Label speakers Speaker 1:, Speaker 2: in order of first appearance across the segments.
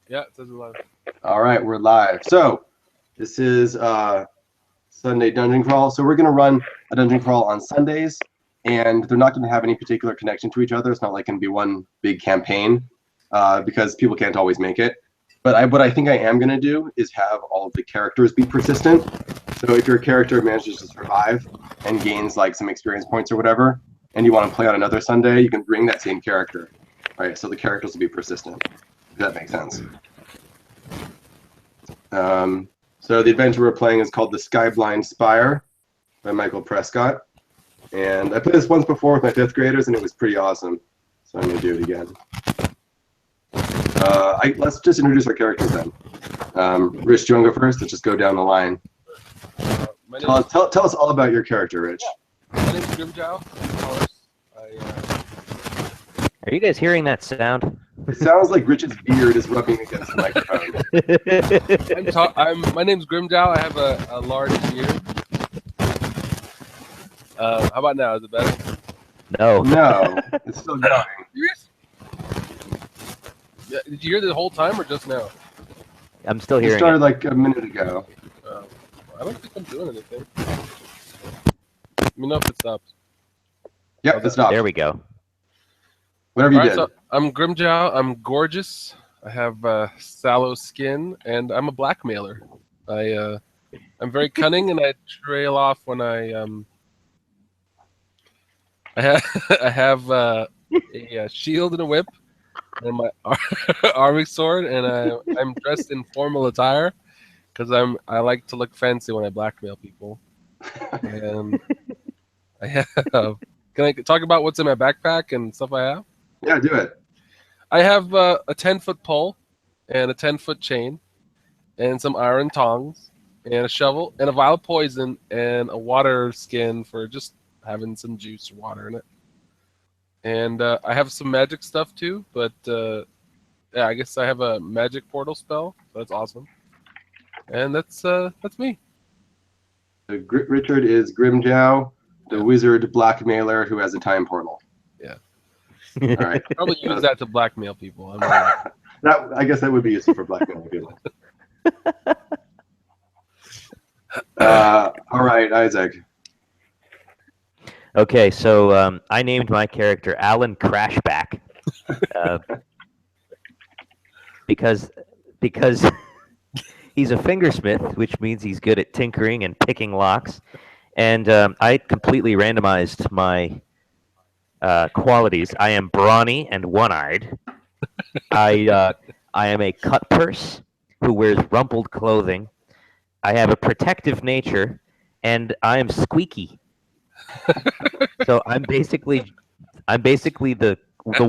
Speaker 1: Yeah, it says we're live.
Speaker 2: All right, we're live. So this is Sunday Dungeon Crawl. So we're going to run a Dungeon Crawl on Sundays, and they're not going to have any particular connection to each other. It's not like going to be one big campaign because people can't always make it. But what I think I am going to do is have all of the characters be persistent. So if your character manages to survive and gains like some experience points or whatever, and you want to play on another Sunday, you can bring that same character. Right, so the characters will be persistent. If that makes sense. So the adventure we're playing is called The Skyblind Spire by Michael Prescott. And I played this once before with my 5th graders, and it was pretty awesome. So I'm going to do it again. Let's just introduce our characters then. Rich, do you want to go first? Let's just go down the line. Tell us all about your character, Rich.
Speaker 1: My name's Grimjow. Of course.
Speaker 3: Are you guys hearing that sound?
Speaker 2: It sounds like Rich's beard is rubbing against the microphone.
Speaker 1: My name's Grimjow. I have a large beard. How about now? Is it better?
Speaker 3: No.
Speaker 2: No, it's still going.
Speaker 1: Serious? Yeah, did you hear the whole time or just now?
Speaker 3: I'm still
Speaker 2: It
Speaker 3: hearing
Speaker 2: started
Speaker 3: it.
Speaker 2: like a minute ago.
Speaker 1: I don't think I'm doing anything. Let me know if it stops.
Speaker 2: Yep, it stopped.
Speaker 3: There we go.
Speaker 2: Whatever you
Speaker 1: Alright,
Speaker 2: did.
Speaker 1: so I'm Grimjow. I'm gorgeous. I have sallow skin, and I'm a blackmailer. I'm very cunning, and I trail off when I have a shield and a whip, and my army sword, and I'm dressed in formal attire because I like to look fancy when I blackmail people. And I have. Can I talk about what's in my backpack and stuff I have?
Speaker 2: Yeah, do it.
Speaker 1: I have a 10-foot pole and a 10-foot chain and some iron tongs and a shovel and a vial of poison and a water skin for just having some juice or water in it. And I have some magic stuff too, but yeah, I guess I have a magic portal spell. So that's awesome. And that's me.
Speaker 2: Richard is Grimjow, the wizard blackmailer who has a time portal.
Speaker 1: Yeah.
Speaker 2: All right.
Speaker 1: Probably use that to blackmail people.
Speaker 2: I guess that would be useful for blackmailing people. All right, Isaac.
Speaker 3: Okay, so I named my character Alan Crashback because he's a fingersmith, which means he's good at tinkering and picking locks. And I completely randomized my qualities. I am brawny and one-eyed. I am a cut purse who wears rumpled clothing. I have a protective nature, and I am squeaky. So I'm basically the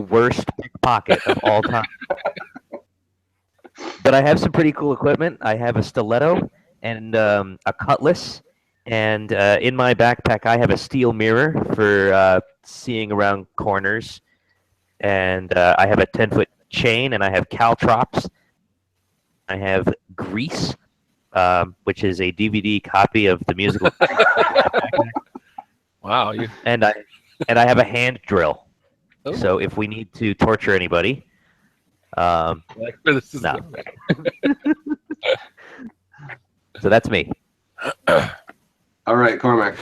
Speaker 3: worst pickpocket of all time. But I have some pretty cool equipment. I have a stiletto and a cutlass. And in my backpack, I have a steel mirror for seeing around corners. And I have a 10-foot chain, and I have caltrops. I have Grease, which is a DVD copy of the musical.
Speaker 1: Wow.
Speaker 3: And I have a hand drill.
Speaker 1: Oh.
Speaker 3: So if we need to torture anybody, no. So that's me.
Speaker 2: All right, Cormac.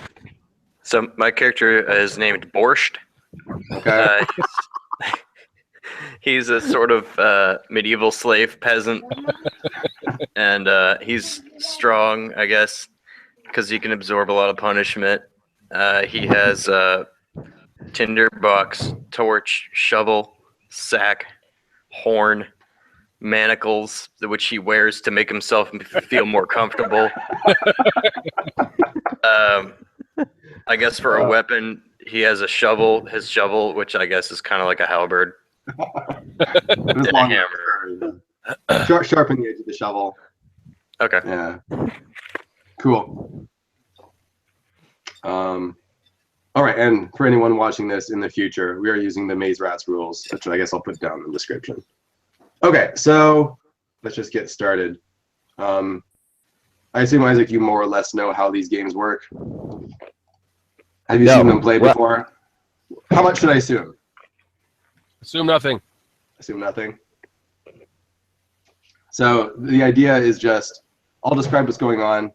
Speaker 4: So my character is named Borscht.
Speaker 2: Okay.
Speaker 4: He's a sort of medieval slave peasant, and he's strong, I guess, because he can absorb a lot of punishment. He has a tinderbox, torch, shovel, sack, horn, manacles, which he wears to make himself feel more comfortable. I guess for a weapon, he has a shovel. His shovel, which I guess is kind of like a halberd. And a hammer.
Speaker 2: Sharpen the edge of the shovel.
Speaker 4: Okay.
Speaker 2: Yeah. Cool. All right, and for anyone watching this in the future, we are using the Maze Rats rules, which I guess I'll put down in the description. Okay, so let's just get started. I assume, Isaac, you more or less know how these games work. Have you seen them play before? How much should I assume?
Speaker 1: Assume nothing.
Speaker 2: Assume nothing. So the idea is just, I'll describe what's going on,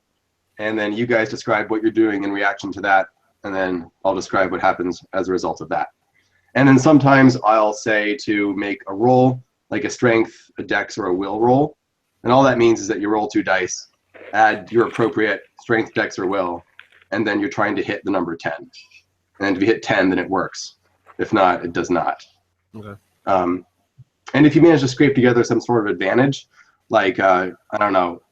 Speaker 2: and then you guys describe what you're doing in reaction to that, and then I'll describe what happens as a result of that. And then sometimes I'll say to make a roll, like a strength, a dex, or a will roll. And all that means is that you roll 2 dice, add your appropriate strength, dex, or will, and then you're trying to hit the number 10. And if you hit 10, then it works. If not, it does not.
Speaker 1: Okay.
Speaker 2: And if you manage to scrape together some sort of advantage, like, I don't know,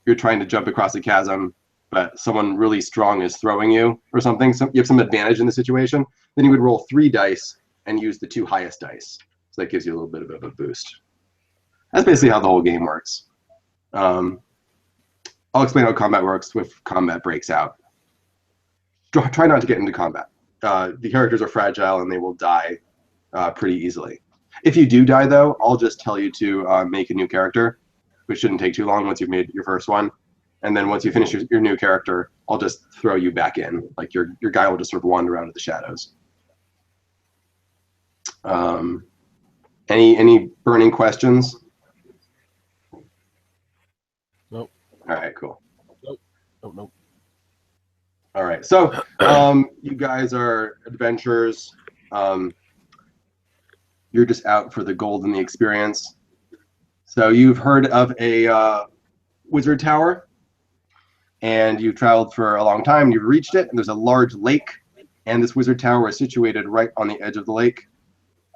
Speaker 2: you're trying to jump across a chasm, but someone really strong is throwing you or something, so you have some advantage in the situation, then you would roll 3 dice and use the 2 highest dice. So that gives you a little bit of a boost. That's basically how the whole game works. I'll explain how combat works if combat breaks out. Try not to get into combat. The characters are fragile and they will die pretty easily. If you do die, though, I'll just tell you to make a new character, which shouldn't take too long once you've made your first one. And then once you finish your new character, I'll just throw you back in. Like your guy will just sort of wander out of the shadows. Any burning questions?
Speaker 1: Nope.
Speaker 2: All right, cool.
Speaker 1: Nope. Oh, nope.
Speaker 2: All right, so you guys are adventurers. You're just out for the gold and the experience. So you've heard of a wizard tower, and you've traveled for a long time. You've reached it, and there's a large lake, and this wizard tower is situated right on the edge of the lake.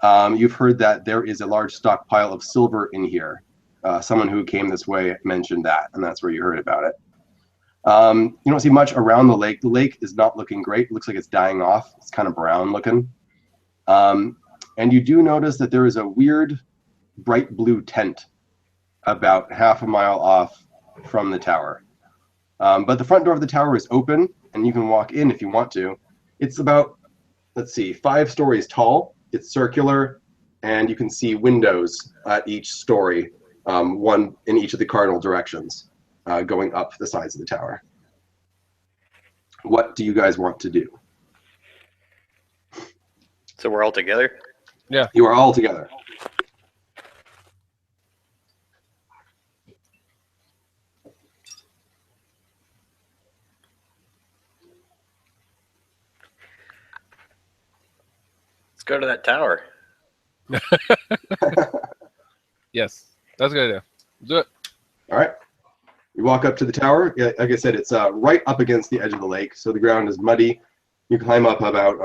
Speaker 2: You've heard that there is a large stockpile of silver in here. Someone who came this way mentioned that, and that's where you heard about it. You don't see much around the lake. The lake is not looking great. It looks like it's dying off. It's kind of brown looking. And you do notice that there is a weird bright blue tent about half a mile off from the tower. But the front door of the tower is open, and you can walk in if you want to. It's about, let's see, 5 stories tall. It's circular, and you can see windows at each story, one in each of the cardinal directions, going up the sides of the tower. What do you guys want to do?
Speaker 4: So we're all together?
Speaker 1: Yeah.
Speaker 2: You are all together.
Speaker 4: Let's go to that tower.
Speaker 1: Yes, that's a good idea. Do it.
Speaker 2: All right. You walk up to the tower. Yeah, like I said, it's right up against the edge of the lake, so the ground is muddy. You climb up about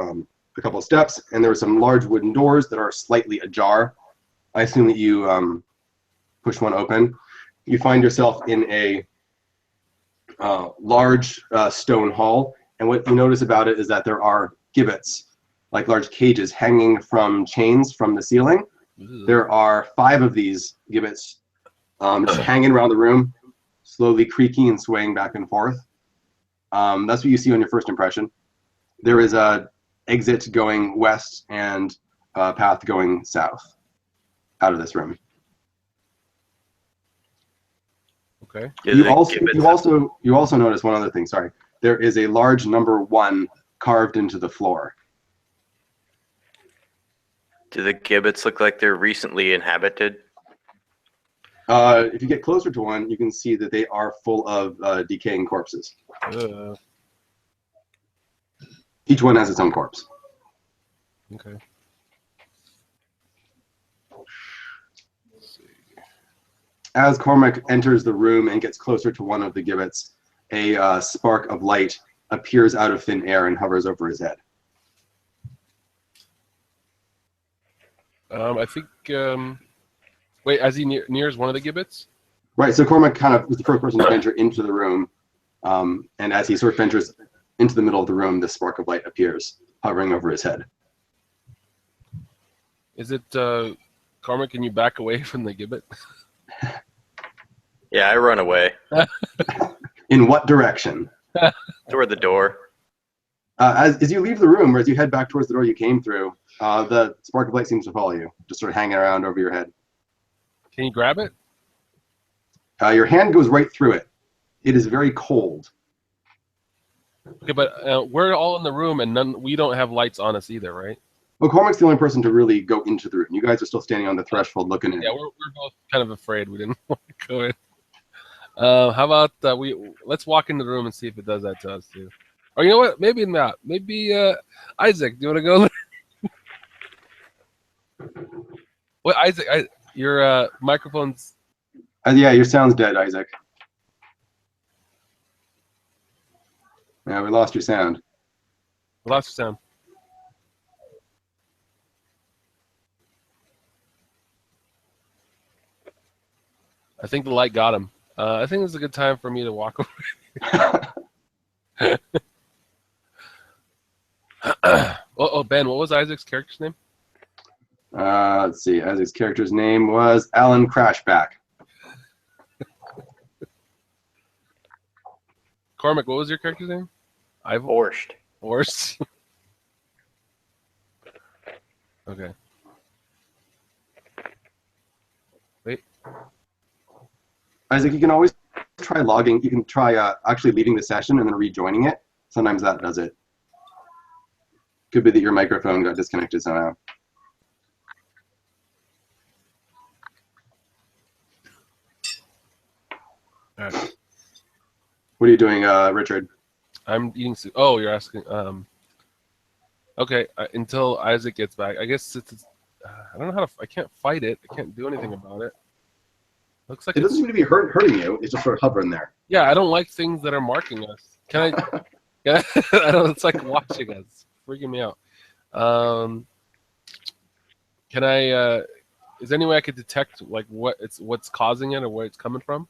Speaker 2: a couple of steps, and there are some large wooden doors that are slightly ajar. I assume that you push one open. You find yourself in a large stone hall, and what you notice about it is that there are gibbets, like large cages hanging from chains from the ceiling. There are 5 of these gibbets just hanging around the room, slowly creaking and swaying back and forth. That's what you see on your first impression. There is a exit going west and a path going south out of this room.
Speaker 1: Okay.
Speaker 2: You also notice one other thing. Sorry, there is a large number 1 carved into the floor.
Speaker 4: Do the gibbets look like they're recently inhabited?
Speaker 2: If you get closer to one, you can see that they are full of decaying corpses. Each one has its own corpse.
Speaker 1: Okay.
Speaker 2: As Cormac enters the room and gets closer to one of the gibbets, a spark of light appears out of thin air and hovers over his head.
Speaker 1: I think. Wait, as he nears one of the gibbets?
Speaker 2: Right. So Cormac kind of was the first person to enter into the room, and as he sort of enters into the middle of the room, this spark of light appears, hovering over his head.
Speaker 1: Is it Cormac? Can you back away from the gibbet?
Speaker 4: Yeah, I run away.
Speaker 2: In what direction?
Speaker 4: Toward the door.
Speaker 2: As you leave the room, or as you head back towards the door you came through, the spark of light seems to follow you, just sort of hanging around over your head.
Speaker 1: Can you grab it?
Speaker 2: Your hand goes right through it. It is very cold.
Speaker 1: Okay, but we're all in the room, and we don't have lights on us either, right?
Speaker 2: Well, Cormac's the only person to really go into the room. You guys are still standing on the threshold looking in.
Speaker 1: Yeah, we're both kind of afraid. We didn't want to go in. How about let's walk into the room and see if it does that to us too. Or you know what? Maybe not. Maybe Isaac, do you want to go? What, Isaac? Your microphone's.
Speaker 2: Yeah, your sound's dead, Isaac. Yeah, we lost your sound.
Speaker 1: Lost your sound. I think the light got him. I think it's a good time for me to walk away. Oh, Ben, what was Isaac's character's name?
Speaker 2: Let's see. Isaac's character's name was Alan Crashback.
Speaker 1: Cormac, what was your character's name?
Speaker 4: Borscht.
Speaker 1: Borscht. Okay. Wait.
Speaker 2: Isaac, you can always try logging. You can try actually leaving the session and then rejoining it. Sometimes that does it. Could be that your microphone got disconnected somehow.
Speaker 1: All right.
Speaker 2: What are you doing, Richard?
Speaker 1: I'm eating soup. Oh, you're asking. Okay, until Isaac gets back. I guess it's. I don't know how to. I can't fight it. I can't do anything about it. Looks like
Speaker 2: It doesn't seem to be hurting you. It's just sort of hovering there.
Speaker 1: Yeah, I don't like things that are marking us. Can I? Yeah, I don't. It's like watching us. It's freaking me out. Can I? Is there any way I could detect like what's causing it or where it's coming from?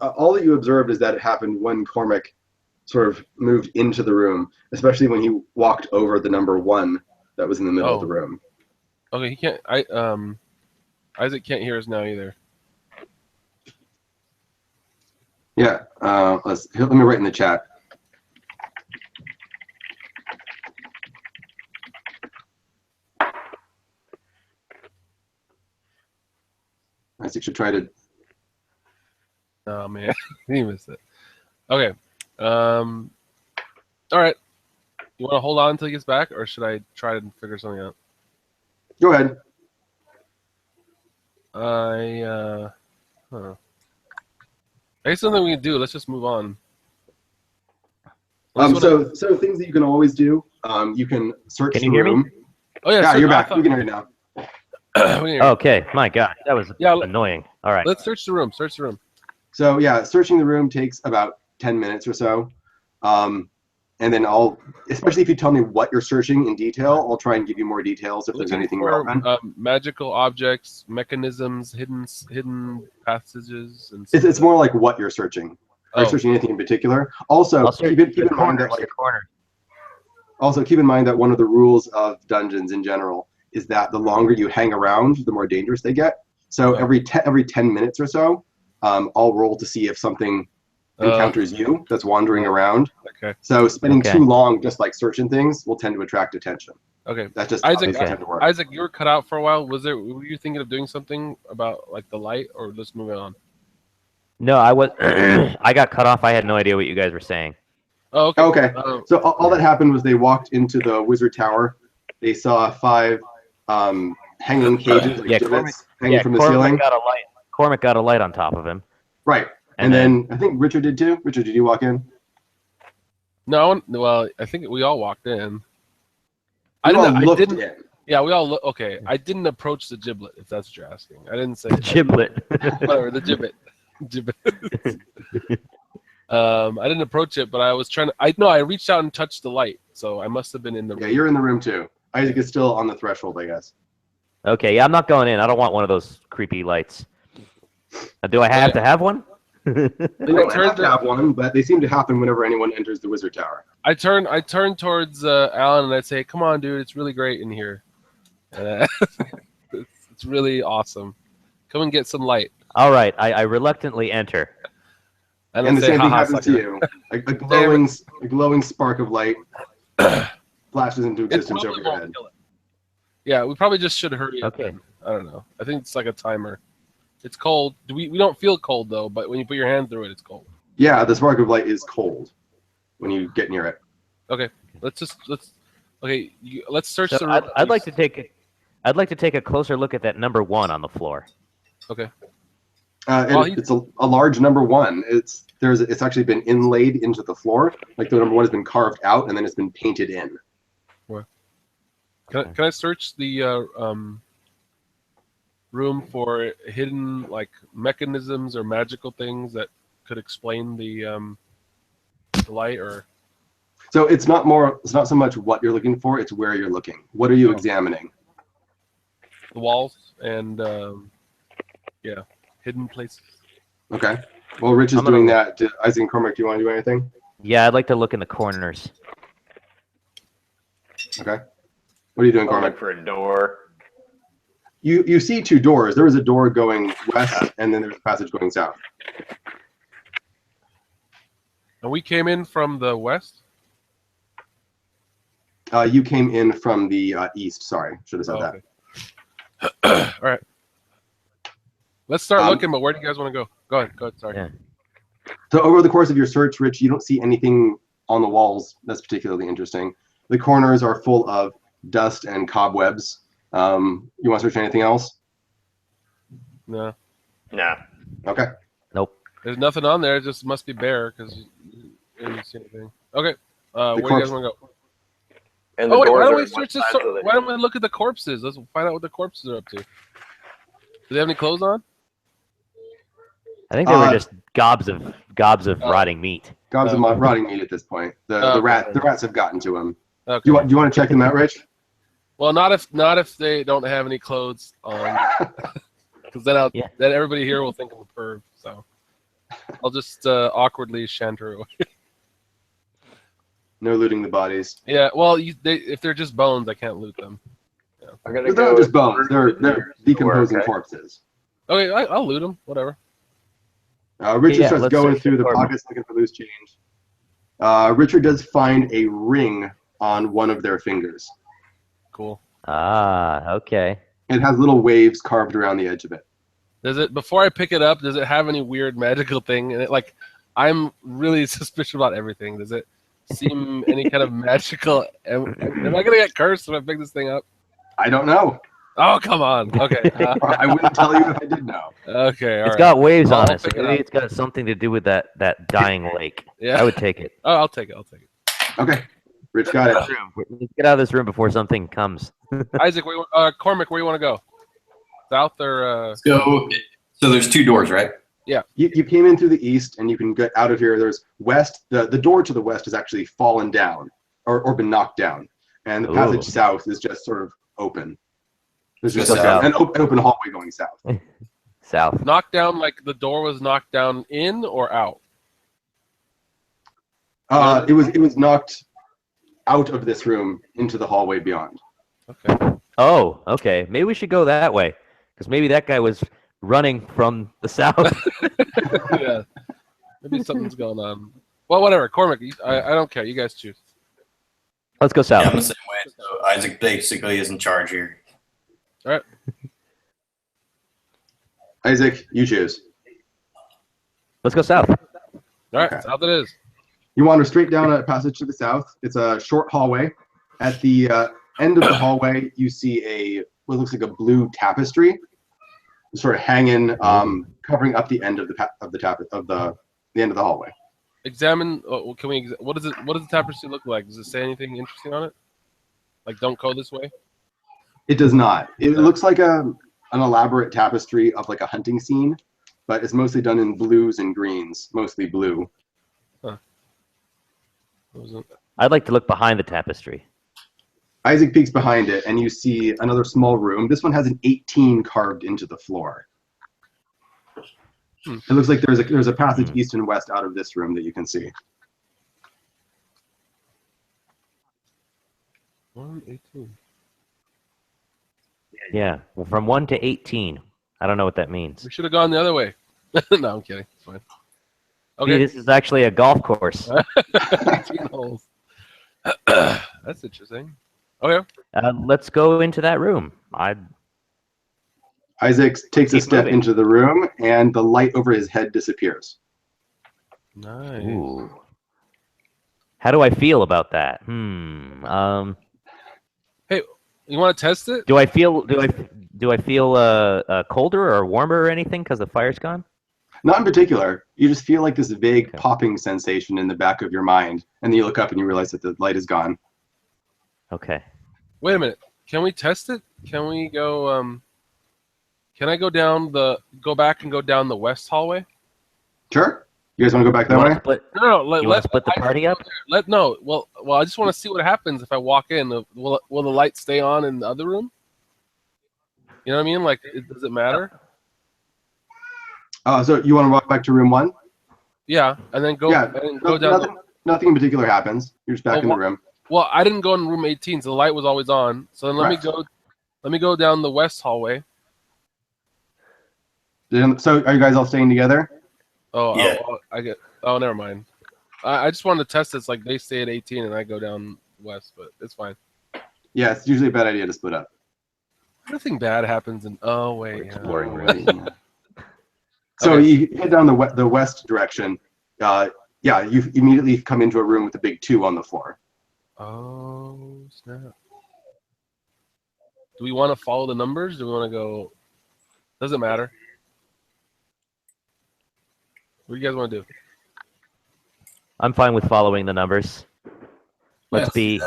Speaker 2: All that you observed is that it happened when Cormac sort of moved into the room, especially when he walked over the number 1 that was in the middle of the room.
Speaker 1: Okay, he can't. Isaac can't hear us now either.
Speaker 2: Yeah, let me write in the chat. Isaac should try to.
Speaker 1: Oh man, he missed it. Okay. All right. You want to hold on until he gets back, or should I try to figure something out?
Speaker 2: Go ahead.
Speaker 1: I guess something we can do. Let's just move on.
Speaker 2: So things that you can always do. You can search the room.
Speaker 3: Me?
Speaker 1: Oh yeah,
Speaker 2: yeah, you're back. We can hear you now.
Speaker 3: Okay, my God, that was annoying. All right.
Speaker 1: Let's search the room. Search the room.
Speaker 2: So yeah, searching the room takes about 10 minutes or so. And then especially if you tell me what you're searching in detail, I'll try and give you more details if there's anything relevant.
Speaker 1: Magical objects, mechanisms, hidden passages, and
Speaker 2: it's more like what you're searching. Are you searching anything in particular? Also, keep in mind that keep in mind that one of the rules of dungeons in general is that the longer you hang around, the more dangerous they get. So every 10 minutes or so, I'll roll to see if something encounters you that's wandering around.
Speaker 1: Okay.
Speaker 2: So spending too long just like searching things will tend to attract attention.
Speaker 1: Okay.
Speaker 2: That's just
Speaker 1: Isaac.
Speaker 2: tend to work.
Speaker 1: Isaac, you were cut out for a while. Were you thinking of doing something about like the light, or just moving on?
Speaker 3: No, I was. I got cut off. I had no idea what you guys were saying.
Speaker 1: Oh, okay.
Speaker 2: Okay. So all that happened was they walked into the wizard tower. They saw 5 hanging cages, like divots, hanging from the ceiling.
Speaker 3: Cormac got a light on top of him.
Speaker 2: Right. And then I think Richard did too. Richard, did you walk in?
Speaker 1: No. Well, I think we all walked in.
Speaker 2: I didn't.
Speaker 1: Yeah, we all look. Okay, I didn't approach the giblet. If that's what you're asking, I didn't say
Speaker 3: Giblet.
Speaker 1: Whatever, the gibbet. I didn't approach it, but I was trying to. I reached out and touched the light, so I must have been in the room.
Speaker 2: Yeah, you're in the room too. Isaac is still on the threshold, I guess.
Speaker 3: Okay, yeah, I'm not going in. I don't want one of those creepy lights. Do I have to have one?
Speaker 2: They don't have to have one, but they seem to happen whenever anyone enters the wizard tower.
Speaker 1: I turn towards Alan and I say, "Come on, dude, it's really great in here. It's really awesome. Come and get some light."
Speaker 3: All right, I reluctantly enter.
Speaker 2: And the same thing happens to you. A glowing spark of light flashes into existence over your head.
Speaker 1: Yeah, we probably just should hurry up.
Speaker 3: Okay.
Speaker 1: I don't know. I think it's like a timer. It's cold. We don't feel cold though, but when you put your hand through it, it's cold.
Speaker 2: Yeah, the spark of light is cold when you get near it.
Speaker 1: Okay, let's Okay, let's search
Speaker 3: So
Speaker 1: the room.
Speaker 3: I'd like to take a closer look at that number 1 on the floor.
Speaker 1: Okay.
Speaker 2: It's a large number 1. It's actually been inlaid into the floor. Like the number 1 has been carved out and then it's been painted in.
Speaker 1: Where? Can I search the room for hidden like mechanisms or magical things that could explain the light or?
Speaker 2: So it's not so much what you're looking for, it's where you're looking. What are you examining?
Speaker 1: The walls and hidden places.
Speaker 2: Okay. Well, Rich is doing that. Isaac and Cormac, do you want to do anything?
Speaker 3: Yeah, I'd like to look in the corners.
Speaker 2: Okay. What are you doing,
Speaker 4: I'll
Speaker 2: Cormac?
Speaker 4: look for a door.
Speaker 2: You see 2 doors. There is a door going west, and then there's a passage going south.
Speaker 1: And we came in from the west.
Speaker 2: You came in from the east. Sorry, should have said that.
Speaker 1: Okay. All right. Let's start looking, but where do you guys want to go? Go ahead. Sorry.
Speaker 3: Yeah.
Speaker 2: So over the course of your search, Rich, you don't see anything on the walls that's particularly interesting. The corners are full of dust and cobwebs. You want to search anything else?
Speaker 1: No.
Speaker 4: Nah.
Speaker 2: Okay.
Speaker 3: Nope.
Speaker 1: There's nothing on there. It just must be bare because you didn't see anything. Okay. Where do you guys want to go?
Speaker 4: And the
Speaker 1: Why
Speaker 4: doors
Speaker 1: don't
Speaker 4: are
Speaker 1: we
Speaker 4: on
Speaker 1: search
Speaker 4: one
Speaker 1: this?
Speaker 4: side of the-
Speaker 1: Why don't we look at the corpses? Let's find out what the corpses are up to. Do they have any clothes on?
Speaker 3: I think they were just gobs of rotting meat.
Speaker 2: Gobs of rotting meat at this point. The rats have gotten to him.
Speaker 1: Okay.
Speaker 2: Do you want to check them out, Rich?
Speaker 1: Well, not if they don't have any clothes on, because then everybody here will think I'm a perv. So I'll just awkwardly shanter away.
Speaker 2: No looting the bodies.
Speaker 1: Yeah. Well, if they're just bones, I can't loot them. Yeah.
Speaker 4: I'm gonna
Speaker 2: But
Speaker 4: go
Speaker 2: they're not just
Speaker 4: with
Speaker 2: bones. They're decomposing
Speaker 4: okay.
Speaker 2: corpses.
Speaker 1: Okay, I'll loot them. Whatever.
Speaker 2: Richard
Speaker 3: Yeah,
Speaker 2: starts
Speaker 3: let's
Speaker 2: going
Speaker 3: search
Speaker 2: through
Speaker 3: the
Speaker 2: the
Speaker 3: corpse.
Speaker 2: pockets looking for loose change. Richard does find a ring on one of their fingers.
Speaker 1: Cool.
Speaker 3: Ah, okay.
Speaker 2: It has little waves carved around the edge of it.
Speaker 1: Does it? Before I pick it up, does it have any weird magical thing? And I'm really suspicious about everything. Does it seem any kind of magical? Am I gonna get cursed when I pick this thing up?
Speaker 2: I don't know.
Speaker 1: Oh, come on. Okay.
Speaker 2: I wouldn't tell you if I did know.
Speaker 1: Okay. All
Speaker 3: It's
Speaker 1: right.
Speaker 3: got waves on
Speaker 1: I'll
Speaker 3: it, so
Speaker 1: pick it
Speaker 3: maybe
Speaker 1: up.
Speaker 3: it's got something to do with that dying lake.
Speaker 1: Yeah.
Speaker 3: I would take it.
Speaker 1: Oh, I'll take it.
Speaker 2: Okay. Rich got it.
Speaker 3: Let's get out of this room before something comes.
Speaker 1: Isaac, Cormac, where do you want to go? South or?
Speaker 5: So there's 2 doors, right?
Speaker 2: You came in through the east, and you can get out of here. There's west. The door to the west has actually fallen down or been knocked down, and the passage south is just sort of open. There's just an open hallway going south.
Speaker 3: South.
Speaker 1: Knocked down like the door was knocked down in or out?
Speaker 2: It was knocked out of this room into the hallway beyond.
Speaker 1: Okay.
Speaker 3: Oh, okay. Maybe we should go that way, because maybe that guy was running from the south.
Speaker 1: Yeah. Maybe something's going on. Well, whatever. Cormac, I don't care. You guys choose.
Speaker 3: Let's go south.
Speaker 5: Yeah, I'm the same way. So Isaac basically is in charge here.
Speaker 1: All right.
Speaker 2: Isaac, you choose.
Speaker 3: Let's go south.
Speaker 1: All right.
Speaker 2: Okay.
Speaker 1: South it is.
Speaker 2: You wander straight down a passage to the south. It's a short hallway. At the end of the hallway, you see what looks like a blue tapestry, sort of hanging, covering up the end of the end of the hallway.
Speaker 1: Examine. Can we? What does the tapestry look like? Does it say anything interesting on it? Like, don't go this way.
Speaker 2: It does not. It looks like an elaborate tapestry of like a hunting scene, but it's mostly done in blues and greens, mostly blue.
Speaker 3: I'd like to look behind the tapestry.
Speaker 2: Isaac peeks behind it, and you see another small room. This one has an 18 carved into the floor. It looks like there's a passage east and west out of this room that you can see.
Speaker 1: 118.
Speaker 3: Yeah, well, from 1 to 18. I don't know what that means.
Speaker 1: We should have gone the other way. No, I'm kidding. It's fine.
Speaker 3: Okay.
Speaker 1: Okay.
Speaker 3: This is actually a golf course.
Speaker 1: 18 holes. That's interesting. Okay.
Speaker 3: Let's go into that room.
Speaker 2: Isaac takes a
Speaker 3: Keep
Speaker 2: step
Speaker 3: moving.
Speaker 2: into the room, and the light over his head disappears.
Speaker 1: Nice.
Speaker 3: Ooh. How do I feel about that?
Speaker 1: You want to test it?
Speaker 3: Do I feel colder or warmer or anything because the fire's gone?
Speaker 2: Not in particular. You just feel like this vague
Speaker 3: Okay.
Speaker 2: popping sensation in the back of your mind, and then you look up and you realize that the light is gone.
Speaker 3: Okay.
Speaker 1: Wait a minute. Can we test it? Can we go? Can I go back and go down the west hallway?
Speaker 2: Sure. You guys want to go back
Speaker 3: You
Speaker 2: that
Speaker 3: want
Speaker 2: way?
Speaker 3: to split?
Speaker 1: No.
Speaker 3: You want to split the party up?
Speaker 1: No. Well, I just want to see what happens if I walk in. Will the light stay on in the other room? You know what I mean? Like, does it matter?
Speaker 2: So you want to walk back to room 1?
Speaker 1: Yeah, and then go.
Speaker 2: Yeah.
Speaker 1: And go down.
Speaker 2: Nothing in particular happens. You're just back in the room.
Speaker 1: Well, I didn't go in room 18, so the light was always on. So then let me go down the west hallway.
Speaker 2: So are you guys all staying together?
Speaker 1: Oh,
Speaker 5: Yeah.
Speaker 1: Never mind. I just wanted to test this. Like, they stay at 18 and I go down west, but it's fine.
Speaker 2: Yeah, it's usually a bad idea to split up.
Speaker 1: Nothing bad happens in. Oh wait. Yeah.
Speaker 3: Exploring
Speaker 2: room. So
Speaker 1: Okay.
Speaker 2: you head down the west direction. You immediately come into a room with a big 2 on the floor.
Speaker 1: Oh snap! Do we want to follow the numbers? Do we want to go? Doesn't matter. What do you guys want to do?
Speaker 3: I'm fine with following the numbers. Let's
Speaker 1: Yes.
Speaker 3: be.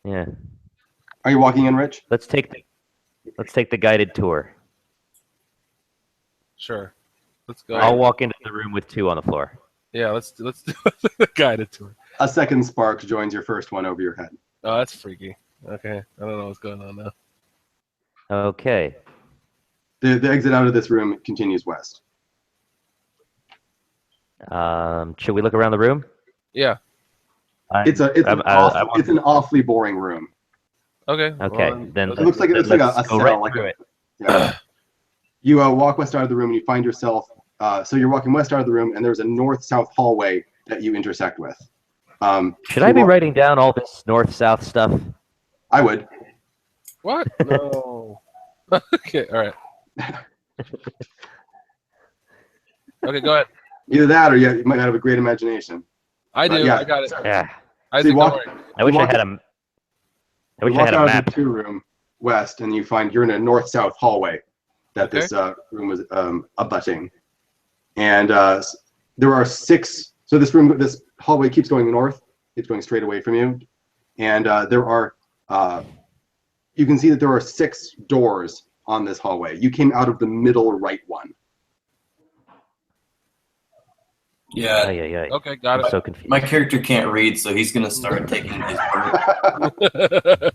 Speaker 3: Yeah.
Speaker 2: Are you walking in, Rich?
Speaker 3: Let's take the guided tour.
Speaker 1: Sure. Let's go.
Speaker 3: I'll walk into the room with 2 on the floor.
Speaker 1: Yeah, let's do the guided tour.
Speaker 2: A second spark joins your first one over your head.
Speaker 1: Oh, that's freaky. Okay, I don't know what's going on now.
Speaker 3: Okay.
Speaker 2: The exit out of this room continues west.
Speaker 3: Should we look around the room?
Speaker 1: Yeah.
Speaker 2: It's an awfully boring room.
Speaker 1: Okay.
Speaker 3: Okay,
Speaker 1: well,
Speaker 3: then
Speaker 2: It looks like a
Speaker 3: let's
Speaker 2: cell.
Speaker 3: go right
Speaker 2: Like
Speaker 3: through it.
Speaker 2: yeah. You walk west out of the room and you find yourself. So you're walking west out of the room, and there's a north-south hallway that you intersect with.
Speaker 3: Should I be writing down all this north-south stuff?
Speaker 2: I would.
Speaker 1: What? No. Okay. All right. Okay. Go ahead.
Speaker 2: Either that, or you might have a great imagination.
Speaker 1: I do.
Speaker 2: yeah.
Speaker 1: I got it.
Speaker 3: Yeah.
Speaker 1: Isaac,
Speaker 2: you walk-
Speaker 1: don't worry.
Speaker 3: I wish I
Speaker 2: walk-
Speaker 3: had a. I wish
Speaker 2: You
Speaker 3: I
Speaker 2: walk
Speaker 3: had a
Speaker 2: out
Speaker 3: map.
Speaker 2: of the 2 room west, and you find you're in a north-south hallway that
Speaker 1: Okay.
Speaker 2: this room was abutting. And there are 6. So this hallway keeps going north. It's going straight away from you. And there are. You can see that there are 6 doors on this hallway. You came out of the middle right one.
Speaker 5: Yeah.
Speaker 3: Yeah.
Speaker 1: Okay, got
Speaker 3: I'm
Speaker 1: it.
Speaker 3: so confused.
Speaker 5: My character can't read, so he's gonna start taking his burnt.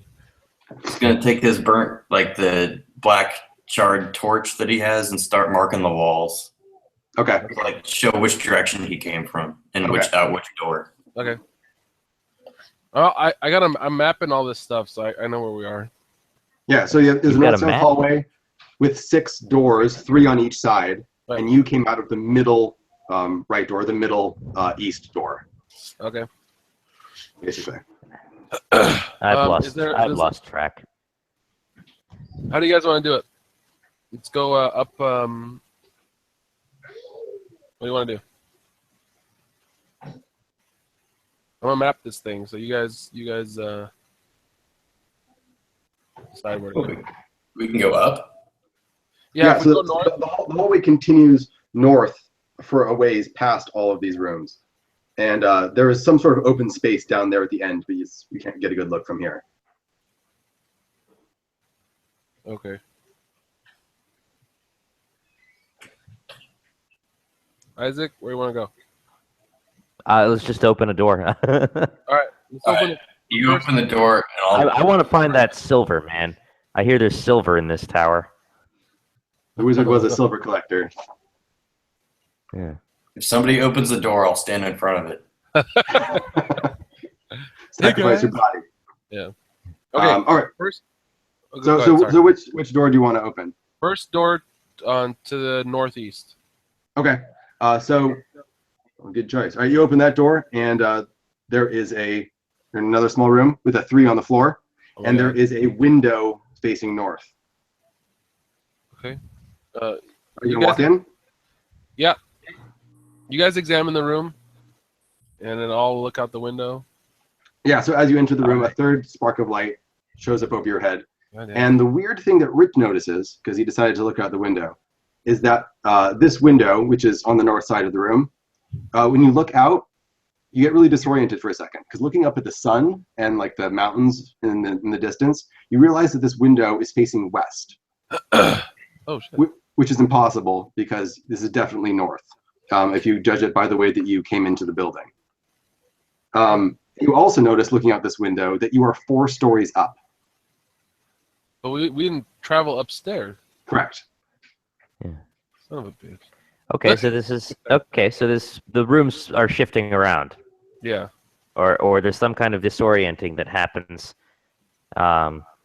Speaker 5: He's gonna take his burnt, like the black charred torch that he has, and start marking the walls.
Speaker 2: Okay.
Speaker 5: Like show which direction he came from and
Speaker 2: Okay.
Speaker 5: which out which door.
Speaker 1: Okay. Oh, I'm mapping all this stuff, so I know where we are.
Speaker 2: Yeah. So there's
Speaker 3: You've
Speaker 2: a
Speaker 3: got a
Speaker 2: north-south
Speaker 3: map?
Speaker 2: hallway with 6 doors, 3 on each side,
Speaker 1: Right.
Speaker 2: and you came out of the middle right door, the middle east door,
Speaker 1: Okay.
Speaker 2: basically.
Speaker 3: I've
Speaker 1: is there-
Speaker 3: I've
Speaker 1: is-
Speaker 3: lost track.
Speaker 1: How do you guys want to do it? Let's go up. What do you want to do? I'm gonna map this thing, so you guys decide where to go.
Speaker 5: We can go up.
Speaker 1: Yeah, if
Speaker 2: so
Speaker 1: we go
Speaker 2: the,
Speaker 1: north.
Speaker 2: the hallway continues north for a ways past all of these rooms. And there is some sort of open space down there at the end, but you can't get a good look from here.
Speaker 1: Okay. Isaac, where do you want to go?
Speaker 3: Let's just open a door.
Speaker 1: All right, let's
Speaker 5: All
Speaker 1: open
Speaker 5: right.
Speaker 1: it.
Speaker 5: You open the door, and
Speaker 3: I want to find that silver, man. I hear there's silver in this tower.
Speaker 2: The wizard was a silver collector.
Speaker 3: Yeah.
Speaker 5: if somebody opens the door, I'll stand in front of it.
Speaker 2: Sacrifice your
Speaker 1: guys.
Speaker 2: body.
Speaker 1: Okay.
Speaker 2: All right.
Speaker 1: First. Oh,
Speaker 2: So
Speaker 1: go ahead, sorry.
Speaker 2: so which door do you want to open?
Speaker 1: First door to the northeast.
Speaker 2: Okay. Good choice. All right, you open that door, and there is you're in another small room with a 3 on the floor,
Speaker 1: Oh,
Speaker 2: and
Speaker 1: yeah.
Speaker 2: there is a window facing north.
Speaker 1: Okay.
Speaker 2: Are
Speaker 1: You
Speaker 2: you gonna walk
Speaker 1: guys-
Speaker 2: in?
Speaker 1: You guys examine the room, and then I'll look out the window.
Speaker 2: Yeah. So as you enter the room, a
Speaker 3: Alright.
Speaker 2: 3rd spark of light shows up over your head.
Speaker 1: Oh, yeah.
Speaker 2: And the weird thing that Rich notices, because he decided to look out the window, is that this window, which is on the north side of the room, when you look out, you get really disoriented for a second, because looking up at the sun and like the mountains in the distance, you realize that this window is facing west.
Speaker 1: Oh shit.
Speaker 2: Which is impossible, because this is definitely north, if you judge it by the way that you came into the building. You also notice, looking out this window, that you are 4 stories up.
Speaker 1: But we didn't travel upstairs.
Speaker 2: Correct.
Speaker 3: Yeah.
Speaker 1: Son of a bitch.
Speaker 3: Okay, so this is okay. So the rooms are shifting around,
Speaker 1: Yeah.
Speaker 3: or there's some kind of disorienting that happens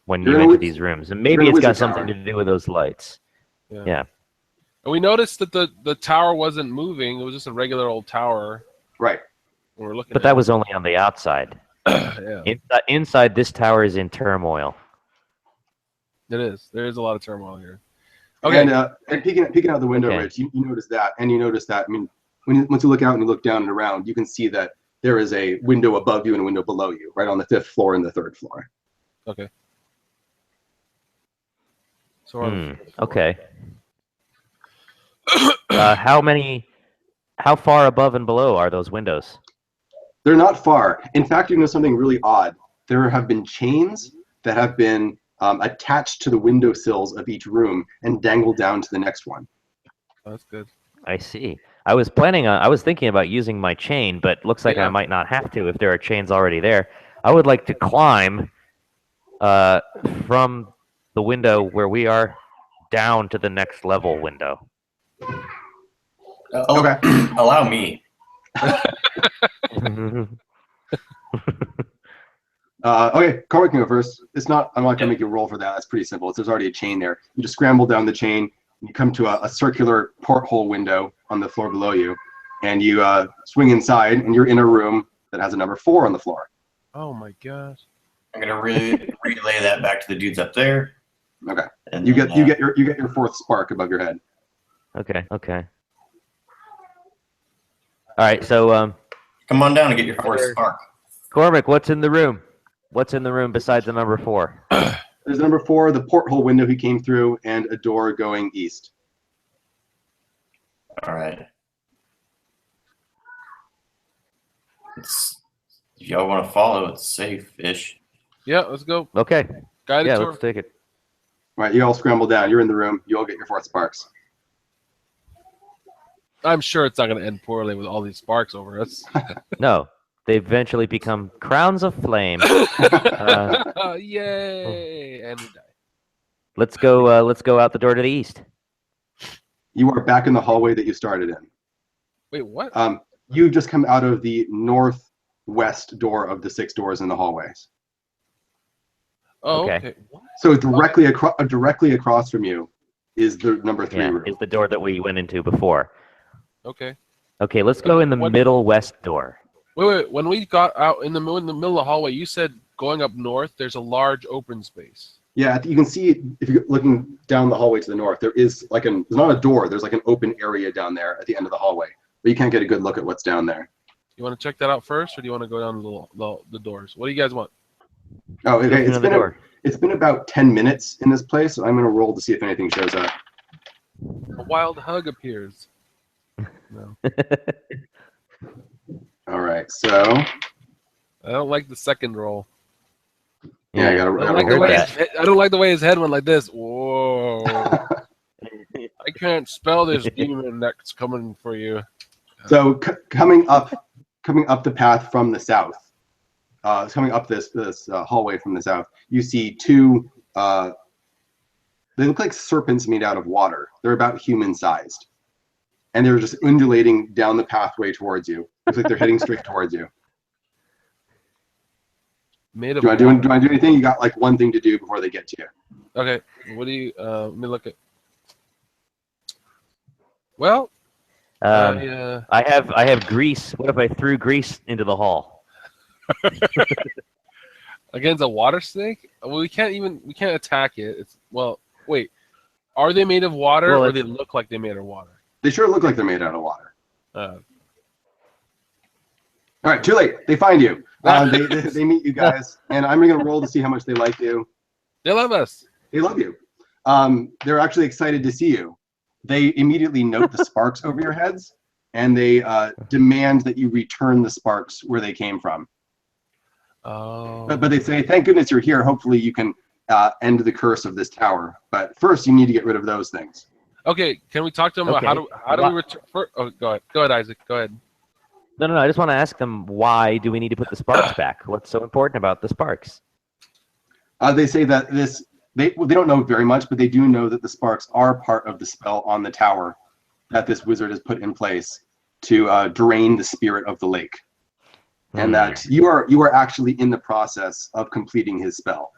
Speaker 3: when
Speaker 2: You're
Speaker 3: you
Speaker 2: in a
Speaker 3: enter
Speaker 2: wi-
Speaker 3: these rooms, and
Speaker 2: you're
Speaker 3: maybe
Speaker 2: in a
Speaker 3: it's got
Speaker 2: wizard
Speaker 3: something
Speaker 2: tower.
Speaker 3: to do with those lights. Yeah.
Speaker 1: And we noticed that the tower wasn't moving. It was just a regular old tower.
Speaker 2: Right.
Speaker 1: When we're looking
Speaker 3: But
Speaker 1: at
Speaker 3: that was only on the outside.
Speaker 1: it. Yeah,
Speaker 3: Inside, this tower is in turmoil.
Speaker 1: it is. There is a lot of turmoil here. Okay.
Speaker 2: And peeking out the window,
Speaker 3: Okay.
Speaker 2: Rich, you notice that, and you notice that. I mean, once you look out and you look down and around, you can see that there is a window above you and a window below you, right on the 5th floor and the 3rd floor.
Speaker 1: Okay. So we're on the fifth floor.
Speaker 3: Okay. How far above and below are those windows?
Speaker 2: They're not far. In fact, you know something really odd. There have been chains that have been attached to the windowsills of each room and dangled down to the next one.
Speaker 1: That's good.
Speaker 3: I see. I was thinking about using my chain, but looks like
Speaker 1: Yeah.
Speaker 3: I might not have to if there are chains already there. I would like to climb from the window where we are down to the next level window.
Speaker 2: Okay.
Speaker 5: Allow me.
Speaker 2: Okay, Cormac can go first. I'm not going to make you roll for that. That's pretty simple. There's already a chain there. You just scramble down the chain, and you come to a circular porthole window on the floor below you, and you swing inside, and you're in a room that has a number 4 on the floor.
Speaker 1: Oh my gosh.
Speaker 5: I'm gonna relay that back to the dudes up there.
Speaker 2: Okay.
Speaker 5: And
Speaker 2: You
Speaker 5: then,
Speaker 2: get your 4th spark above your head.
Speaker 3: Okay. All right, so
Speaker 5: come on down and get your 4th
Speaker 3: Other-
Speaker 5: spark.
Speaker 3: Cormac, what's in the room? What's in the room besides the number 4?
Speaker 2: There's number 4, the porthole window he came through, and a door going east.
Speaker 5: All right. If y'all want to follow, it's safe-ish.
Speaker 1: Yeah, let's go.
Speaker 3: Okay.
Speaker 1: Guided
Speaker 3: Yeah,
Speaker 1: tour.
Speaker 3: let's take it.
Speaker 2: Right, you all scramble down. You're in the room. You all get your 4th sparks.
Speaker 1: I'm sure it's not going to end poorly with all these sparks over us.
Speaker 3: No, they eventually become crowns of flame.
Speaker 1: Yay! And we die.
Speaker 3: Let's go. Let's go out the door to the east.
Speaker 2: You are back in the hallway that you started in.
Speaker 1: Wait, what?
Speaker 2: You just come out of the northwest door of the 6 doors in the hallways.
Speaker 1: Oh,
Speaker 3: okay.
Speaker 1: okay. What?
Speaker 2: So directly across from you is the number 3
Speaker 3: Yeah,
Speaker 2: room.
Speaker 3: is the door that we went into before.
Speaker 1: Okay.
Speaker 3: Okay, let's go in the
Speaker 1: What-
Speaker 3: middle west door.
Speaker 1: Wait. When we got out in the middle of the hallway, you said going up north, there's a large open space.
Speaker 2: Yeah, you can see if you're looking down the hallway to the north, there is like there's not a door, there's like an open area down there at the end of the hallway, but you can't get a good look at what's down there.
Speaker 1: You want to check that out first, or do you want to go down the doors? What do you guys want?
Speaker 2: Oh,
Speaker 3: Go
Speaker 2: okay.
Speaker 3: through the door.
Speaker 2: It's been about 10 minutes in this place, so I'm going to roll to see if anything shows up.
Speaker 1: A wild hug appears. No,
Speaker 2: All right, so
Speaker 1: I don't like the second roll.
Speaker 2: yeah, I got
Speaker 1: I don't,
Speaker 2: to
Speaker 1: like the
Speaker 2: roll
Speaker 1: way
Speaker 2: that.
Speaker 1: I don't like the way his head went like this. Whoa! I can't spell this demon that's coming for you.
Speaker 2: So coming up the path from the south, coming up this hallway from the south, you see 2. They look like serpents made out of water. They're about human-sized, and they're just undulating down the pathway towards you. Looks like they're heading straight towards you.
Speaker 1: Made
Speaker 2: Do
Speaker 1: of
Speaker 2: you want to
Speaker 1: water.
Speaker 2: do anything? You got like one thing to do before they get to you.
Speaker 1: Okay. What do you? Let me look at. Well,
Speaker 3: I have grease. What if I threw grease into the hall?
Speaker 1: against a water snake? Well, we can't attack it. It's wait. Are they made of water,
Speaker 3: Well,
Speaker 1: or they look like they made of water?
Speaker 2: They sure look like they're made out of water.
Speaker 1: Uh,
Speaker 2: All right, too late. They find you. They meet you guys, and I'm going to roll to see how much they like you.
Speaker 1: They love us.
Speaker 2: They love you. They're actually excited to see you. They immediately note the sparks over your heads, and they demand that you return the sparks where they came from.
Speaker 1: Oh.
Speaker 2: But they say, thank goodness you're here. Hopefully you can end the curse of this tower. But first, you need to get rid of those things.
Speaker 1: Okay, can we talk to them about how do we return? Oh, go ahead, Isaac. Go ahead.
Speaker 3: No. I just want to ask them, why do we need to put the sparks back? What's so important about the sparks?
Speaker 2: They say that they don't know very much, but they do know that the sparks are part of the spell on the tower that this wizard has put in place to drain the spirit of the lake, and that you are actually in the process of completing his spell.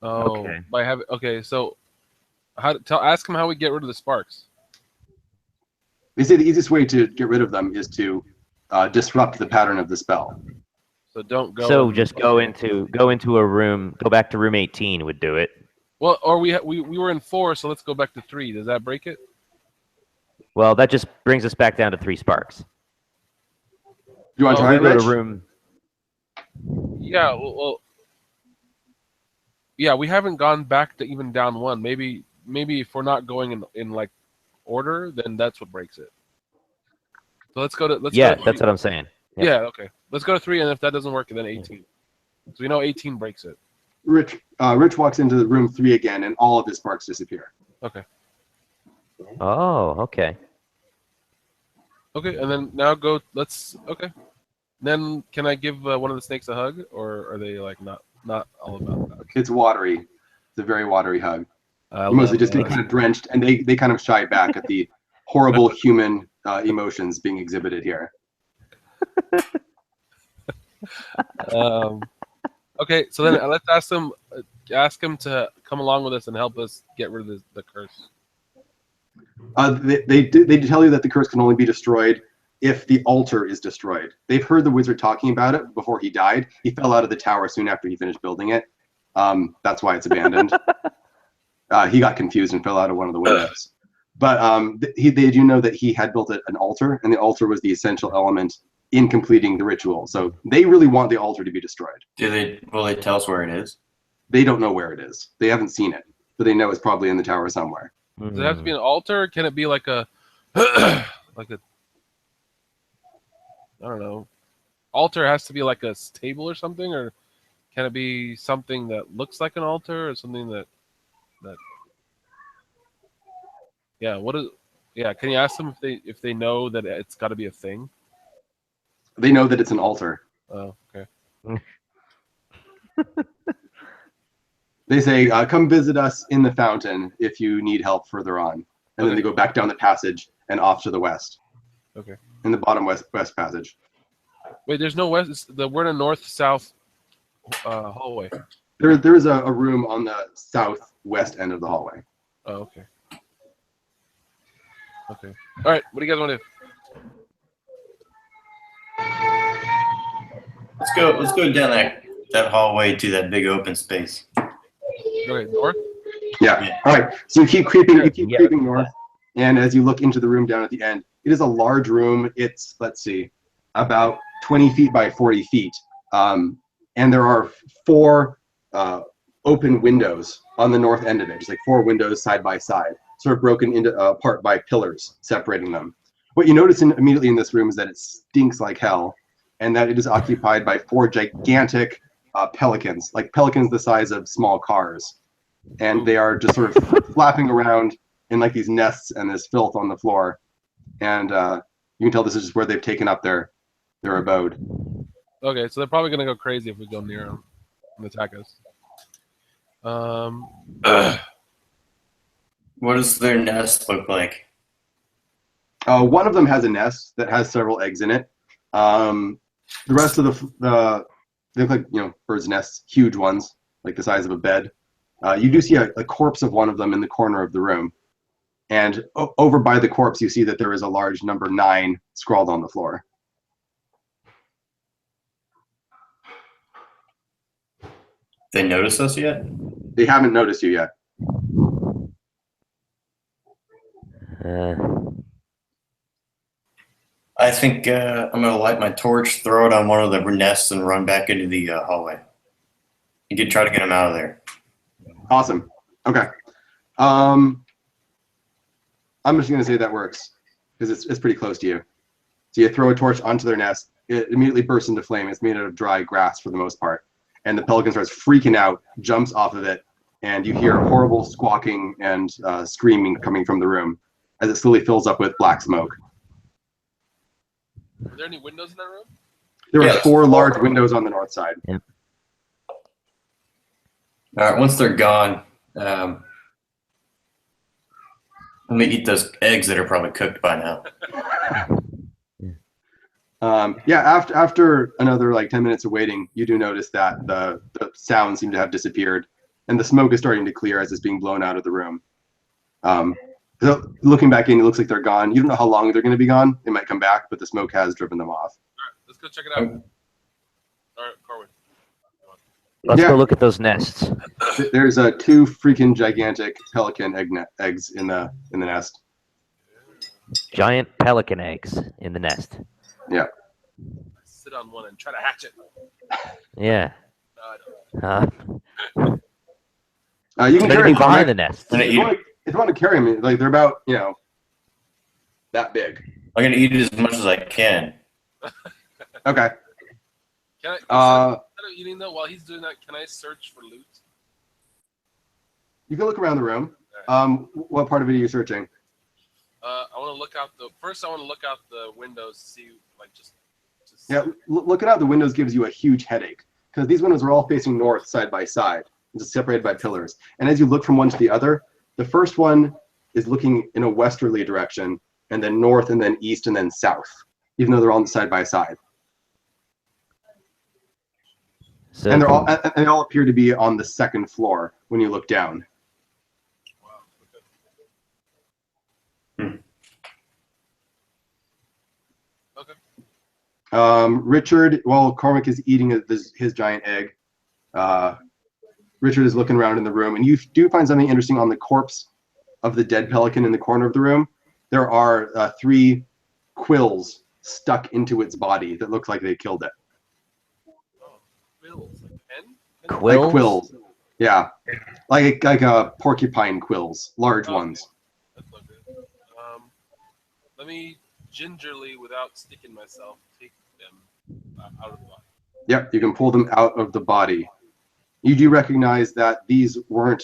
Speaker 1: Oh,
Speaker 3: okay.
Speaker 1: So ask him how we get rid of the sparks.
Speaker 2: They say the easiest way to get rid of them is to disrupt the pattern of the spell.
Speaker 1: So don't go.
Speaker 3: So just go into a room. Go back to room 18 would do it.
Speaker 1: Well, or we were in 4, so let's go back to 3. Does that break it?
Speaker 3: Well, that just brings us back down to 3 sparks.
Speaker 2: You want to try
Speaker 3: go
Speaker 2: Rich?
Speaker 3: to room?
Speaker 1: Yeah. Well, yeah. We haven't gone back to even down 1. Maybe if we're not going in like order, then that's what breaks it. So let's go to.
Speaker 3: That's what I'm saying. Yep.
Speaker 1: Yeah. Okay. Let's go to 3, and if that doesn't work, then 18. So we know 18 breaks it.
Speaker 2: Rich walks into the room 3 again, and all of his sparks disappear.
Speaker 1: Okay.
Speaker 3: Oh, okay.
Speaker 1: Okay, and then now go. Okay. Then can I give one of the snakes a hug, or are they like not all about that?
Speaker 2: It's watery. It's a very watery hug.
Speaker 1: I
Speaker 2: Mostly just get kind of drenched, and they kind of shy back at the horrible human emotions being exhibited here.
Speaker 1: Okay, so then let's ask him to come along with us and help us get rid of the curse.
Speaker 2: They tell you that the curse can only be destroyed if the altar is destroyed. They've heard the wizard talking about it before he died. He fell out of the tower soon after he finished building it. That's why it's abandoned. He got confused and fell out of one of the windows. But they do know that he had built an altar, and the altar was the essential element in completing the ritual. So they really want the altar to be destroyed.
Speaker 5: Will they tell us where it is?
Speaker 2: They don't know where it is. They haven't seen it, but they know it's probably in the tower somewhere.
Speaker 1: Does it have to be an altar? Or can it be like a like a I don't know. Altar has to be like a table or something, or can it be something that looks like an altar, or something that can you ask them if they know that it's got to be a thing?
Speaker 2: They know that it's an altar.
Speaker 1: Oh, okay.
Speaker 2: They say, come visit us in the fountain if you need help further on. And then they go back down the passage and off to the west.
Speaker 1: Okay.
Speaker 2: In the bottom west passage.
Speaker 1: Wait, there's no west. We're in a north-south hallway.
Speaker 2: There is a room on the southwest end of the hallway.
Speaker 1: Oh, okay. Okay. All right. What do you guys want to do?
Speaker 5: Let's go down that hallway to that big open space.
Speaker 1: Okay, north.
Speaker 2: Yeah. All right. So you keep creeping. Creeping north, and as you look into the room down at the end, it is a large room. It's about 20 feet by 40 feet, and there are 4 open windows on the north end of it. Just like 4 windows side by side, sort of broken into apart by pillars separating them. What you notice immediately in this room is that it stinks like hell, and that it is occupied by 4 gigantic pelicans, like pelicans the size of small cars. And they are just sort of flapping around in like these nests and this filth on the floor. And you can tell this is just where they've taken up their abode.
Speaker 1: Okay, so they're probably going to go crazy if we go near them and attack us.
Speaker 5: What does their nest look like?
Speaker 2: One of them has a nest that has several eggs in it. The rest of they look like birds' nests, huge ones, like the size of a bed. You do see a corpse of one of them in the corner of the room, and over by the corpse, you see that there is a large number 9 scrawled on the floor.
Speaker 5: They notice us yet?
Speaker 2: They haven't noticed you yet.
Speaker 5: I think I'm going to light my torch, throw it on one of the nests, and run back into the hallway. You can try to get him out of there.
Speaker 2: Awesome. Okay. I'm just going to say that works because it's pretty close to you. So you throw a torch onto their nest. It immediately bursts into flame. It's made out of dry grass for the most part. And the pelican starts freaking out, jumps off of it, and you hear horrible squawking and screaming coming from the room as it slowly fills up with black smoke.
Speaker 1: Are there any windows in that room?
Speaker 2: There are
Speaker 5: Yeah,
Speaker 2: 4 large windows on the north side.
Speaker 3: Yeah.
Speaker 5: All right, once they're gone, let me eat those eggs that are probably cooked by now.
Speaker 2: Yeah, after another like 10 minutes of waiting, you do notice that the sounds seem to have disappeared, and the smoke is starting to clear as it's being blown out of the room. So looking back in, it looks like they're gone. You don't know how long they're going to be gone. They might come back, but the smoke has driven them off.
Speaker 1: All right, let's go check it out. All right, Corwin.
Speaker 3: Let's
Speaker 2: Yeah.
Speaker 3: go look at those nests.
Speaker 2: There's 2 freaking gigantic pelican eggs in the nest.
Speaker 3: Giant pelican eggs in the nest.
Speaker 2: Yeah.
Speaker 1: Sit on one and try to hatch it.
Speaker 3: Yeah.
Speaker 1: No, I don't.
Speaker 2: You can
Speaker 3: Maybe
Speaker 2: carry them
Speaker 3: behind the nest.
Speaker 5: I'm gonna
Speaker 2: If
Speaker 5: eat
Speaker 2: you
Speaker 5: it.
Speaker 2: want to carry them, like they're about that big.
Speaker 5: I'm gonna eat it as much as I can.
Speaker 2: Okay.
Speaker 1: Can I, instead of eating though, while he's doing that, can I search for loot?
Speaker 2: You can look around the room. What part of it are you searching?
Speaker 1: I want to look out the. First, I want to look out the windows to see, like, just.
Speaker 2: Yeah, looking out the windows gives you a huge headache because these windows are all facing north side by side, just separated by pillars. And as you look from one to the other, the first one is looking in a westerly direction, and then north, and then east, and then south, even though they're all side by side.
Speaker 3: So
Speaker 2: And they all appear to be on the second floor when you look down.
Speaker 1: Wow. Okay. Okay.
Speaker 2: Richard, while Cormac is eating his giant egg, Richard is looking around in the room, and you do find something interesting on the corpse of the dead pelican in the corner of the room. There are 3 quills stuck into its body that look like they killed it.
Speaker 1: Oh, quills, like pen?
Speaker 3: Quills?
Speaker 2: Like quills. Yeah. Like a porcupine quills, large ones.
Speaker 1: That's not good. Let me gingerly, without sticking myself, take them out of the body.
Speaker 2: Yep, you can pull them out of the body. You do recognize that these weren't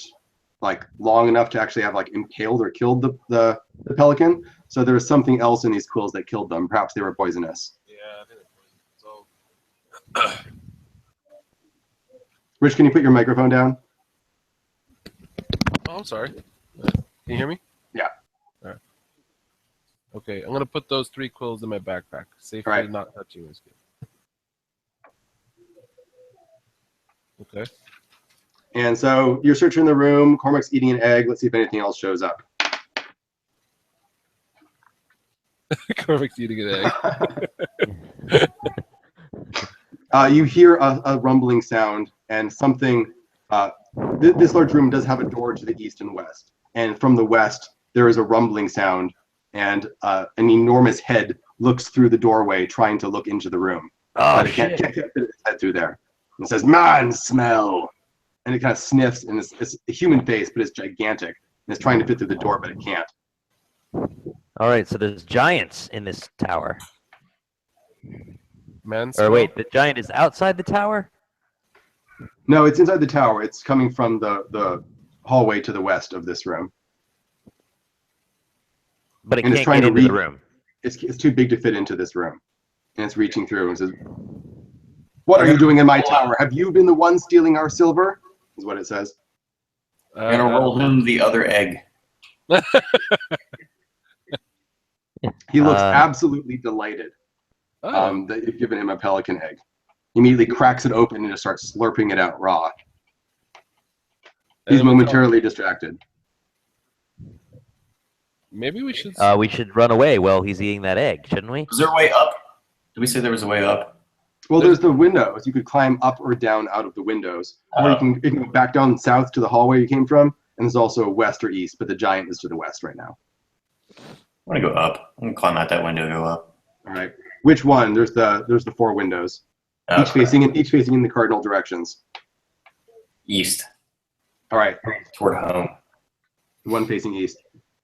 Speaker 2: like long enough to actually have like impaled or killed the pelican. So there was something else in these quills that killed them. Perhaps they were poisonous.
Speaker 1: Yeah, I think they're poison. So,
Speaker 2: Rich, can you put your microphone down?
Speaker 1: oh, I'm sorry. Can you hear me?
Speaker 2: Yeah.
Speaker 1: All right. Okay, I'm gonna put those 3 quills in my backpack. Safely,
Speaker 2: All right.
Speaker 1: not touching is good. Okay.
Speaker 2: And so you're searching the room. Cormac's eating an egg. Let's see if anything else shows up.
Speaker 1: Cormac's eating an egg.
Speaker 2: You hear a rumbling sound and something. This large room does have a door to the east and west. And from the west, there is a rumbling sound, and an enormous head looks through the doorway trying to look into the room.
Speaker 3: Oh,
Speaker 2: But it can't fit its head through there. And it says, "Man, smell." And it kind of sniffs, and it's a human face, but it's gigantic. And it's trying to fit through the door, but it can't.
Speaker 3: All right, so there's giants in this tower.
Speaker 1: Man,
Speaker 3: Or wait, the giant is outside the tower?
Speaker 2: No, it's inside the tower. It's coming from the hallway to the west of this room.
Speaker 3: But it
Speaker 2: And it's
Speaker 3: can't
Speaker 2: trying
Speaker 3: get
Speaker 2: to
Speaker 3: into the
Speaker 2: reach-
Speaker 3: room.
Speaker 2: It's too big to fit into this room. And it's reaching through and says, "What are you doing in my tower? Have you been the one stealing our silver?" Is what it says.
Speaker 5: I'm gonna roll him the other egg.
Speaker 2: He looks absolutely delighted
Speaker 1: Oh,
Speaker 2: that you've given him a pelican egg. He immediately cracks it open and just starts slurping it out raw. He's
Speaker 1: and we
Speaker 2: momentarily distracted.
Speaker 1: maybe we should.
Speaker 3: We should run away while he's eating that egg, shouldn't we?
Speaker 5: Was there a way up? Did we say there was a way up?
Speaker 2: Well, there's the windows. You could climb up or down out of the windows. Or you can go back down south to the hallway you came from. And there's also west or east, but the giant is to the west right now.
Speaker 5: I want to go up. I'm gonna climb out that window and go up.
Speaker 2: All right. Which one? There's the 4 windows, each facing in the cardinal directions.
Speaker 5: East.
Speaker 2: All right.
Speaker 5: Toward home.
Speaker 2: One facing east.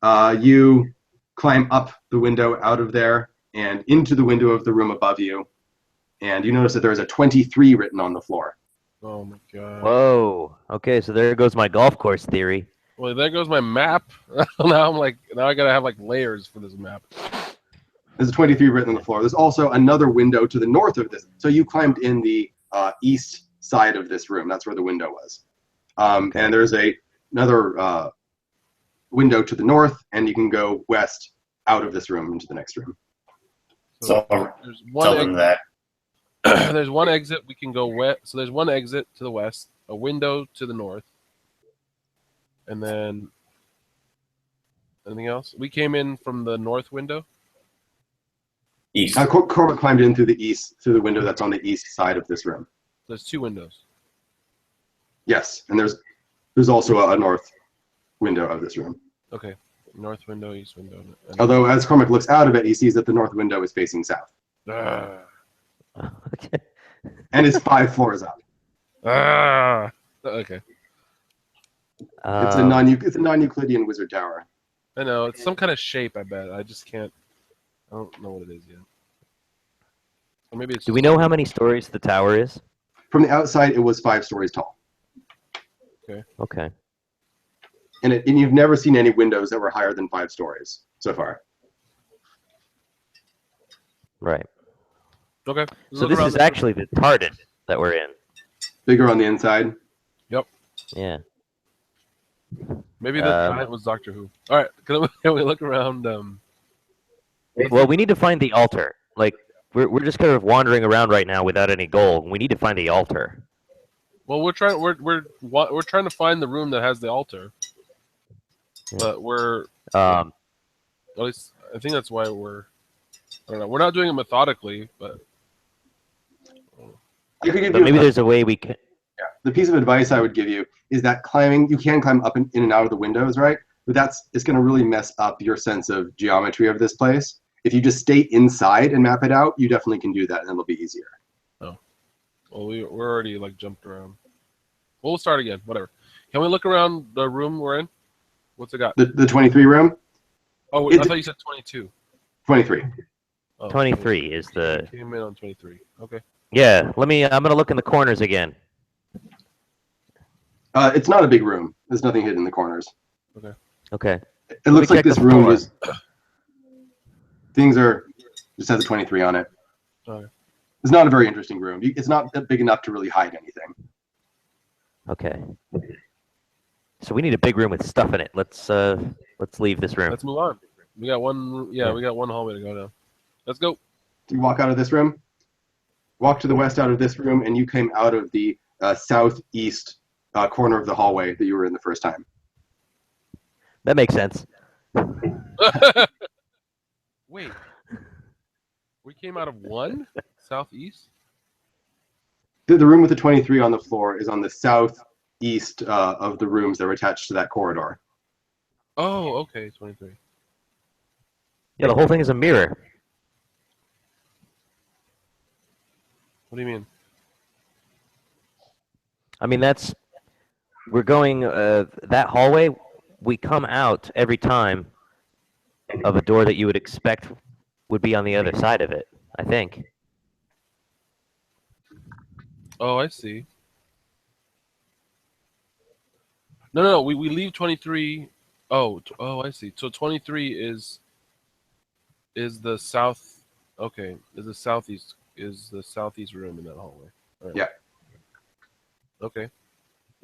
Speaker 2: You climb up the window out of there and into the window of the room above you, and you notice that there is a 23 written on the floor.
Speaker 1: Oh my god.
Speaker 3: Whoa. Okay, so there goes my golf course theory.
Speaker 1: Well, there goes my map. now I gotta have like layers for this map.
Speaker 2: There's a 23 written on the floor. There's also another window to the north of this. So you climbed in the east side of this room. That's where the window was. And there's another window to the north, and you can go west out of this room into the next room.
Speaker 5: So
Speaker 1: there's
Speaker 5: tell them that.
Speaker 1: There's one exit we can go west. So there's one exit to the west, a window to the north, and then anything else? We came in from the north window.
Speaker 5: East.
Speaker 2: Corbett climbed in through the window that's on the east side of this room.
Speaker 1: There's 2 windows.
Speaker 2: Yes, and there's also a north window of this room.
Speaker 1: Okay, north window, east window.
Speaker 2: Although as Cormac looks out of it, he sees that the north window is facing south.
Speaker 3: Okay.
Speaker 2: And it's 5 floors up.
Speaker 1: Okay.
Speaker 2: It's a non-Euclidean wizard tower.
Speaker 1: I know it's some kind of shape. I bet. I just can't. I don't know what it is yet. Or maybe it's.
Speaker 3: Do we know how many stories the tower is?
Speaker 2: From the outside, it was 5 stories tall.
Speaker 3: Okay.
Speaker 2: And you've never seen any windows that were higher than 5 stories so far.
Speaker 3: Right.
Speaker 1: Okay.
Speaker 3: So this is actually the Tartan that we're in.
Speaker 2: Bigger on the inside.
Speaker 3: Yeah.
Speaker 1: Maybe the giant was Doctor Who. All right. Can we look around?
Speaker 3: Well, we need to find the altar. Like we're just kind of wandering around right now without any goal. We need to find the altar.
Speaker 1: Well, we're trying to find the room that has the altar. But we're at least I think that's why I don't know. We're not doing it methodically, but
Speaker 3: maybe there's a way we can.
Speaker 2: Yeah. The piece of advice I would give you is that you can climb up in and out of the windows, right? But it's going to really mess up your sense of geometry of this place. If you just stay inside and map it out, you definitely can do that, and it'll be easier.
Speaker 1: Oh, well, we're already like jumped around. We'll start again. Whatever. Can we look around the room we're in? What's it got?
Speaker 2: The 23 room?
Speaker 1: Oh, wait, I thought you said 22.
Speaker 2: 23.
Speaker 1: Oh,
Speaker 3: 23 is the.
Speaker 1: Came in on 23. Okay.
Speaker 3: Yeah. I'm gonna look in the corners again.
Speaker 2: It's not a big room. There's nothing hidden in the corners.
Speaker 3: Okay.
Speaker 2: It looks like
Speaker 3: check
Speaker 2: this
Speaker 3: the
Speaker 2: room
Speaker 3: floor.
Speaker 2: is. Things are just has a 23 on it.
Speaker 1: Okay.
Speaker 2: It's not a very interesting room. It's not big enough to really hide anything.
Speaker 3: Okay. So we need a big room with stuff in it. Let's leave this room.
Speaker 1: Let's move on. We got one. Yeah, we got one hallway to go down. Let's go.
Speaker 2: You walk out of this room, walk to the west out of this room, and you came out of the southeast corner of the hallway that you were in the first time.
Speaker 3: That makes sense.
Speaker 1: Wait. We came out of one southeast.
Speaker 2: The room with the 23 on the floor is on the southeast of the rooms that were attached to that corridor.
Speaker 1: Oh, okay, 23.
Speaker 3: Yeah, the whole thing is a mirror.
Speaker 1: What do you mean?
Speaker 3: I mean, we're going that hallway. We come out every time of a door that you would expect would be on the other side of it, I think.
Speaker 1: Oh, I see. No. We leave 23. Oh, I see. So 23 is the south. Okay, is the southeast room in that hallway. Right.
Speaker 2: Yeah.
Speaker 1: Okay.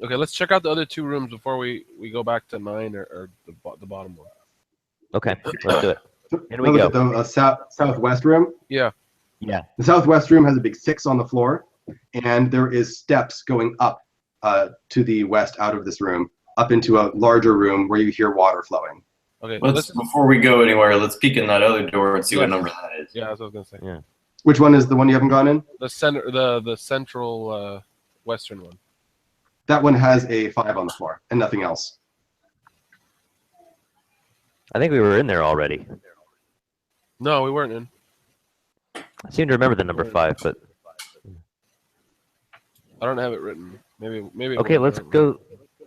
Speaker 1: Okay, let's check out the other 2 rooms before we go back to 9 or the bottom one.
Speaker 3: Okay, let's do it. In we
Speaker 2: Look
Speaker 3: go.
Speaker 2: at the southwest room.
Speaker 1: Yeah.
Speaker 3: Yeah.
Speaker 2: The southwest room has a big 6 on the floor, and there is steps going up to the west out of this room, up into a larger room where you hear water flowing.
Speaker 1: Okay.
Speaker 5: Before we go anywhere, let's peek in that other door and see what number that is.
Speaker 1: Yeah, that's what I was gonna say.
Speaker 3: Yeah.
Speaker 2: Which one is the one you haven't gone in?
Speaker 1: The central western one.
Speaker 2: That one has a 5 on the floor and nothing else.
Speaker 3: I think we were in there already.
Speaker 1: No, we weren't in.
Speaker 3: I seem to remember the number 5, but
Speaker 1: I don't have it written. Maybe. it
Speaker 3: okay,
Speaker 1: was.
Speaker 3: let's go.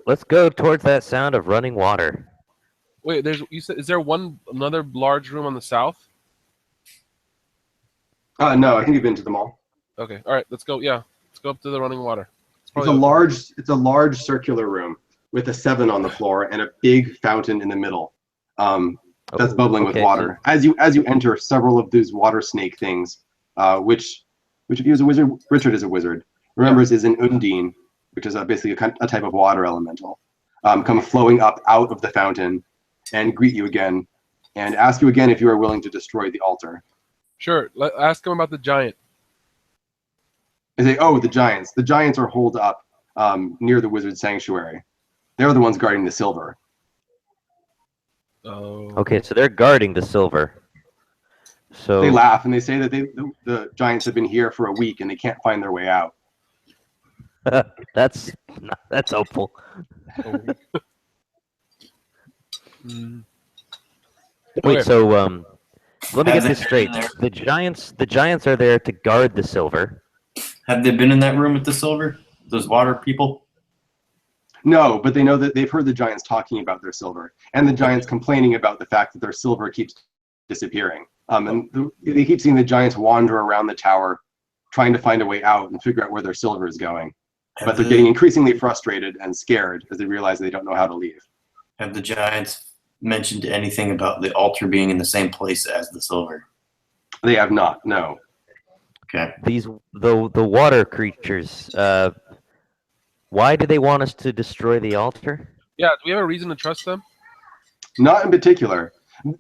Speaker 3: Let's go towards that sound of running water.
Speaker 1: Wait, you said, is there another large room on the south?
Speaker 2: No, I think you've been to them all.
Speaker 1: Okay, all right, let's go. Yeah, let's go up to the running water.
Speaker 2: It's a large circular room with a 7 on the floor and a big fountain in the middle. That's bubbling with water. As you enter, several of these water snake things, which if you as a wizard, Richard is a wizard, remembers is an undine, which is basically a type of water elemental, come flowing up out of the fountain and greet you again and ask you again if you are willing to destroy the altar.
Speaker 1: Sure. Ask him about the giant.
Speaker 2: They say, oh, the giants. The giants are holed up near the wizard sanctuary. They're the ones guarding the silver.
Speaker 1: Oh.
Speaker 3: Okay, so they're guarding the silver. So
Speaker 2: they laugh and they say that the giants have been here for a week and they can't find their way out.
Speaker 3: that's hopeful. Wait,
Speaker 1: Okay.
Speaker 3: so let me get
Speaker 5: Have they
Speaker 3: this straight.
Speaker 5: been in
Speaker 3: The giants are there to guard the silver.
Speaker 5: Have they been in that room with the silver? Those water people?
Speaker 2: No, but they know that they've heard the giants talking about their silver and the giants complaining about the fact that their silver keeps disappearing. They keep seeing the giants wander around the tower trying to find a way out and figure out where their silver is going. But they're getting increasingly frustrated and scared as they realize they don't know how to leave.
Speaker 5: Have the giants mentioned anything about the altar being in the same place as the silver?
Speaker 2: They have not, no.
Speaker 5: Okay.
Speaker 3: The water creatures. Why do they want us to destroy the altar?
Speaker 1: Yeah, do we have a reason to trust them?
Speaker 2: Not in particular.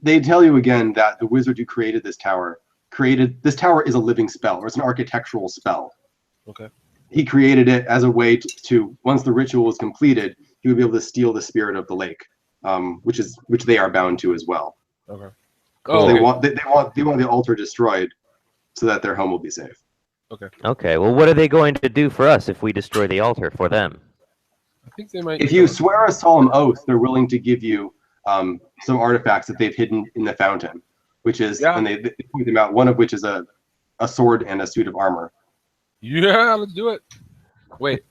Speaker 2: They tell you again that the wizard who created this tower is a living spell, or it's an architectural spell.
Speaker 1: Okay.
Speaker 2: He created it as a way to once the ritual was completed, he would be able to steal the spirit of the lake, which they are bound to as well.
Speaker 1: Okay.
Speaker 2: So
Speaker 1: Oh,
Speaker 2: they
Speaker 1: okay.
Speaker 2: want the altar destroyed so that their home will be safe.
Speaker 3: Okay, well, what are they going to do for us if we destroy the altar for them?
Speaker 1: I think they might.
Speaker 2: If you swear a solemn oath, they're willing to give you some artifacts that they've hidden in the fountain, which is, and they point them out, one of which is a sword and a suit of armor.
Speaker 1: Yeah, let's do it. Wait.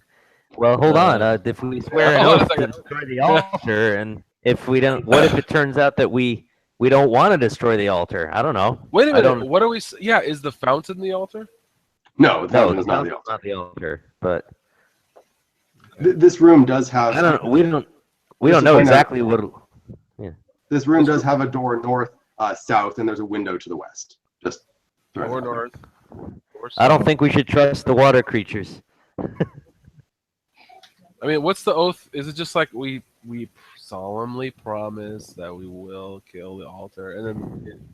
Speaker 3: Well, hold on. If we swear an oath to destroy the altar, and if we don't, what if it turns out that we don't want to destroy the altar? I don't know.
Speaker 1: Wait a minute. What are we? Yeah, is the fountain the altar?
Speaker 2: No, the fountain
Speaker 3: the
Speaker 2: is not the
Speaker 3: fountain's
Speaker 2: altar.
Speaker 3: not the altar. But
Speaker 2: This room does have.
Speaker 3: I don't know. We don't know exactly what.
Speaker 2: This room does have a door north, south, and there's a window to the west. Just
Speaker 1: Or north.
Speaker 3: I don't think we should trust the water creatures.
Speaker 1: I mean, what's the oath? Is it just like we solemnly promise that we will kill the altar, and then,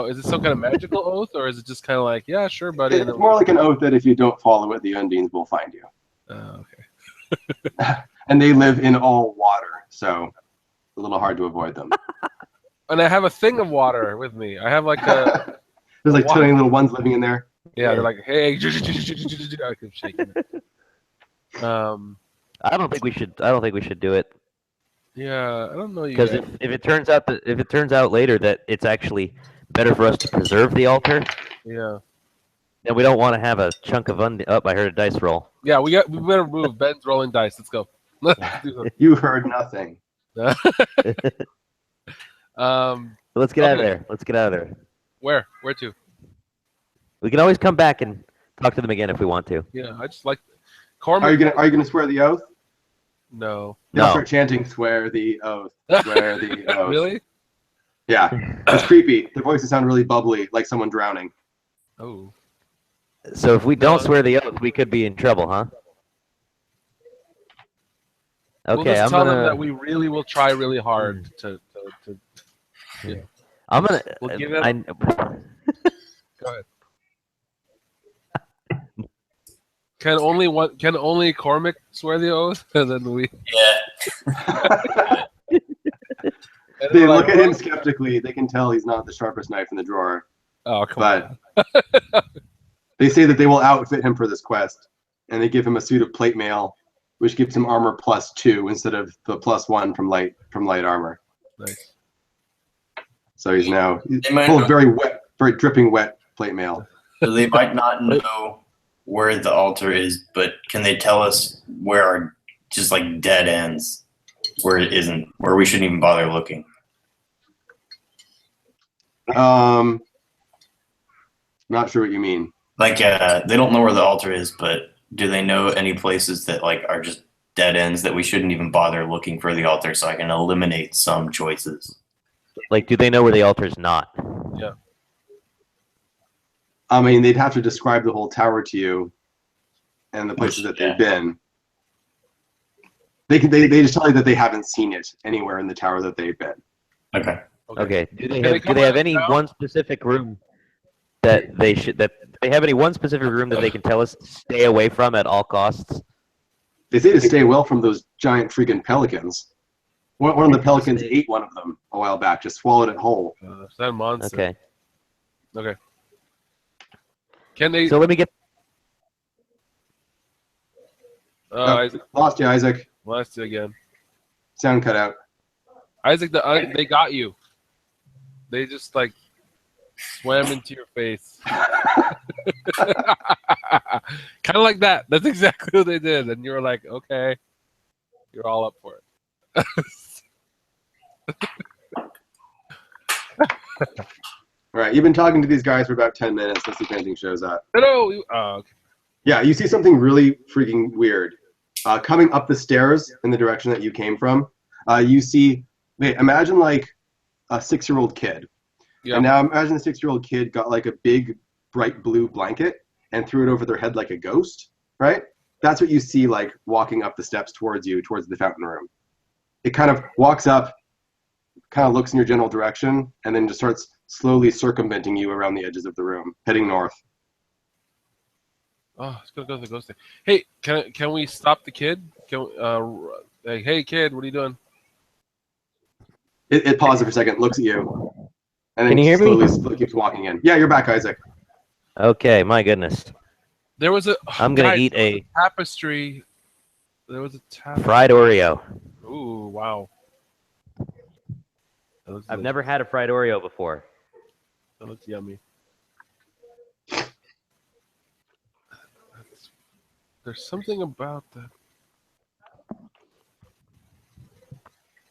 Speaker 1: is it some kind of magical oath, or is it just kind of like, yeah, sure, buddy?
Speaker 2: It's more like an oath that if you don't follow it, the Undines will find you.
Speaker 1: Okay.
Speaker 2: And they live in all water, so it's a little hard to avoid them.
Speaker 1: And I have a thing of water with me. I have like a.
Speaker 2: There's like tiny little ones living in there.
Speaker 1: Yeah, they're like, hey, I keep shaking it.
Speaker 3: I don't think we should do it.
Speaker 1: Yeah, I don't know.
Speaker 3: Because if it turns out later that it's actually better for us to preserve the altar,
Speaker 1: yeah,
Speaker 3: then we don't want to have a chunk of I heard a dice roll.
Speaker 1: Yeah, we better move. Ben's rolling dice. Let's go.
Speaker 2: You heard nothing.
Speaker 3: Let's get out of there. Let's get out of there.
Speaker 1: Where to?
Speaker 3: We can always come back and talk to them again if we want to.
Speaker 1: Yeah, I just like. Cormac.
Speaker 2: Are you gonna swear the oath?
Speaker 1: No.
Speaker 2: They'll start chanting, "Swear the oath, swear the oath."
Speaker 1: Really?
Speaker 2: Yeah, it's creepy. Their voices sound really bubbly, like someone drowning.
Speaker 1: Oh.
Speaker 3: So if we don't swear the oath, we could be in trouble, huh? Okay,
Speaker 1: We'll just
Speaker 3: I'm
Speaker 1: tell
Speaker 3: gonna.
Speaker 1: them that we really will try really hard to. Yeah.
Speaker 3: I'm gonna.
Speaker 1: We'll give them. Go ahead. Can only Cormac swear the oath, and then we.
Speaker 5: Yeah.
Speaker 2: They look at him skeptically. They can tell he's not the sharpest knife in the drawer.
Speaker 1: Oh, come on.
Speaker 2: They say that they will outfit him for this quest, and they give him a suit of plate mail, which gives him armor +2 instead of the +1 from light armor.
Speaker 1: Nice.
Speaker 2: So he's full of very wet, very dripping wet plate mail.
Speaker 5: So they might not know where the altar is, but can they tell us where are just like dead ends, where it isn't, where we shouldn't even bother looking?
Speaker 2: Not sure what you mean.
Speaker 5: Like, they don't know where the altar is, but do they know any places that like are just dead ends that we shouldn't even bother looking for the altar, so I can eliminate some choices?
Speaker 3: Like, do they know where the altar's not?
Speaker 1: Yeah.
Speaker 2: I mean, they'd have to describe the whole tower to you and the places that they've been. They just tell you that they haven't seen it anywhere in the tower that they've been.
Speaker 5: Okay.
Speaker 3: Okay. Do they have any one specific room that they should do they have any one specific room that they can tell us to stay away from at all costs?
Speaker 2: They say to stay well from those giant freaking pelicans. One of the pelicans ate one of them a while back, just swallowed it whole.
Speaker 1: That monster.
Speaker 3: Okay.
Speaker 1: Okay. Can they?
Speaker 3: So let me get.
Speaker 1: Isaac,
Speaker 2: Lost you, Isaac.
Speaker 1: lost you again.
Speaker 2: Sound cut out.
Speaker 1: Isaac, they got you. They just like swam into your face. Kind of like that. That's exactly what they did. And you were like, okay, you're all up for it.
Speaker 2: All right, you've been talking to these guys for about 10 minutes. Let's see if anything shows up.
Speaker 1: No. Okay.
Speaker 2: Yeah, you see something really freaking weird. Coming up the stairs in the direction that you came from, you see, imagine like a 6-year-old kid.
Speaker 1: Yeah.
Speaker 2: And now imagine the 6-year-old kid got like a big bright blue blanket and threw it over their head like a ghost, right? That's what you see like walking up the steps towards you, towards the fountain room. It kind of walks up, kind of looks in your general direction, and then just starts slowly circumventing you around the edges of the room, heading north.
Speaker 1: Oh, it's gonna go to the ghost thing. Hey, can we stop the kid? Hey kid, what are you doing?
Speaker 2: It pauses for a second, looks at you, and then
Speaker 3: Can you hear me?
Speaker 2: slowly keeps walking in. Yeah, you're back, Isaac.
Speaker 3: Okay, my goodness.
Speaker 1: There was a.
Speaker 3: I'm gonna
Speaker 1: guys,
Speaker 3: eat
Speaker 1: there was
Speaker 3: a
Speaker 1: tapestry. There was a tapestry.
Speaker 3: fried Oreo.
Speaker 1: Ooh, wow.
Speaker 3: I've never had a fried Oreo before.
Speaker 1: That looks yummy. There's something about that.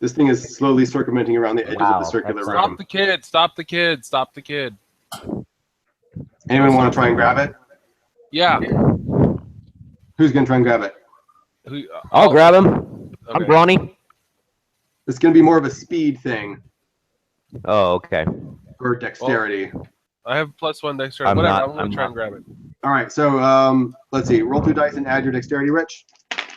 Speaker 2: This thing is slowly circumventing around the edges of the circular
Speaker 3: that's
Speaker 2: room.
Speaker 1: Stop the kid! Stop the kid! Stop the kid!
Speaker 2: Anyone want to try and grab it?
Speaker 1: Yeah.
Speaker 2: Who's going to try and grab it?
Speaker 3: I'll grab him. I'm
Speaker 1: Okay.
Speaker 3: brawny.
Speaker 2: It's going to be more of a speed thing
Speaker 3: Oh, okay.
Speaker 2: or dexterity.
Speaker 1: I have +1 dexterity.
Speaker 3: I'm
Speaker 1: Whatever.
Speaker 3: not-
Speaker 1: I'm gonna
Speaker 3: I'm
Speaker 1: try
Speaker 3: not.
Speaker 1: and grab it.
Speaker 2: All right, so let's see. Roll 2 dice and add your dexterity, Rich.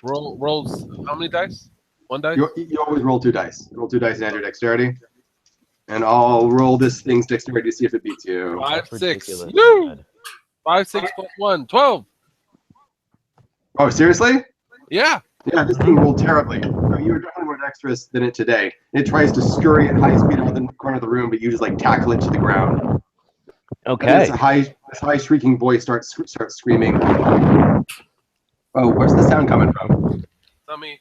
Speaker 1: Rolls. How many dice? 1 dice.
Speaker 2: You always roll 2 dice. Roll 2 dice and add your dexterity. And I'll roll this thing's dexterity to see if it beats you.
Speaker 1: 5, 6.
Speaker 3: Ridiculous.
Speaker 1: Woo! 5, 6 +1. 12.
Speaker 2: Oh, seriously?
Speaker 1: Yeah.
Speaker 2: Yeah, this thing rolled terribly. So you were definitely more dexterous than it today. It tries to scurry at high speed out of the corner of the room, but you just like tackle it to the ground. And
Speaker 3: Okay.
Speaker 2: this high shrieking voice starts screaming. Oh, where's the sound coming from?
Speaker 1: Tell me.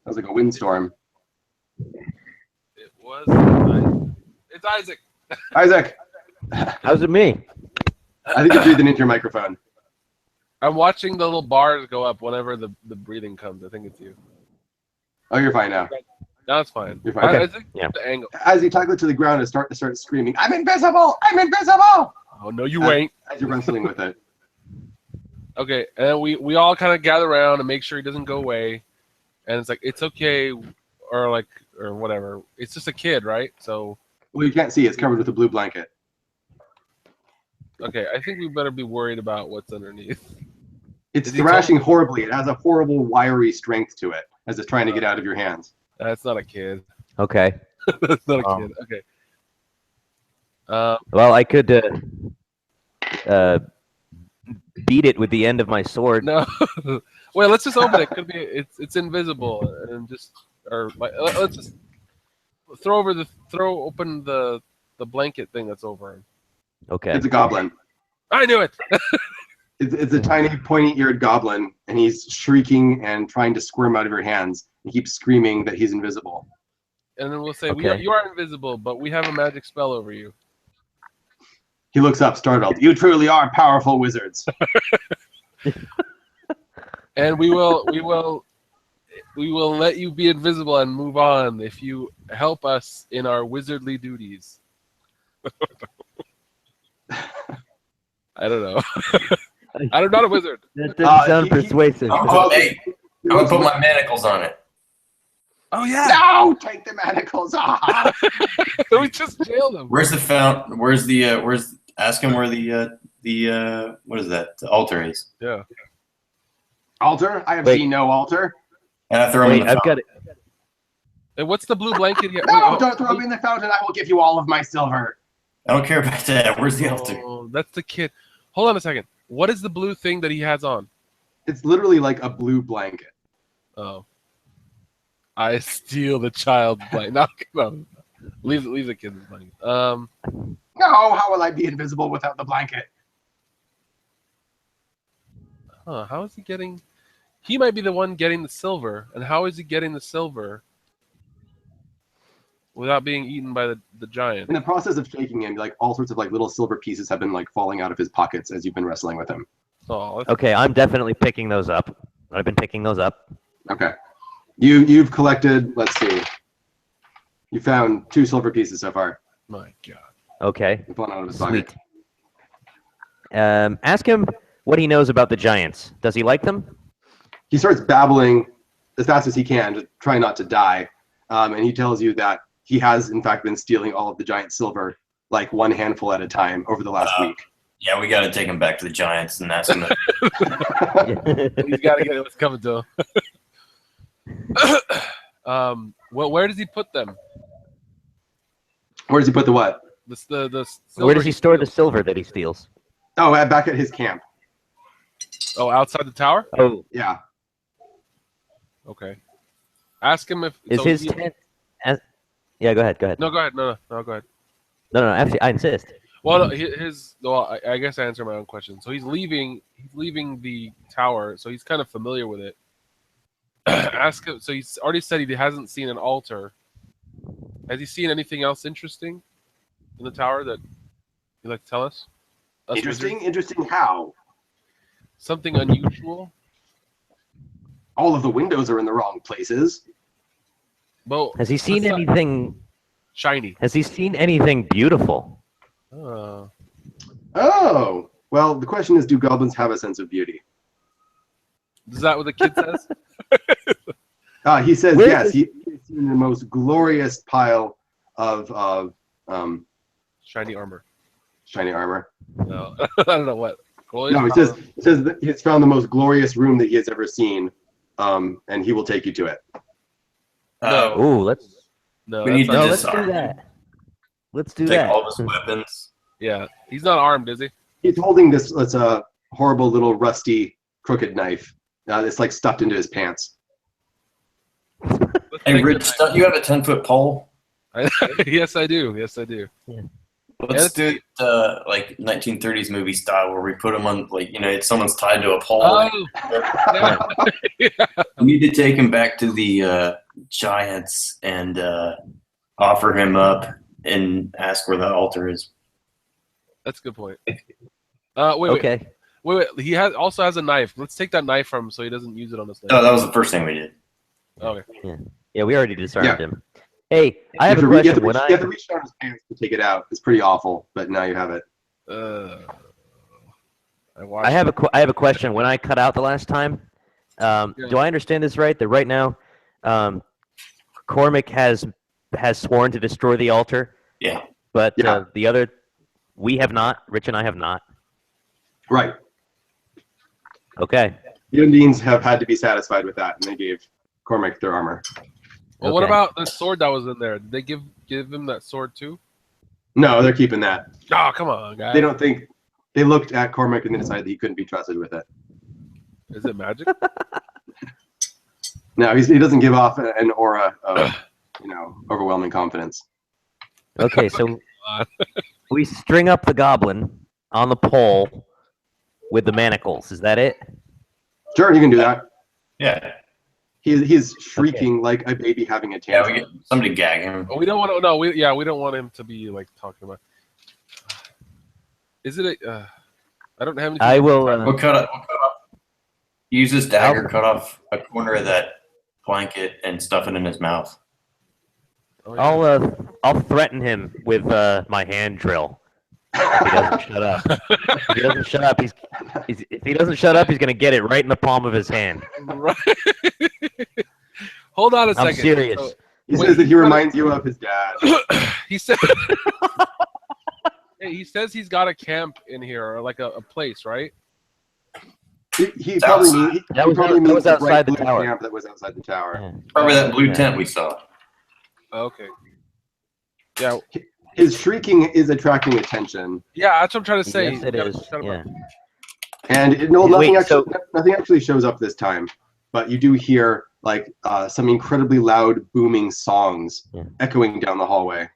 Speaker 2: Sounds like a windstorm.
Speaker 1: It was. It's Isaac.
Speaker 2: Isaac,
Speaker 3: How's it me?
Speaker 2: I think you're breathing into your microphone.
Speaker 1: I'm watching the little bars go up whenever the breathing comes. I think it's you.
Speaker 2: Oh, you're fine now.
Speaker 1: Now it's fine.
Speaker 2: You're fine.
Speaker 3: Okay.
Speaker 1: Isaac,
Speaker 3: Yeah.
Speaker 1: the angle.
Speaker 2: As you tackle it to the ground and start screaming, "I'm invisible! I'm invisible!"
Speaker 1: Oh no, you ain't.
Speaker 2: As you're wrestling with it.
Speaker 1: Okay, and we all kind of gather around and make sure he doesn't go away. And it's like it's okay, or whatever. It's just a kid, right? So
Speaker 2: Well, you can't see. It's covered with a blue blanket.
Speaker 1: okay, I think we better be worried about what's underneath.
Speaker 2: It's
Speaker 1: Is he
Speaker 2: thrashing horribly. It has a horrible wiry strength to it as it's trying to get out of your hands.
Speaker 1: That's not a kid.
Speaker 3: Okay.
Speaker 1: That's not a kid. Okay.
Speaker 3: Well, I could beat it with the end of my sword.
Speaker 1: No. Wait, let's just open it. Could be it's invisible and just let's just throw open the blanket thing that's over him.
Speaker 3: Okay.
Speaker 2: It's a goblin.
Speaker 1: I knew it.
Speaker 2: It's a tiny, pointy-eared goblin, and he's shrieking and trying to squirm out of your hands. He keeps screaming that he's invisible.
Speaker 1: And then we'll say
Speaker 3: Okay.
Speaker 1: you are invisible, but we have a magic spell over you.
Speaker 2: He looks up, startled. You truly are powerful wizards.
Speaker 1: And we will let you be invisible and move on if you help us in our wizardly duties. I don't know. I'm not a wizard.
Speaker 3: That doesn't sound persuasive.
Speaker 5: Hey, I'm gonna put my manacles on it.
Speaker 1: Oh yeah.
Speaker 2: No, take the manacles off.
Speaker 1: We just jailed him.
Speaker 5: Where's the fount? Where's the? Ask him where the what is that? The altar is.
Speaker 1: Yeah.
Speaker 2: Altar? I have seen no altar.
Speaker 5: And I throw him in the
Speaker 3: I've
Speaker 5: fountain.
Speaker 3: got it.
Speaker 1: And what's the blue blanket here?
Speaker 2: No, don't throw me in the fountain. I will give you all of my silver.
Speaker 5: I don't care about that. Where's the altar?
Speaker 1: Oh, that's the kid. Hold on a second. What is the blue thing that he has on?
Speaker 2: It's literally like a blue blanket.
Speaker 1: Oh. I steal the child's blanket. No. Leave the kid's blanket.
Speaker 2: No, how will I be invisible without the blanket?
Speaker 1: Huh, how is he getting... He might be the one getting the silver. And how is he getting the silver without being eaten by the giant?
Speaker 2: In the process of shaking him, like all sorts of like little silver pieces have been like falling out of his pockets as you've been wrestling with him.
Speaker 1: Oh,
Speaker 3: Okay, I'm definitely picking those up. I've been picking those up.
Speaker 2: Okay. You've collected, let's see. You found 2 silver pieces so far.
Speaker 1: my God.
Speaker 3: Okay.
Speaker 2: You've fallen out of his pocket.
Speaker 3: Sweet. Ask him what he knows about the giants. Does he like them?
Speaker 2: He starts babbling as fast as he can to try not to die. And he tells you that he has, in fact, been stealing all of the giant silver, like one handful at a time over the last week.
Speaker 5: Yeah, we got to take him back to the Giants and ask him.
Speaker 1: He's got to get what's coming to him. Well, where does he put them?
Speaker 2: Where does he put the what?
Speaker 1: The silver
Speaker 3: Where does he store the
Speaker 1: steals.
Speaker 3: silver that he steals?
Speaker 2: Oh, back at his camp.
Speaker 1: Oh, outside the tower?
Speaker 3: Oh,
Speaker 2: Yeah.
Speaker 1: Okay. Ask him if...
Speaker 3: is
Speaker 1: so
Speaker 3: his
Speaker 1: he-
Speaker 3: tent? Yeah, go ahead. Go ahead.
Speaker 1: No, go ahead. No, go ahead.
Speaker 3: No, actually, I insist.
Speaker 1: Well, no, well, I guess I answered my own question. So he's leaving the tower, so he's kind of familiar with it. Ask him. So he's already said he hasn't seen an altar. Has he seen anything else interesting in the tower that you'd like to tell us?
Speaker 2: Interesting? Interesting how?
Speaker 1: Something unusual?
Speaker 2: All of the windows are in the wrong places.
Speaker 1: Well,
Speaker 3: Has he seen
Speaker 1: let's not-
Speaker 3: anything?
Speaker 1: shiny?
Speaker 3: Has he seen anything beautiful?
Speaker 1: Oh.
Speaker 2: Oh. Well, the question is, do goblins have a sense of beauty?
Speaker 1: Is that what the kid says?
Speaker 2: He says
Speaker 3: Where
Speaker 2: yes.
Speaker 3: is-
Speaker 2: He's seen the most glorious pile of
Speaker 1: Shiny armor.
Speaker 2: shiny armor.
Speaker 1: No, I don't know what.
Speaker 2: No, he says that he's found the most glorious room that he has ever seen, and he will take you to it.
Speaker 1: No.
Speaker 3: Ooh, let's
Speaker 1: No,
Speaker 5: We
Speaker 1: that's
Speaker 5: need
Speaker 1: not-
Speaker 5: to
Speaker 3: no,
Speaker 5: just-
Speaker 3: let's do that. Let's do
Speaker 5: Take
Speaker 3: that.
Speaker 5: all of his weapons.
Speaker 1: Yeah, he's not armed, is he?
Speaker 2: He's holding this. It's a horrible little rusty crooked knife. It's like stuffed into his pants.
Speaker 1: Let's
Speaker 5: Hey,
Speaker 1: take
Speaker 5: Rich, don't you have a 10-foot pole?
Speaker 1: Yes, I do. Yes, I do.
Speaker 5: Let's do it like 1930s movie style, where we put him on, like, someone's tied to a pole.
Speaker 1: Oh, yeah. Yeah.
Speaker 5: We need to take him back to the Giants and offer him up and ask where the altar is.
Speaker 1: That's a good point. Wait.
Speaker 3: Okay.
Speaker 1: Wait. He also has a knife. Let's take that knife from him so he doesn't use it on us.
Speaker 5: No, that was the first thing we did.
Speaker 1: Okay.
Speaker 3: Yeah, we already disarmed
Speaker 2: Yeah.
Speaker 3: him. Hey, I have a
Speaker 2: You
Speaker 3: question.
Speaker 2: have
Speaker 3: When
Speaker 2: to reach down his pants to take it out. It's pretty awful, but now you have it.
Speaker 3: I have a question. When I cut out the last time, do I understand this right? That right now, Cormac has sworn to destroy the altar,
Speaker 5: Yeah.
Speaker 3: but
Speaker 2: Yeah.
Speaker 3: the other, we have not. Rich and I have not.
Speaker 2: Right.
Speaker 3: Okay.
Speaker 2: The Undines have had to be satisfied with that, and they gave Cormac their armor.
Speaker 1: Well, what
Speaker 3: Okay.
Speaker 1: about the sword that was in there? Did they give him that sword too?
Speaker 2: No, they're keeping that.
Speaker 1: Oh, come on, guys.
Speaker 2: They don't think. They looked at Cormac and they decided that he couldn't be trusted with it.
Speaker 1: Is it magic?
Speaker 2: No, he doesn't give off an aura of, overwhelming confidence.
Speaker 3: Okay, so we string up the goblin on the pole with the manacles. Is that it?
Speaker 2: Sure, you can do that.
Speaker 5: Yeah.
Speaker 2: He's shrieking like a baby having a
Speaker 5: Yeah,
Speaker 2: tantrum.
Speaker 5: we get somebody gag him.
Speaker 1: We don't want to. No, we don't want him to be like talking about. Is it a? I don't have anything.
Speaker 3: I will.
Speaker 5: We'll cut off. Use this dagger, cut off a corner of that blanket, and stuff it in his mouth.
Speaker 1: Oh, yeah.
Speaker 3: I'll threaten him with my hand drill. If he doesn't shut up. If he doesn't shut up, if he doesn't shut up, he's gonna get it right in the palm of his hand.
Speaker 1: Right. Hold on a second.
Speaker 3: I'm serious.
Speaker 1: So,
Speaker 2: He says that he reminds you of his dad.
Speaker 1: he said. Hey, he says he's got a camp in here, or like a place, right?
Speaker 2: He probably means
Speaker 3: that was outside the
Speaker 2: blue
Speaker 3: tower.
Speaker 2: camp that was outside the tower.
Speaker 3: Yeah.
Speaker 5: Probably that blue tent we saw.
Speaker 1: Okay. Yeah.
Speaker 2: His shrieking is attracting attention,
Speaker 1: Yeah, that's what I'm trying to say.
Speaker 3: Yes, it is. Yeah.
Speaker 2: and nothing actually shows up this time. But you do hear like some incredibly loud booming songs echoing down the hallway.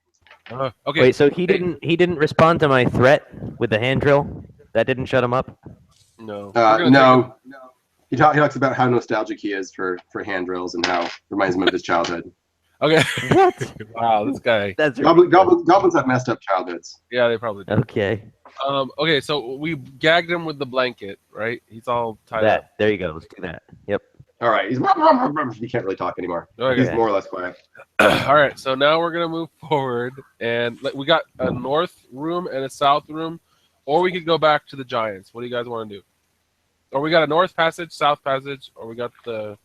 Speaker 1: Okay.
Speaker 3: Wait, so he didn't respond to my threat with the hand drill? That didn't shut him up?
Speaker 1: No.
Speaker 2: No. He talks about how nostalgic he is for hand drills and how it reminds him of his childhood.
Speaker 1: Okay.
Speaker 3: What?
Speaker 1: Wow, this guy.
Speaker 3: That's
Speaker 2: Goblins have messed up childhoods.
Speaker 1: Yeah, they probably do.
Speaker 3: okay.
Speaker 1: Okay, so we gagged him with the blanket, right? He's all tied up.
Speaker 3: There you go. Let's do that. Yep.
Speaker 2: All right, he can't really talk anymore.
Speaker 1: Okay.
Speaker 2: He's more or less quiet.
Speaker 1: All right, so now we're gonna move forward, and we got a north room and a south room, or we could go back to the giants. What do you guys want to do? Or we got a north passage, south passage, or we got the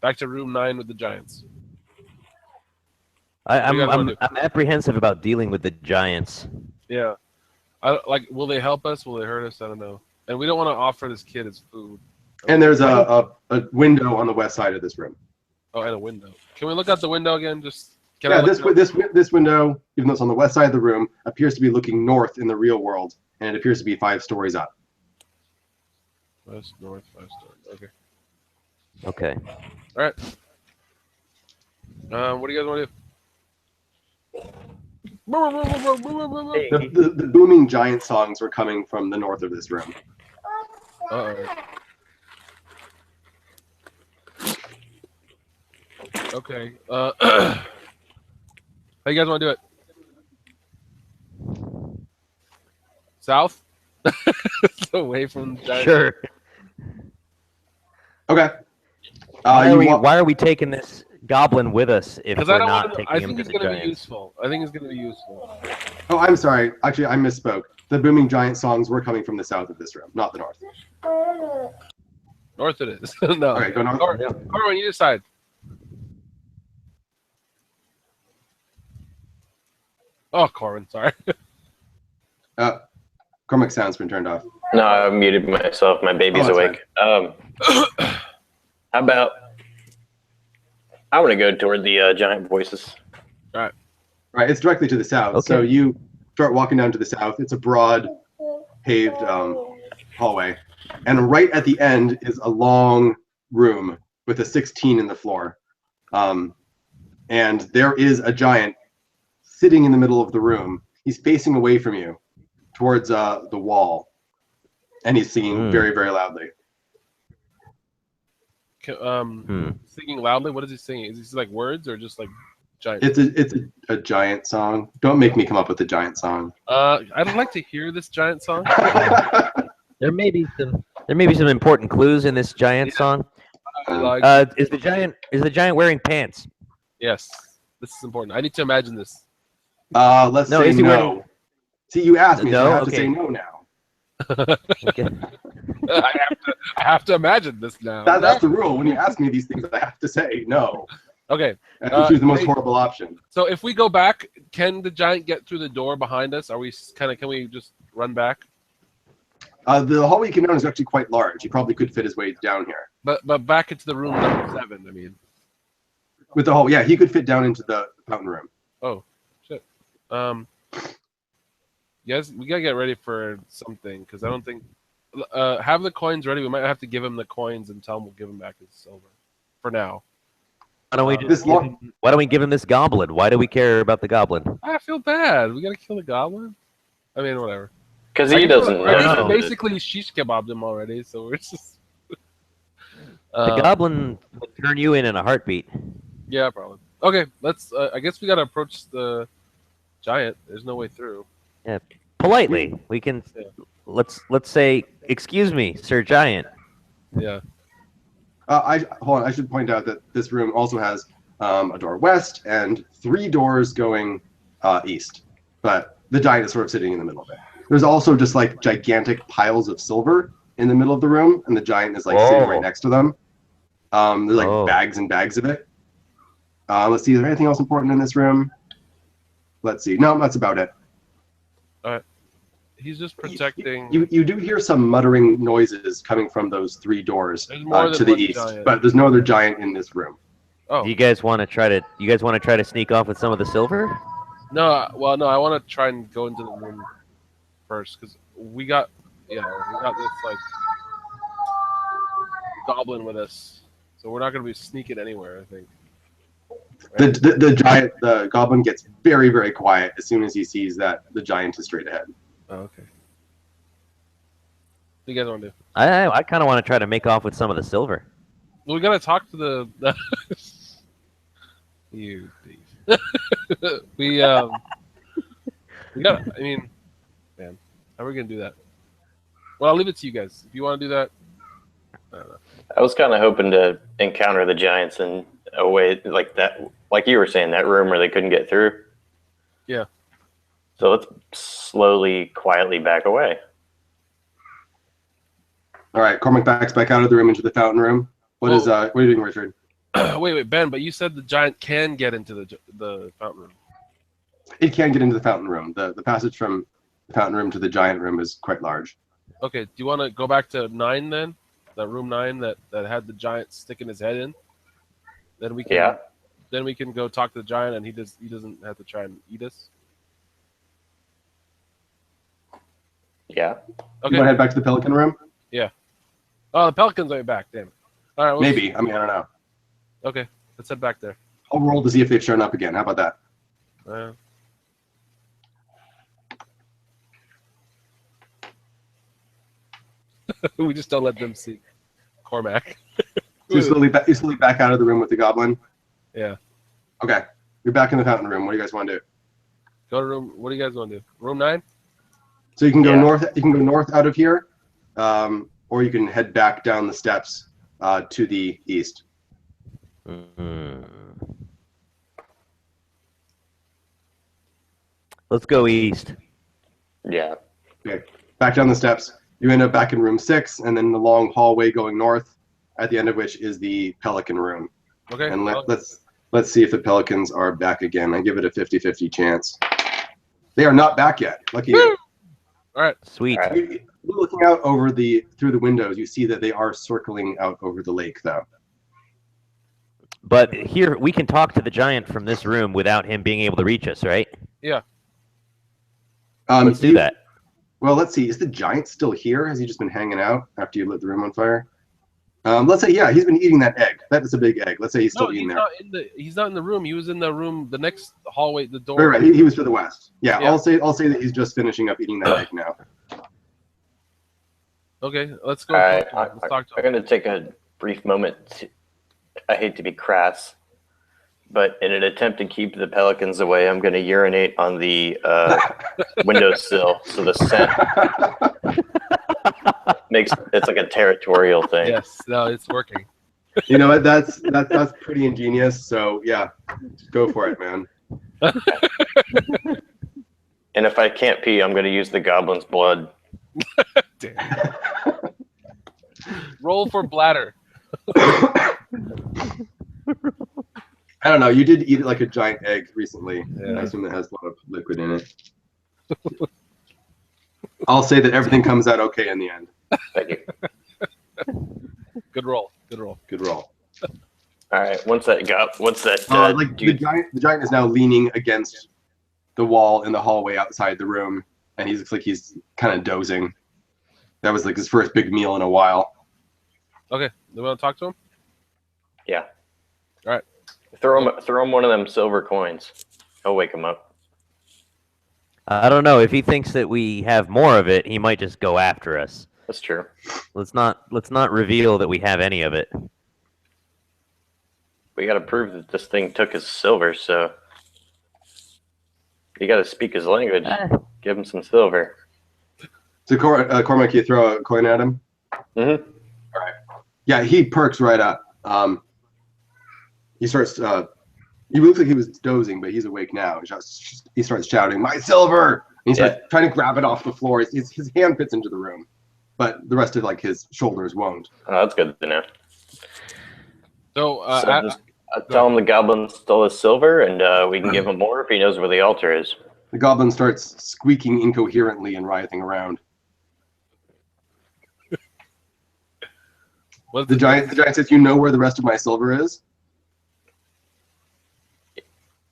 Speaker 1: back to room 9 with the giants.
Speaker 3: I'm apprehensive about dealing with the giants.
Speaker 1: Yeah, will they help us? Will they hurt us? I don't know. And we don't want to offer this kid his food.
Speaker 2: And there's a window on the west side of this room.
Speaker 1: Oh, and a window. Can we look out the window again? This
Speaker 2: window, even though it's on the west side of the room, appears to be looking north in the real world, and it appears to be 5 stories up.
Speaker 1: West, north, 5 stories. Okay.
Speaker 3: Okay.
Speaker 1: All right. What do you guys want to do?
Speaker 2: The booming giant songs were coming from the north of this room.
Speaker 1: Uh-oh. Okay. How you guys want to do it? South? Away from the giant.
Speaker 3: Sure.
Speaker 2: Okay.
Speaker 3: Why are we taking this goblin with us if we're not taking
Speaker 1: I
Speaker 3: him
Speaker 1: think
Speaker 3: to
Speaker 1: it's
Speaker 3: the
Speaker 1: going to be
Speaker 3: giants?
Speaker 1: useful. I think it's going to be useful.
Speaker 2: Oh, I'm sorry. Actually, I misspoke. The booming giant songs were coming from the south of this room, not the north.
Speaker 1: North it is. No.
Speaker 2: Okay, go north.
Speaker 1: Corwin, you decide. Oh, Corwin, sorry.
Speaker 2: Cormac's sound's been turned off.
Speaker 4: No, I muted myself. My baby's awake. How about I want to go toward the giant voices.
Speaker 2: Right, it's directly to the south.
Speaker 3: Okay.
Speaker 2: So you start walking down to the south. It's a broad, paved hallway. And right at the end is a long room with a 16 in the floor. And there is a giant sitting in the middle of the room. He's facing away from you towards the wall. And he's singing very, very loudly.
Speaker 1: Singing loudly? What is he singing? Is he like words or just like giant?
Speaker 2: It's a giant song. Don't make me come up with a giant song.
Speaker 1: I'd like to hear this giant song.
Speaker 3: There may be some important clues in this giant song. Is the giant wearing pants?
Speaker 1: Yes. This is important. I need to imagine this.
Speaker 2: Let's say
Speaker 3: is he
Speaker 2: no.
Speaker 3: wearing...
Speaker 2: See, you asked me, so I have
Speaker 3: okay.
Speaker 2: to say no now.
Speaker 3: Okay.
Speaker 1: I have to imagine this now.
Speaker 2: That's the rule. When you ask me these things, I have to say no.
Speaker 1: Okay.
Speaker 2: I have to choose the most horrible option.
Speaker 1: So if we go back, can the giant get through the door behind us? Can we just run back?
Speaker 2: The hallway you came down is actually quite large. He probably could fit his way down here. But
Speaker 1: back into the room number 7, I mean.
Speaker 2: With the hole, yeah, he could fit down into the fountain room.
Speaker 1: Oh, shit. Yes, we gotta get ready for something because I don't think have the coins ready. We might have to give him the coins and tell him we'll give him back his silver for now.
Speaker 3: Why don't we give him this goblin? Why do we care about the goblin?
Speaker 1: I feel bad. We gotta kill the goblin. I mean, whatever.
Speaker 4: Because he doesn't know.
Speaker 1: Basically, shish kebabbed him already, so we're just.
Speaker 3: The goblin will turn you in a heartbeat.
Speaker 1: Yeah, probably. Okay, let's. I guess we gotta approach the giant. There's no way through.
Speaker 3: Yeah, politely. We can let's say, "Excuse me, Sir Giant."
Speaker 1: Yeah.
Speaker 2: Hold on. I should point out that this room also has a door west and 3 doors going east. But the giant is sort of sitting in the middle of it. There's also just like gigantic piles of silver in the middle of the room, and the giant is like sitting right next to them. There's like bags and bags of it. Let's see. Is there anything else important in this room? Let's see. No, that's about it.
Speaker 1: All right. He's just protecting.
Speaker 2: You do hear some muttering noises coming from those 3 doors to the east,
Speaker 1: giant.
Speaker 2: but there's no other giant in this room.
Speaker 1: Oh.
Speaker 3: Do you guys want to try to sneak off with some of the silver?
Speaker 1: No. Well, no. I want to try and go into the room first because we got this like goblin with us, so we're not going to be sneaking anywhere. I think. Right?
Speaker 2: The goblin gets very, very quiet as soon as he sees that the giant is straight ahead.
Speaker 1: Oh, okay. What do you guys want to do?
Speaker 3: I kind of want to try to make off with some of the silver.
Speaker 1: Well, we gotta talk to the you thief. we gotta. I mean, man, how are we gonna do that? Well, I'll leave it to you guys. If you want to do that, I don't know.
Speaker 4: I was kind of hoping to encounter the giants in a way like that, like you were saying, that room where they couldn't get through.
Speaker 1: Yeah.
Speaker 4: So let's slowly, quietly back away.
Speaker 2: All right, Cormac backs back out of the room into the fountain room. What are you doing, Richard?
Speaker 1: Wait, Ben, but you said the giant can get into the fountain room.
Speaker 2: It can get into the fountain room. The passage from the fountain room to the giant room is quite large.
Speaker 1: Okay, do you want to go back to 9 then? That room 9 that had the giant sticking his head in? Then we can.
Speaker 4: Yeah.
Speaker 1: Then we can go talk to the giant, and he doesn't have to try and eat us.
Speaker 4: Yeah.
Speaker 2: You want
Speaker 1: Okay.
Speaker 2: to head back to the pelican room?
Speaker 1: Yeah. Oh, the pelican's way back. Damn it. All right.
Speaker 2: Maybe. I mean, I don't know.
Speaker 1: Okay, let's head back there.
Speaker 2: I'll roll to see if they've shown up again. How about that?
Speaker 1: We just don't let them see Cormac.
Speaker 2: So you slowly back out of the room with the goblin?
Speaker 1: Yeah.
Speaker 2: Okay. You're back in the fountain room. What do you guys want to do?
Speaker 1: Go to room. What do you guys want to do? Room 9?
Speaker 2: So you can go north. You can go north out of here, or you can head back down the steps to the east.
Speaker 3: Let's go east.
Speaker 4: Yeah.
Speaker 2: Okay. Back down the steps. You end up back in room 6, and then the long hallway going north, at the end of which is the pelican room.
Speaker 1: Okay.
Speaker 2: And let's see if the pelicans are back again. I give it a 50-50 chance. They are not back yet. Lucky you.
Speaker 1: All right.
Speaker 3: Sweet.
Speaker 4: All right.
Speaker 2: Looking out over through the windows, you see that they are circling out over the lake, though.
Speaker 3: But here we can talk to the giant from this room without him being able to reach us, right?
Speaker 1: Yeah.
Speaker 3: Let's do that.
Speaker 2: Well, let's see. Is the giant still here? Has he just been hanging out after you lit the room on fire? Let's say, yeah, he's been eating that egg. That is a big egg. Let's say he's still eating there.
Speaker 1: He's not in the room. He was in the room, the next hallway, the door.
Speaker 2: Right. He was to the west. Yeah, yeah. I'll say that he's just finishing up eating that egg now.
Speaker 1: Okay, let's go.
Speaker 4: All right.
Speaker 1: Let's talk to
Speaker 4: I'm
Speaker 1: him.
Speaker 4: going to take a brief moment. I hate to be crass, but in an attempt to keep the pelicans away, I'm going to urinate on the windowsill, so the scent it's like a territorial thing.
Speaker 1: Yes, no, it's working.
Speaker 2: You know what? That's pretty ingenious. So yeah, just go for it, man.
Speaker 4: And if I can't pee, I'm going to use the goblin's blood.
Speaker 1: Damn. Roll for bladder.
Speaker 2: I don't know. You did eat it like a giant egg recently.
Speaker 1: Yeah.
Speaker 2: I assume that has a lot of liquid in it. I'll say that everything comes out okay in the end.
Speaker 4: Thank you.
Speaker 1: Good roll. Good roll.
Speaker 2: Good roll.
Speaker 4: All right. The
Speaker 2: giant is now leaning against the wall in the hallway outside the room, and he looks like he's kind of dozing. That was like his first big meal in a while.
Speaker 1: Okay, you want to talk to him?
Speaker 4: Yeah.
Speaker 1: All right.
Speaker 4: Throw him one of them silver coins. I'll wake him up.
Speaker 3: I don't know. If he thinks that we have more of it, he might just go after us.
Speaker 4: That's true.
Speaker 3: Let's not reveal that we have any of it.
Speaker 4: We got to prove that this thing took his silver, so you got to speak his language. Give him some silver.
Speaker 2: So Cormac, you throw a coin at him.
Speaker 4: Mm-hmm.
Speaker 2: All right. Yeah, he perks right up. He starts. He looks like he was dozing, but he's awake now. He starts shouting, "My silver!" And he starts trying to grab it off the floor. His hand fits into the room, but the rest of like his shoulders won't.
Speaker 4: Oh, that's good to know.
Speaker 1: So,
Speaker 4: Just tell him the goblin stole his silver, and we can give him more if he knows where the altar is.
Speaker 2: The goblin starts squeaking incoherently and writhing around. The giant says, "You know where the rest of my silver is?"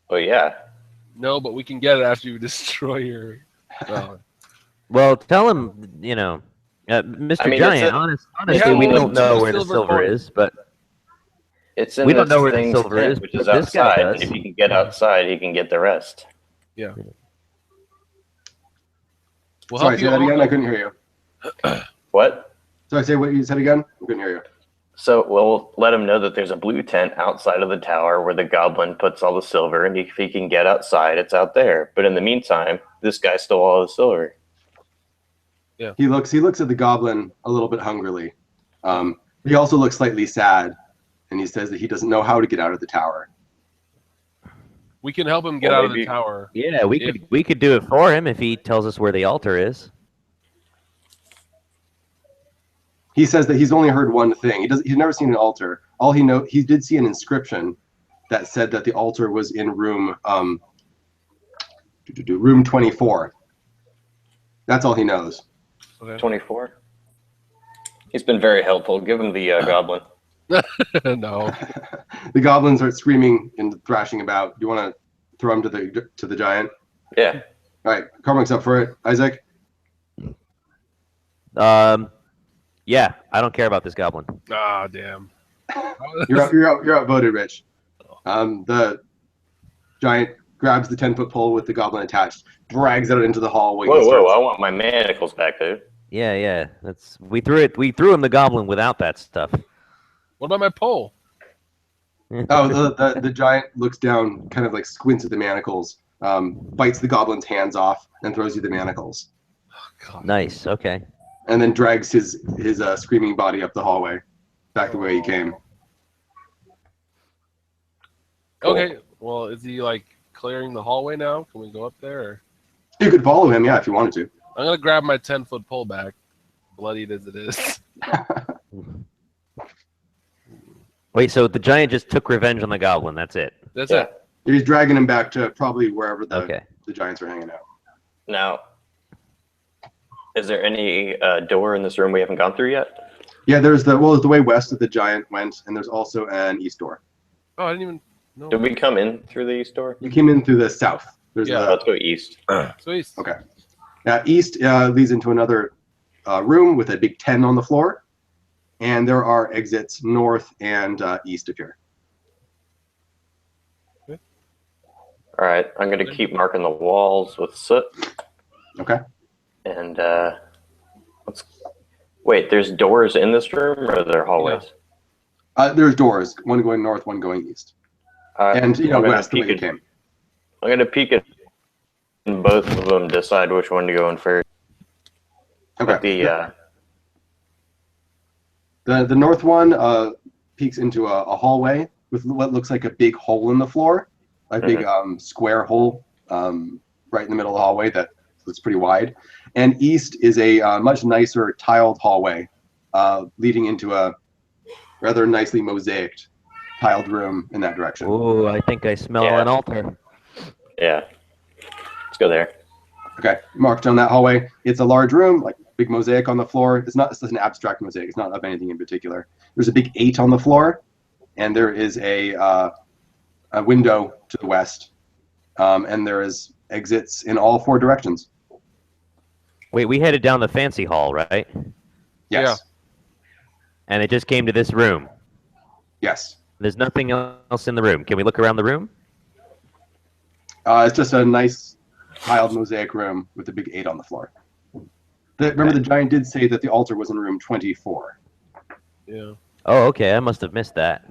Speaker 4: Oh yeah.
Speaker 1: No, but we can get it after you destroy your.
Speaker 3: Well, tell him, Mr. Giant. Honestly, we don't know where the silver is, but
Speaker 4: it's in
Speaker 3: we don't know where the
Speaker 4: thing's
Speaker 3: silver
Speaker 4: tent,
Speaker 3: is,
Speaker 4: which
Speaker 3: but
Speaker 4: is
Speaker 3: this guy
Speaker 4: outside.
Speaker 3: does.
Speaker 4: And if he can get outside, he can get the rest.
Speaker 1: Yeah. We'll
Speaker 2: Sorry,
Speaker 1: help
Speaker 2: say
Speaker 1: you
Speaker 2: that again.
Speaker 1: all-
Speaker 2: I couldn't hear you.
Speaker 4: What?
Speaker 2: Sorry, say what you said again. I couldn't hear you.
Speaker 4: So we'll let him know that there's a blue tent outside of the tower where the goblin puts all the silver, and if he can get outside, it's out there. But in the meantime, this guy stole all the silver.
Speaker 1: Yeah.
Speaker 2: He looks at the goblin a little bit hungrily. He also looks slightly sad, and he says that he doesn't know how to get out of the tower.
Speaker 1: We can help him get
Speaker 4: Well,
Speaker 1: out of the
Speaker 4: maybe-
Speaker 1: tower.
Speaker 3: Yeah, we could do it for him if he tells us where the altar is.
Speaker 2: He says that he's only heard one thing. He's never seen an altar. He did see an inscription that said that the altar was in room room 24. That's all he knows.
Speaker 1: Okay.
Speaker 4: 24. He's been very helpful. Give him the goblin.
Speaker 1: No.
Speaker 2: The goblins are screaming and thrashing about. Do you want to throw him to the giant?
Speaker 4: Yeah.
Speaker 2: All right, Carmack's up for it. Isaac?
Speaker 3: Yeah, I don't care about this goblin.
Speaker 1: Ah, damn.
Speaker 2: You're outvoted, Rich. The giant grabs the 10-foot pole with the goblin attached, drags it into the hallway.
Speaker 4: Whoa! I want my manacles back, dude.
Speaker 3: Yeah. We threw him the goblin without that stuff.
Speaker 1: What about my pole?
Speaker 2: Oh, the giant looks down, kind of like squints at the manacles, bites the goblin's hands off, and throws you the manacles.
Speaker 1: God.
Speaker 3: Nice. Okay.
Speaker 2: And then drags his screaming body up the hallway, back the way he came.
Speaker 1: Okay. Well, is he like clearing the hallway now? Can we go up there? Or?
Speaker 2: You could follow him, yeah, if you wanted to.
Speaker 1: I'm gonna grab my 10-foot pole back, bloodied as it is.
Speaker 3: Wait, so the giant just took revenge on the goblin. That's it.
Speaker 1: That's
Speaker 4: Yeah.
Speaker 1: it.
Speaker 2: He's dragging him back to probably wherever the giants are hanging out.
Speaker 4: Now, is there any door in this room we haven't gone through yet?
Speaker 2: Yeah, there's the way west that the giant went, and there's also an east door.
Speaker 1: Oh, I didn't even know.
Speaker 4: Did we come in through the east door?
Speaker 2: You came in through the south. There's
Speaker 1: Yeah.
Speaker 4: Let's go east.
Speaker 1: Sweet.
Speaker 2: Okay. East leads into another room with a big 10 on the floor, and there are exits north and east of here.
Speaker 4: All right, I'm gonna keep marking the walls with soot.
Speaker 2: Okay.
Speaker 4: And wait. There's doors in this room, or are there hallways?
Speaker 2: There's doors, one going north, one going east, and
Speaker 4: I'm gonna
Speaker 2: west the way
Speaker 4: peek
Speaker 2: you
Speaker 4: at-
Speaker 2: came.
Speaker 4: I'm gonna peek at both of them, decide which one to go in first.
Speaker 2: Okay.
Speaker 4: But
Speaker 2: The north one peeks into a hallway with what looks like a big hole in the floor, a big square hole right in the middle of the hallway that looks pretty wide. And east is a much nicer tiled hallway leading into a rather nicely mosaicked tiled room in that direction.
Speaker 3: Oh, I think I smell
Speaker 4: Yeah.
Speaker 3: an altar.
Speaker 4: yeah, let's go there.
Speaker 2: Okay, marked on that hallway. It's a large room, like big mosaic on the floor. It's just an abstract mosaic. It's not of anything in particular. There's a big 8 on the floor, and there is a window to the west, and there is exits in all 4 directions.
Speaker 3: Wait, we headed down the fancy hall, right?
Speaker 2: Yes.
Speaker 3: And it just came to this room.
Speaker 2: Yes.
Speaker 3: There's nothing else in the room. Can we look around the room?
Speaker 2: It's just a nice tiled mosaic room with a big 8 on the floor. Remember, the giant did say that the altar was in room 24.
Speaker 1: Yeah.
Speaker 3: Oh, okay. I must have missed that.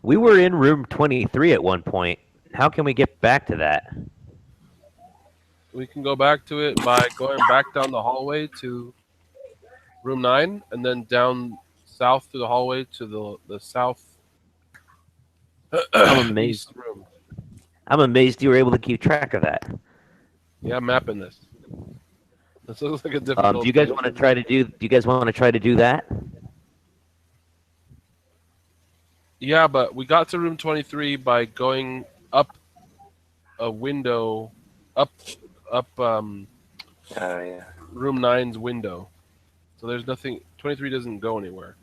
Speaker 3: We were in room 23 at one point. How can we get back to that?
Speaker 1: We can go back to it by going back down the hallway to room 9, and then down south through the hallway to the south
Speaker 3: I'm amazed.
Speaker 1: east room.
Speaker 3: I'm amazed you were able to keep track of that.
Speaker 1: Yeah, I'm mapping this. This looks like a difficult.
Speaker 3: Do you guys want to try to do? Do you guys want to try to do that?
Speaker 1: Yeah, but we got to room 23 by going up a window, up
Speaker 4: Yeah.
Speaker 1: room 9's window. So there's nothing. 23 doesn't go anywhere.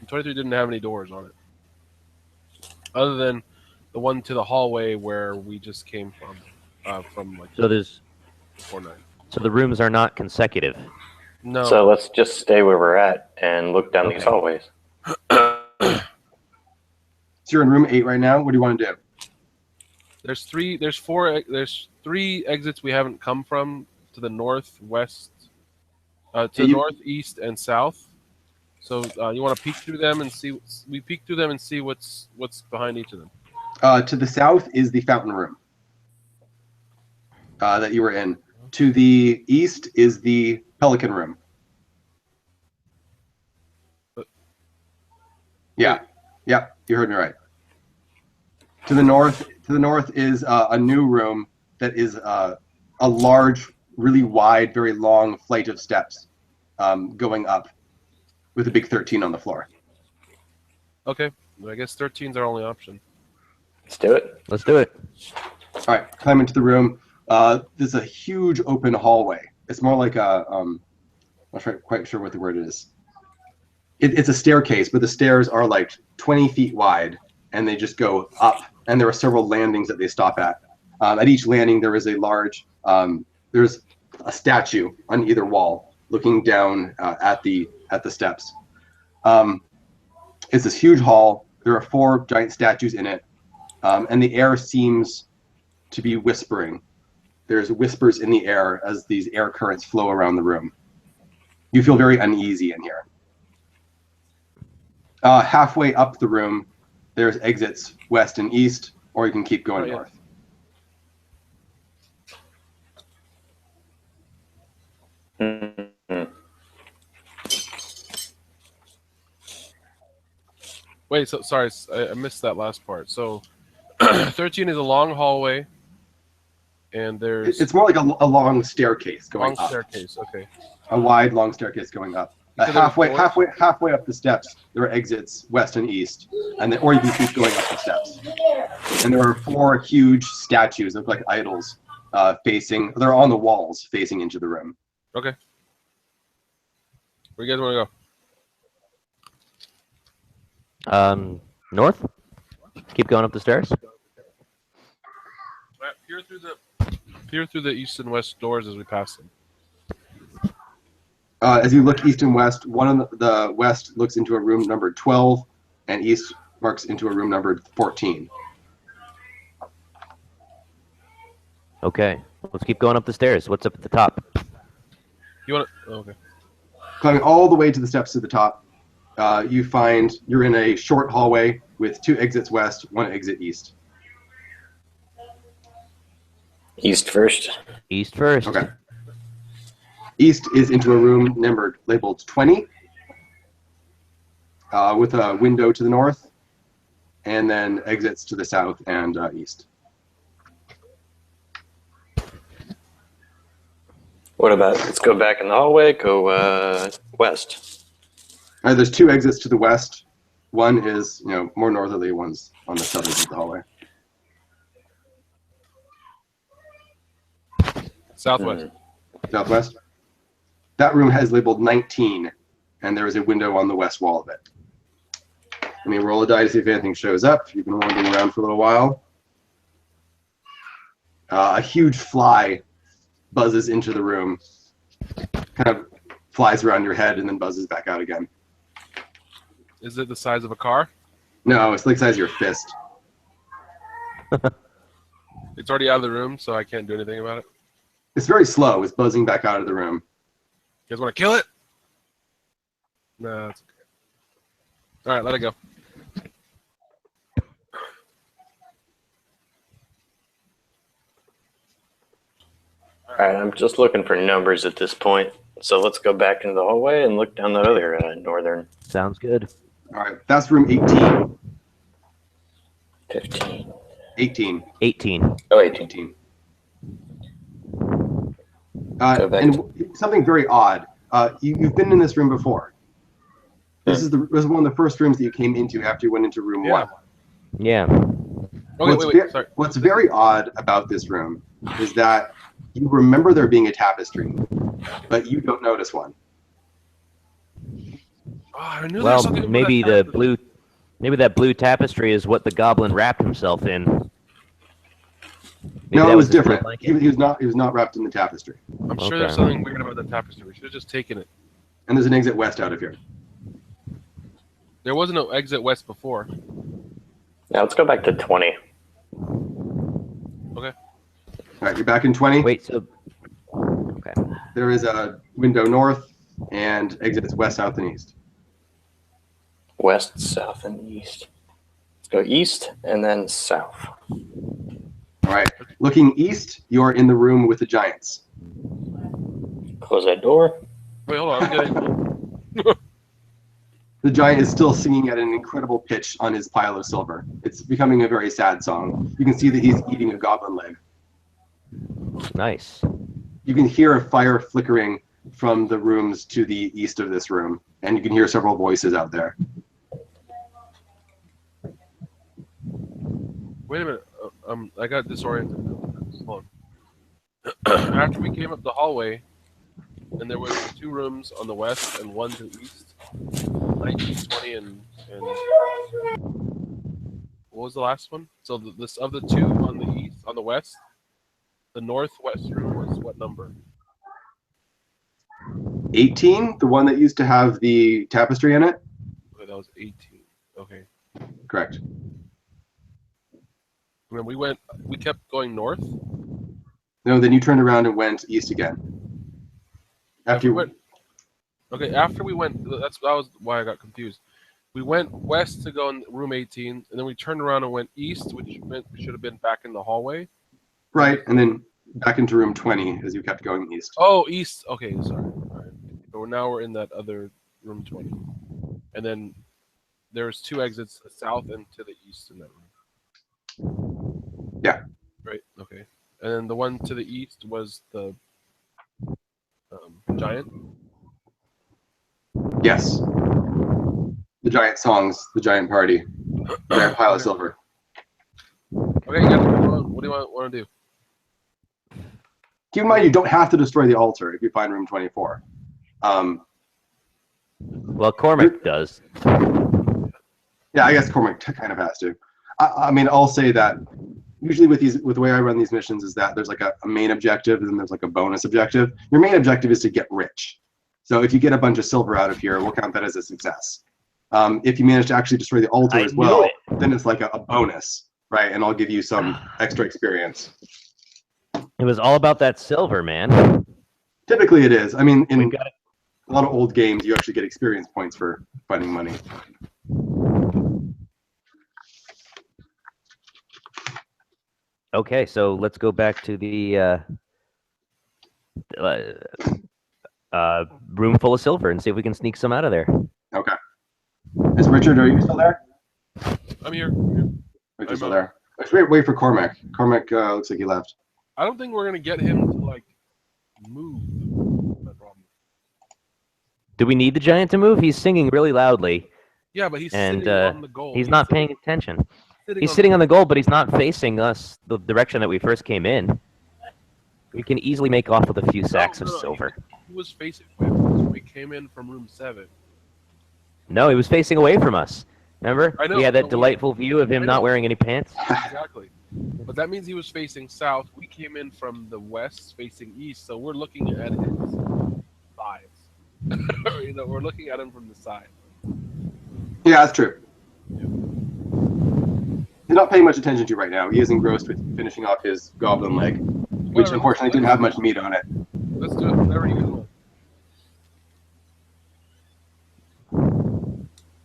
Speaker 1: 23 didn't have any doors on it, other than the one to the hallway where we just came from like
Speaker 3: So there's
Speaker 1: 4-9.
Speaker 3: so the rooms are not consecutive.
Speaker 1: No.
Speaker 4: So let's just stay where we're at and look down
Speaker 3: Okay.
Speaker 4: these hallways.
Speaker 2: So you're in room 8 right now. What do you want to do?
Speaker 1: There's 3 exits we haven't come from to the northwest, to the northeast and south. So you want to peek through them and see. We peek through them and see what's behind each of them.
Speaker 2: To the south is the fountain room that you were in. To the east is the pelican room. Yeah, you heard me right. To the north is a new room that is a large, really wide, very long flight of steps going up with a big 13 on the floor.
Speaker 1: Okay, I guess 13's our only option.
Speaker 4: Let's do it.
Speaker 3: Let's do it.
Speaker 2: All right, climb into the room. There's a huge open hallway. It's more like a, I'm not quite sure what the word is. It's a staircase, but the stairs are like 20 feet wide, and they just go up. And there are several landings that they stop at. At each landing, there is a large, there's a statue on either wall looking down at the steps. It's this huge hall. There are 4 giant statues in it, and the air seems to be whispering. There's whispers in the air as these air currents flow around the room. You feel very uneasy in here. Halfway up the room, there's exits west and east, or you can keep going north.
Speaker 4: Mm-hmm.
Speaker 1: Wait, so sorry, I missed that last part. So 13 is a long hallway, and there's
Speaker 2: It's more like a long staircase going
Speaker 1: long
Speaker 2: up.
Speaker 1: staircase. Okay.
Speaker 2: A wide, long staircase going up.
Speaker 1: You said there were
Speaker 2: Halfway up the steps, there are exits west and east, and then, or you can keep going up the steps. And there are 4 huge statues that look like idols facing. They're on the walls, facing into the room.
Speaker 1: Okay. Where you guys want to go?
Speaker 3: North. Keep going up the stairs.
Speaker 1: Peer through the east and west doors as we pass them.
Speaker 2: As you look east and west, one of the west looks into a room numbered 12, and east marks into a room numbered 14.
Speaker 3: Okay, let's keep going up the stairs. What's up at the top?
Speaker 1: You want to? Oh, okay.
Speaker 2: Climbing all the way to the steps to the top, you find you're in a short hallway with 2 exits west, 1 exit east.
Speaker 4: East first.
Speaker 3: East first.
Speaker 2: Okay. East is into a room labeled 20, with a window to the north, and then exits to the south and east.
Speaker 4: What about, let's go back in the hallway, go west.
Speaker 2: There's 2 exits to the west. One is, more northerly, one's on the southern end of the hallway.
Speaker 1: Southwest.
Speaker 2: Southwest. That room has labeled 19, and there is a window on the west wall of it. Let me roll a die to see if anything shows up. You've been wandering around for a little while. A huge fly buzzes into the room, kind of flies around your head and then buzzes back out again.
Speaker 1: Is it the size of a car?
Speaker 2: No, it's like the size of your fist.
Speaker 1: It's already out of the room, so I can't do anything about it.
Speaker 2: It's very slow. It's buzzing back out of the room.
Speaker 1: You guys want to kill it? No, it's okay. All right, let it go.
Speaker 4: right, I'm just looking for numbers at this point. So let's go back into the hallway and look down the other northern.
Speaker 3: Sounds good.
Speaker 2: All right, that's room 18.
Speaker 4: 15.
Speaker 2: 18.
Speaker 3: 18.
Speaker 4: Oh, 18.
Speaker 2: 18.
Speaker 4: Go back
Speaker 2: And something very odd. You've been in this room before. This is one of the first rooms that you came into after you went into room 1.
Speaker 3: Yeah.
Speaker 1: Okay, wait, sorry.
Speaker 2: What's very odd about this room is that you remember there being a tapestry, but you don't notice one.
Speaker 1: Oh, I knew there was
Speaker 3: Well,
Speaker 1: something
Speaker 3: maybe
Speaker 1: about that
Speaker 3: maybe that blue tapestry is what the goblin wrapped himself in. Maybe
Speaker 2: No,
Speaker 3: that
Speaker 2: it was
Speaker 3: his blue
Speaker 2: different.
Speaker 3: blanket.
Speaker 2: He was not wrapped in the tapestry.
Speaker 1: I'm sure
Speaker 3: Okay.
Speaker 1: there's something weird about the tapestry. We should have just taken it.
Speaker 2: And there's an exit west out of here.
Speaker 1: There wasn't no exit west before.
Speaker 4: Now let's go back to 20.
Speaker 1: Okay.
Speaker 2: All right, you're back in 20.
Speaker 3: Wait, so okay.
Speaker 2: There is a window north and exits west, south, and east.
Speaker 4: West, south, and east. Let's go east and then south.
Speaker 2: All right. Looking east, you're in the room with the giants.
Speaker 4: Close that door.
Speaker 1: Wait, hold on. I'm getting.
Speaker 2: The giant is still singing at an incredible pitch on his pile of silver. It's becoming a very sad song. You can see that he's eating a goblin leg.
Speaker 3: Nice.
Speaker 2: You can hear a fire flickering from the rooms to the east of this room, and you can hear several voices out there.
Speaker 1: Wait a minute. I got disoriented. Hold on. After we came up the hallway, and there was 2 rooms on the west and 1 to the east. 19, 20, and what was the last one? So this of the 2 on the east, on the west, the northwest room was what number?
Speaker 2: 18, the one that used to have the tapestry in it?
Speaker 1: Okay, that was 18. Okay.
Speaker 2: Correct.
Speaker 1: And then we kept going north.
Speaker 2: No, then you turned around and went east again. After you
Speaker 1: went. Okay, after we went, that was why I got confused. We went west to go in room 18, and then we turned around and went east, which meant we should have been back in the hallway.
Speaker 2: Right, and then back into room 20 as you kept going east.
Speaker 1: Oh, east. Okay, sorry. All right. So now we're in that other room 20. And then there's 2 exits, to the south and to the east in that room.
Speaker 2: Yeah.
Speaker 1: Right, okay. And then the one to the east was the giant?
Speaker 2: Yes. The giant songs, the giant party, the giant pile of silver.
Speaker 1: Okay, you guys, what do you want to do?
Speaker 2: Keep in mind, you don't have to destroy the altar if you find room 24.
Speaker 3: Well, Cormac does.
Speaker 2: Yeah, I guess Cormac kind of has to. I mean, I'll say that usually with the way I run these missions is that there's like a main objective and then there's like a bonus objective. Your main objective is to get rich. So if you get a bunch of silver out of here, we'll count that as a success. If you manage to actually destroy the altar as well, then it's like a bonus, right? And I'll give you some extra experience.
Speaker 3: It was all about that silver, man.
Speaker 2: Typically it is. I mean, in
Speaker 3: got
Speaker 2: a lot of old games, you actually get experience points for finding money.
Speaker 3: Okay, so let's go back to the room full of silver and see if we can sneak some out of there.
Speaker 2: Okay. Is Richard, are you still there?
Speaker 1: I'm here.
Speaker 2: Richard's still there. Let's wait for Cormac. Cormac looks like he left.
Speaker 1: I don't think we're going to get him to, like, move. No problem.
Speaker 3: Do we need the giant to move? He's singing really loudly.
Speaker 1: Yeah, but he's
Speaker 3: And,
Speaker 1: sitting on the goal.
Speaker 3: He's not paying attention. He's sitting on the goal, but he's not facing us the direction that we first came in. We can easily make off with a few sacks of silver.
Speaker 1: He was facing away from us when we came in from room 7.
Speaker 3: No, he was facing away from us. Remember?
Speaker 1: I know,
Speaker 3: We had that
Speaker 1: but
Speaker 3: delightful view of him
Speaker 1: I
Speaker 3: not
Speaker 1: know.
Speaker 3: wearing any pants.
Speaker 1: Exactly. But that means he was facing south. We came in from the west, facing east, so we're looking at his sides. You know, we're looking at him from the side.
Speaker 2: Yeah, that's true. He's not paying much attention to you right now. He is engrossed with finishing off his goblin leg, which
Speaker 1: Whatever.
Speaker 2: unfortunately didn't have much meat on it.
Speaker 1: Let's do it. Whatever you want.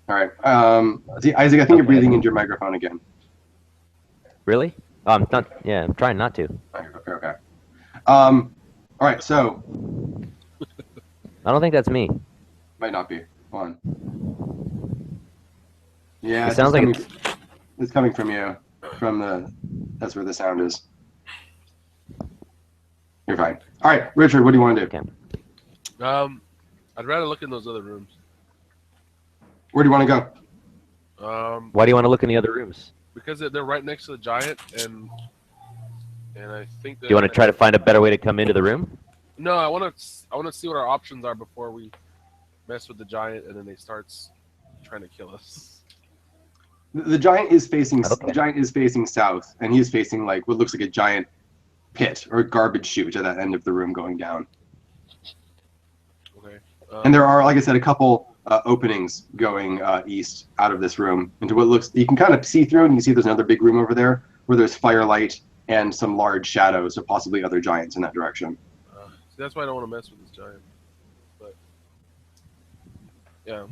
Speaker 2: All right. See, Isaac, I think you're breathing into your microphone again.
Speaker 3: Really? Oh, I'm not. Yeah, I'm trying not to.
Speaker 2: Okay. All right, so
Speaker 3: I don't think that's me.
Speaker 2: might not be. Hold on. Yeah,
Speaker 3: It
Speaker 2: it's
Speaker 3: sounds
Speaker 2: just
Speaker 3: like
Speaker 2: coming, it's coming from you. From the that's where the sound is. You're fine. All right, Richard, what do you want to do?
Speaker 3: Okay.
Speaker 1: I'd rather look in those other rooms.
Speaker 2: Where do you want to go?
Speaker 3: Why do you want to look in the other rooms?
Speaker 1: Because they're right next to the giant, and I think that.
Speaker 3: Do you want to try to find a better way to come into the room?
Speaker 1: No, I want to see what our options are before we mess with the giant, and then they starts trying to kill us.
Speaker 2: The giant is facing
Speaker 3: Okay.
Speaker 2: the giant is facing south, and he is facing like what looks like a giant pit or garbage chute at that end of the room going down.
Speaker 1: Okay.
Speaker 2: And there are, like I said, a couple openings going east out of this room into what looks. You can kind of see through, and you can see there's another big room over there where there's firelight and some large shadows, so possibly other giants in that direction.
Speaker 1: See, that's why I don't want to mess with this giant. But yeah.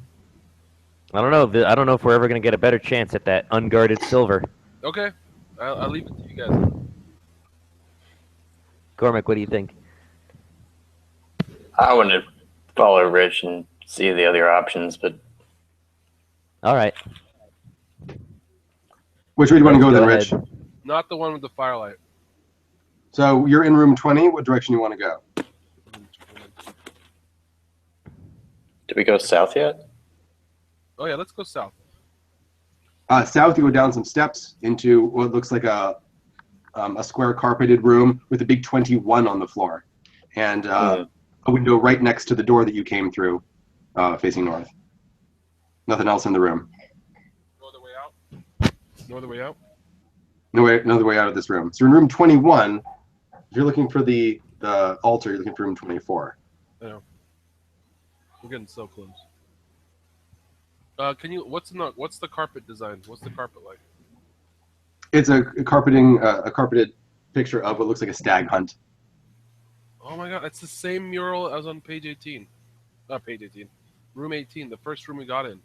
Speaker 3: I don't know. I don't know if we're ever going to get a better chance at that unguarded silver.
Speaker 1: Okay. I'll leave it to you guys.
Speaker 3: Cormac, what do you think?
Speaker 4: I want to follow Rich and see the other options, but
Speaker 3: All right.
Speaker 2: Which way do you want to go then,
Speaker 3: Let's
Speaker 2: Rich?
Speaker 3: go
Speaker 1: Not the one with the firelight.
Speaker 2: So you're in room 20. What direction do you want to go?
Speaker 4: did we go south yet?
Speaker 1: Oh yeah, let's go south.
Speaker 2: South, you go down some steps into what looks like a square carpeted room with a big 21 on the floor, and a window right next to the door that you came through, facing north. Nothing else in the room.
Speaker 1: No other way out. No other way out.
Speaker 2: No other way out of this room. So you're in room 21. If you're looking for the altar, you're looking for room 24.
Speaker 1: I know. We're getting so close. Can you? What's the carpet design? What's the carpet like?
Speaker 2: It's a carpeted picture of what looks like a stag hunt.
Speaker 1: Oh my god, it's the same mural as on page 18. Not page 18. Room 18, the first room we got in.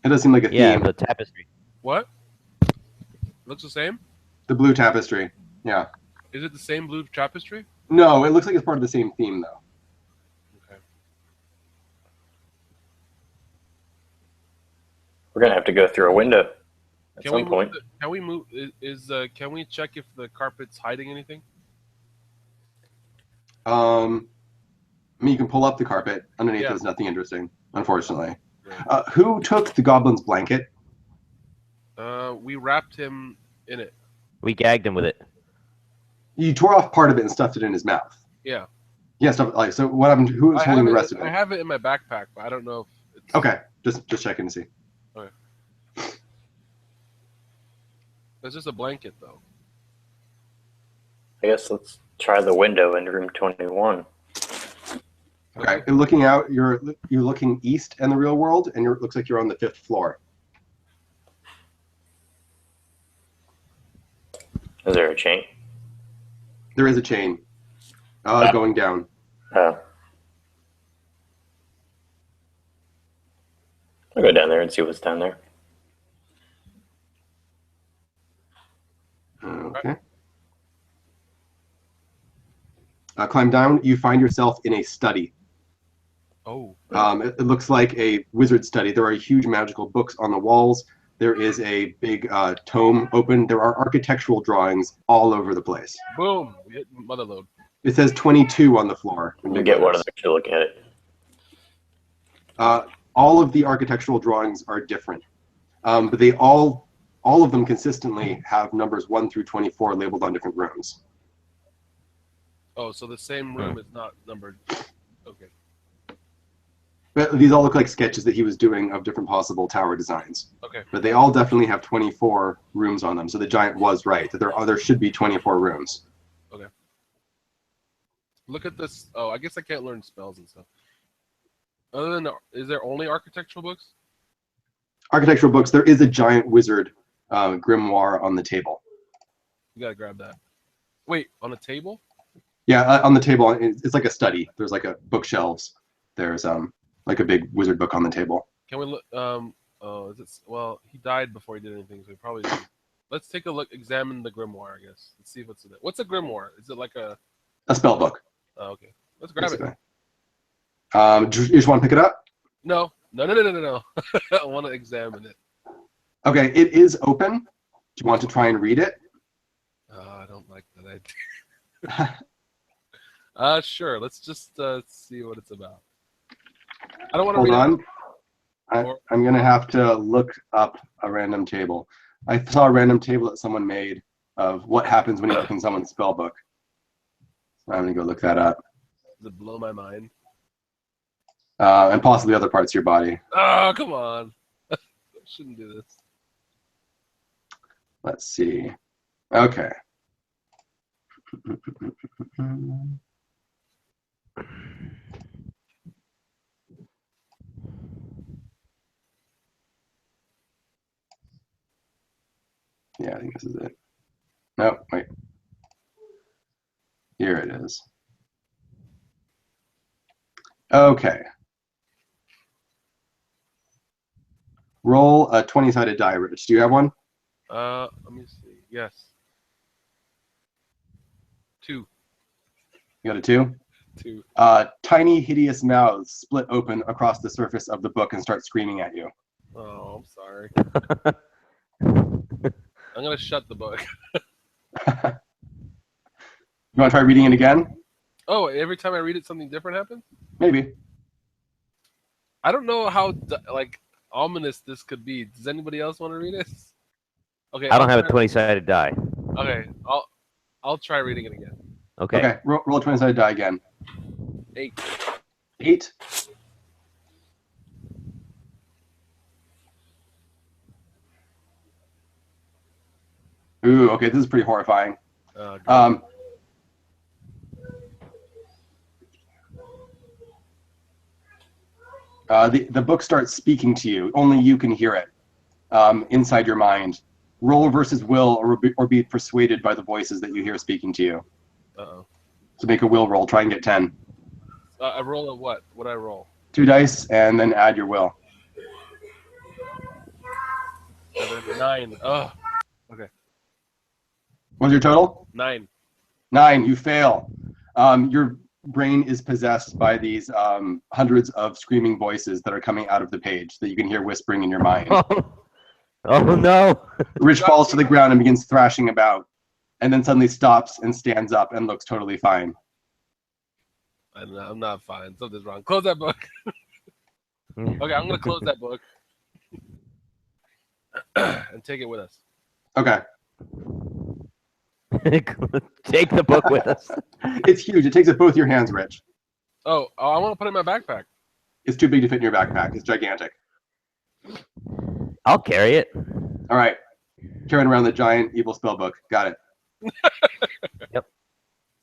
Speaker 2: It does seem like a
Speaker 3: Yeah,
Speaker 2: theme.
Speaker 3: the tapestry.
Speaker 1: What? Looks the same?
Speaker 2: The blue tapestry. Yeah.
Speaker 1: Is it the same blue tapestry?
Speaker 2: No, it looks like it's part of the same theme though.
Speaker 1: Okay.
Speaker 4: We're gonna have to go through a window at
Speaker 1: Can we
Speaker 4: some point.
Speaker 1: can we move? Can we check if the carpet's hiding anything?
Speaker 2: I mean, you can pull up the carpet. Underneath
Speaker 1: Yeah.
Speaker 2: there's nothing interesting, unfortunately.
Speaker 1: Yeah.
Speaker 2: Who took the goblin's blanket?
Speaker 1: We wrapped him in it.
Speaker 3: We gagged him with it.
Speaker 2: You tore off part of it and stuffed it in his mouth.
Speaker 1: Yeah.
Speaker 2: Yeah, stuff like so. What happened? Who was holding the rest of
Speaker 1: I
Speaker 2: it?
Speaker 1: have it in my backpack, but I don't know if it's
Speaker 2: Okay, just checking to see.
Speaker 1: It's just a blanket though.
Speaker 4: I guess let's try the window in room 21.
Speaker 2: Okay, and looking out, you're looking east in the real world, and it looks like you're on the 5th floor.
Speaker 4: Is there a chain?
Speaker 2: There is a chain going down.
Speaker 4: Oh. I'll go down there and see what's down there.
Speaker 2: Okay. Climb down. You find yourself in a study.
Speaker 1: Oh.
Speaker 2: It looks like a wizard study. There are huge magical books on the walls. There is a big tome open. There are architectural drawings all over the place.
Speaker 1: Boom! We hit motherload.
Speaker 2: It says 22 on the floor.
Speaker 4: You get one of them to look at it.
Speaker 2: All of the architectural drawings are different, but they all of them consistently have numbers 1 through 24 labeled on different rooms.
Speaker 1: Oh, so the same room is not numbered. Okay.
Speaker 2: But these all look like sketches that he was doing of different possible tower designs.
Speaker 1: Okay.
Speaker 2: But they all definitely have 24 rooms on them. So the giant was right that there should be 24 rooms.
Speaker 1: Okay. Look at this. Oh, I guess I can't learn spells and stuff. Other than, is there only architectural books?
Speaker 2: Architectural books. There is a giant wizard grimoire on the table.
Speaker 1: You gotta grab that. Wait, on a table?
Speaker 2: Yeah, on the table. It's like a study. There's like a bookshelves. There's like a big wizard book on the table.
Speaker 1: Can we look? Oh, is it? Well, he died before he did anything, so he probably didn't. Let's take a look. Examine the grimoire, I guess. Let's see what's in it. What's a grimoire? Is it like a
Speaker 2: A spell book.
Speaker 1: Oh, okay. Let's grab it.
Speaker 2: basically. You just want to pick it up?
Speaker 1: No. I want to examine it.
Speaker 2: Okay, it is open. Do you want to try and read it?
Speaker 1: I don't like that idea. Sure. Let's just see what it's about. I don't want to
Speaker 2: Hold
Speaker 1: read
Speaker 2: on. I'm going to have to look up a random table. I saw a random table that someone made of what happens when you open someone's spell book. So I'm going to go look that up.
Speaker 1: Does it blow my mind?
Speaker 2: And possibly other parts of your body.
Speaker 1: Oh, come on. I shouldn't do this.
Speaker 2: Let's see. Okay. Yeah, I think this is it. No, wait. Here it is. Okay. Roll a 20-sided die, Rich. Do you have one?
Speaker 1: Let me see. Yes. 2.
Speaker 2: You got a 2?
Speaker 1: 2.
Speaker 2: Tiny, hideous mouths split open across the surface of the book and start screaming at you.
Speaker 1: Oh, I'm sorry. I'm gonna shut the book.
Speaker 2: You want to try reading it again?
Speaker 1: Oh, every time I read it, something different happens?
Speaker 2: Maybe.
Speaker 1: I don't know how ominous this could be. Does anybody else want to read it? Okay.
Speaker 3: I don't have a 20-sided die.
Speaker 1: Okay, I'll try reading it again.
Speaker 3: Okay.
Speaker 2: Okay, roll a 20-sided die again.
Speaker 1: 8.
Speaker 2: 8. Ooh, okay, this is pretty horrifying.
Speaker 1: Good.
Speaker 2: The book starts speaking to you. Only you can hear it inside your mind. Roll versus will, or be persuaded by the voices that you hear speaking to you.
Speaker 1: Uh-oh.
Speaker 2: So make a will roll. Try and get 10.
Speaker 1: I roll a what? What'd I roll?
Speaker 2: 2 dice, and then add your will.
Speaker 1: 9. Oh. Okay.
Speaker 2: What's your total?
Speaker 1: 9.
Speaker 2: 9. You fail. Your brain is possessed by these hundreds of screaming voices that are coming out of the page that you can hear whispering in your mind.
Speaker 3: Oh no!
Speaker 2: Rich falls to the ground and begins thrashing about, and then suddenly stops and stands up and looks totally fine.
Speaker 1: I'm not fine. Something's wrong. Close that book. Okay, I'm gonna close that book and take it with us.
Speaker 2: Okay.
Speaker 3: Take the book with us.
Speaker 2: It's huge. It takes up both your hands, Rich.
Speaker 1: Oh, I want to put it in my backpack.
Speaker 2: It's too big to fit in your backpack. It's gigantic.
Speaker 3: I'll carry it.
Speaker 2: All right. Carrying around the giant evil spell book. Got it.
Speaker 3: Yep.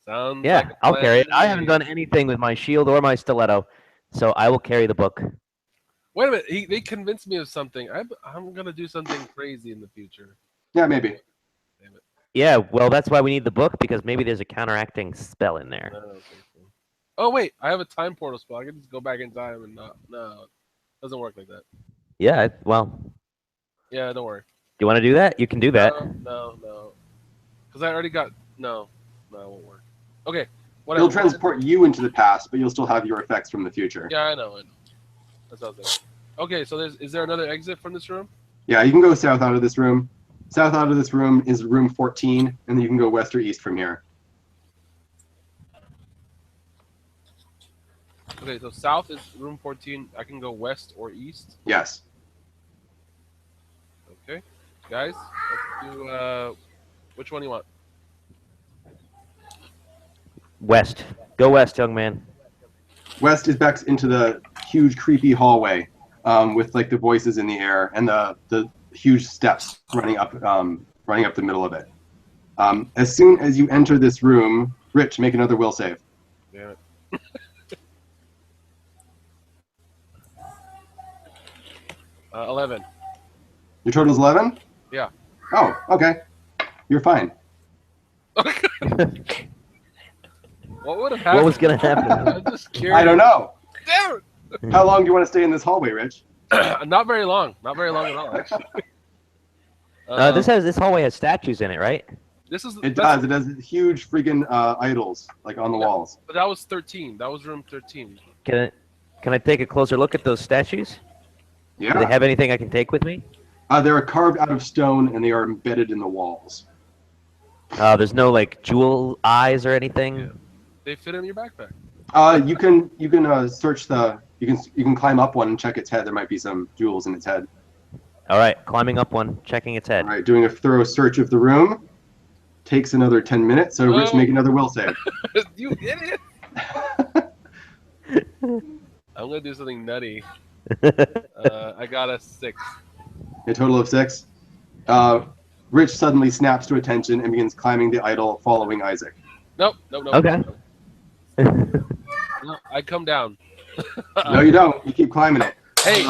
Speaker 1: Sounds
Speaker 3: Yeah,
Speaker 1: like a
Speaker 3: I'll
Speaker 1: plan
Speaker 3: carry it.
Speaker 1: to
Speaker 3: I
Speaker 1: me.
Speaker 3: haven't done anything with my shield or my stiletto, so I will carry the book.
Speaker 1: Wait a minute. They convinced me of something. I'm gonna do something crazy in the future.
Speaker 2: Yeah, maybe.
Speaker 1: Damn it.
Speaker 3: Yeah, well, that's why we need the book, because maybe there's a counteracting spell in
Speaker 1: I
Speaker 3: there.
Speaker 1: don't think so. Oh wait, I have a time portal spell. I can just go back in time and no, it doesn't work like that.
Speaker 3: Yeah, well,
Speaker 1: Yeah, don't worry.
Speaker 3: you want to do that? You can do that.
Speaker 1: No. Because I already got no, it won't work. Okay,
Speaker 2: It'll
Speaker 1: whatever.
Speaker 2: transport you into the past, but you'll still have your effects from the future.
Speaker 1: Yeah, I know. That's what I was thinking. Okay, so is there another exit from this room?
Speaker 2: Yeah, you can go south out of this room. South out of this room is room 14, and then you can go west or east from here.
Speaker 1: Okay, so south is room 14. I can go west or east.
Speaker 2: Yes.
Speaker 1: Okay, guys, let's do. Which one do you want?
Speaker 3: West. Go west, young man.
Speaker 2: West is back into the huge, creepy hallway with like the voices in the air and the huge steps running up the middle of it. As soon as you enter this room, Rich, make another will save.
Speaker 1: Damn it. 11.
Speaker 2: Your total is 11?
Speaker 1: Yeah.
Speaker 2: Oh, okay. You're fine.
Speaker 1: What would have happened?
Speaker 3: What was going to happen?
Speaker 1: I'm just curious.
Speaker 2: I don't know.
Speaker 1: Damn it!
Speaker 2: How long do you want to stay in this hallway, Rich?
Speaker 1: Not very long. Not very long at all, actually.
Speaker 3: This hallway has statues in it, right?
Speaker 1: This is.
Speaker 2: It does. It has huge freaking idols like on the walls.
Speaker 1: But that was 13. That was room 13.
Speaker 3: Can I take a closer look at those statues?
Speaker 2: Yeah.
Speaker 3: Do they have anything I can take with me?
Speaker 2: They are carved out of stone and they are embedded in the walls.
Speaker 3: There's no like jewel eyes or anything.
Speaker 1: Yeah. They fit in your backpack.
Speaker 2: You can search the. You can climb up one and check its head. There might be some jewels in its head.
Speaker 3: All right, climbing up one, checking its head.
Speaker 2: All right, doing a thorough search of the room. Takes another 10 minutes. So Rich, make another will save.
Speaker 1: You idiot! I'm gonna do something nutty. I got a 6.
Speaker 2: A total of 6. Rich suddenly snaps to attention and begins climbing the idol, following Isaac.
Speaker 1: Nope.
Speaker 3: Okay.
Speaker 1: No, I come down.
Speaker 2: No, you don't. You keep climbing it.
Speaker 1: Hey,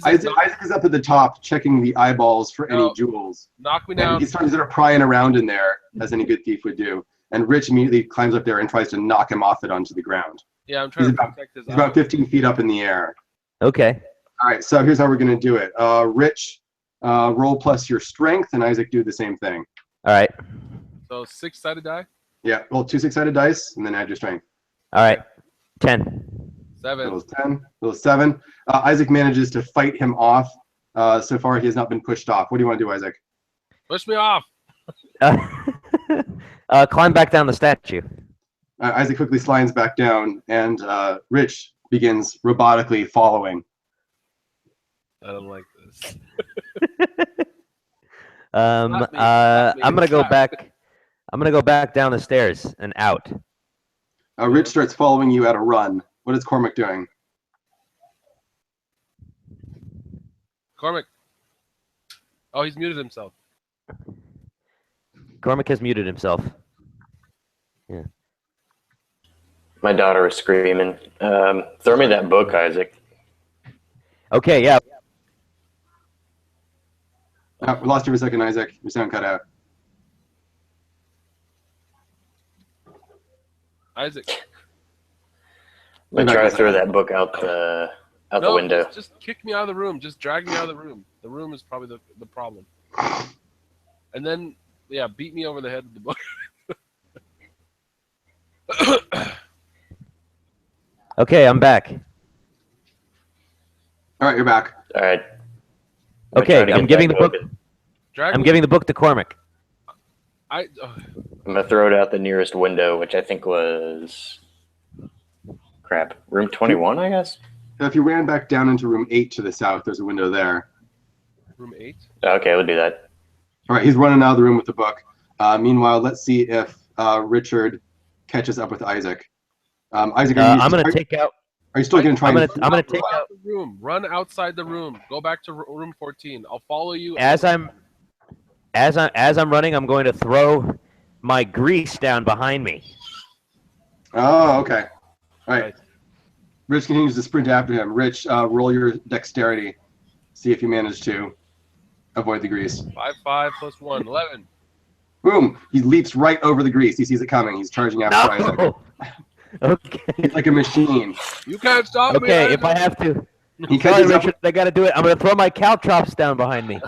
Speaker 2: Isaac is up at the top, checking the eyeballs for any jewels.
Speaker 1: Knock me
Speaker 2: And
Speaker 1: down.
Speaker 2: he's sort of prying around in there, as any good thief would do. And Rich immediately climbs up there and tries to knock him off it onto the ground.
Speaker 1: Yeah, I'm trying to protect his
Speaker 2: He's about 15 feet up in the air.
Speaker 3: Okay.
Speaker 2: All right, so here's how we're going to do it. Rich, roll plus your strength, and Isaac do the same thing.
Speaker 3: All right.
Speaker 1: So 6-sided die.
Speaker 2: Yeah, roll 2 6-sided dice, and then add your strength.
Speaker 3: All right. 10.
Speaker 2: That
Speaker 1: 7.
Speaker 2: was 10. That was 7. Isaac manages to fight him off. So far, he has not been pushed off. What do you want to do, Isaac?
Speaker 1: Push me off.
Speaker 3: Climb back down the statue.
Speaker 2: Isaac quickly slides back down, and Rich begins robotically following.
Speaker 1: I don't like this.
Speaker 3: I'm
Speaker 1: me.
Speaker 3: gonna go back. I'm gonna go back down the stairs and out.
Speaker 2: Rich starts following you at a run. What is Cormac doing?
Speaker 1: Cormac. Oh, he's muted himself.
Speaker 3: Cormac has muted himself. Yeah.
Speaker 4: My daughter is screaming. Throw me that book, Isaac.
Speaker 3: Okay. Yeah.
Speaker 2: We lost you for a second, Isaac. Your sound cut out.
Speaker 1: Isaac.
Speaker 4: I'm gonna try to throw that book out the window.
Speaker 1: Just kick me out of the room. Just drag me out of the room. The room is probably the problem. And then, yeah, beat me over the head with the book.
Speaker 3: Okay, I'm back.
Speaker 2: All right, you're back.
Speaker 4: All right.
Speaker 3: Okay, I'm giving the book.
Speaker 1: Drag
Speaker 3: I'm
Speaker 1: me.
Speaker 3: giving the book to Cormac.
Speaker 1: I.
Speaker 4: I'm gonna throw it out the nearest window, which I think was crap. Room 21, I guess.
Speaker 2: So if you ran back down into room 8 to the south, there's a window there.
Speaker 1: Room 8.
Speaker 4: Okay, we'll do that.
Speaker 2: All right, he's running out of the room with the book. Meanwhile, let's see if Richard catches up with Isaac. Isaac,
Speaker 3: I'm gonna take out.
Speaker 2: Are you still going to try?
Speaker 3: I'm gonna take
Speaker 1: Run
Speaker 3: out.
Speaker 1: out the room. Run outside the room. Go back to room 14. I'll follow you.
Speaker 3: As I'm running, I'm going to throw my grease down behind me.
Speaker 2: Oh, okay. All right.
Speaker 1: Right.
Speaker 2: Rich continues to sprint after him. Rich, roll your dexterity. See if you manage to avoid the grease.
Speaker 1: 5 plus 1. 11.
Speaker 2: Boom! He leaps right over the grease. He sees it coming. He's charging after Isaac.
Speaker 3: No. Okay.
Speaker 2: He's like a machine.
Speaker 1: You can't stop me.
Speaker 3: Okay,
Speaker 1: Isaac.
Speaker 3: if I have to.
Speaker 2: He
Speaker 3: Sorry,
Speaker 2: catches up.
Speaker 3: Richard, I gotta do it. I'm gonna throw my caltrops down behind me.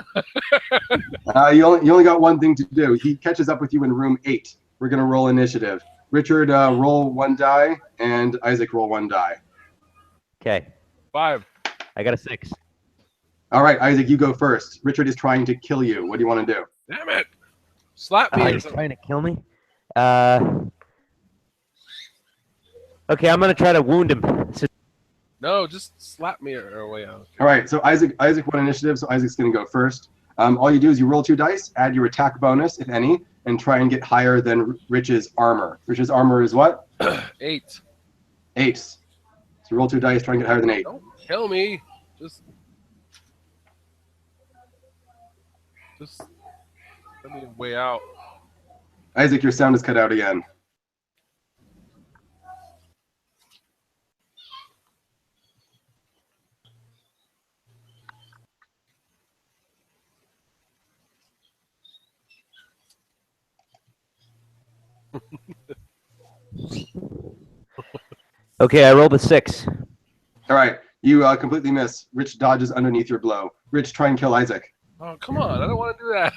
Speaker 2: You only got one thing to do. He catches up with you in room 8. We're gonna roll initiative. Richard, roll 1 die, and Isaac, roll 1 die.
Speaker 3: Okay,
Speaker 1: 5.
Speaker 3: I got a 6.
Speaker 2: All right, Isaac, you go first. Richard is trying to kill you. What do you want to do?
Speaker 1: Damn it. Slap me.
Speaker 3: He's trying to kill me. Okay, I'm gonna try to wound him.
Speaker 1: No, just slap me or way out.
Speaker 2: All right, so Isaac won initiative, so Isaac's going to go first. All you do is you roll 2 dice, add your attack bonus, if any, and try and get higher than Rich's armor. Rich's armor is what?
Speaker 1: 8.
Speaker 2: 8. So roll 2 dice, try and get higher than 8.
Speaker 1: Don't kill me. Just let me way out.
Speaker 2: Isaac, your sound is cut out again.
Speaker 3: Okay, I rolled a 6.
Speaker 2: All right, you completely miss. Rich dodges underneath your blow. Rich, try and kill Isaac.
Speaker 1: Oh, come on. I don't want to do that.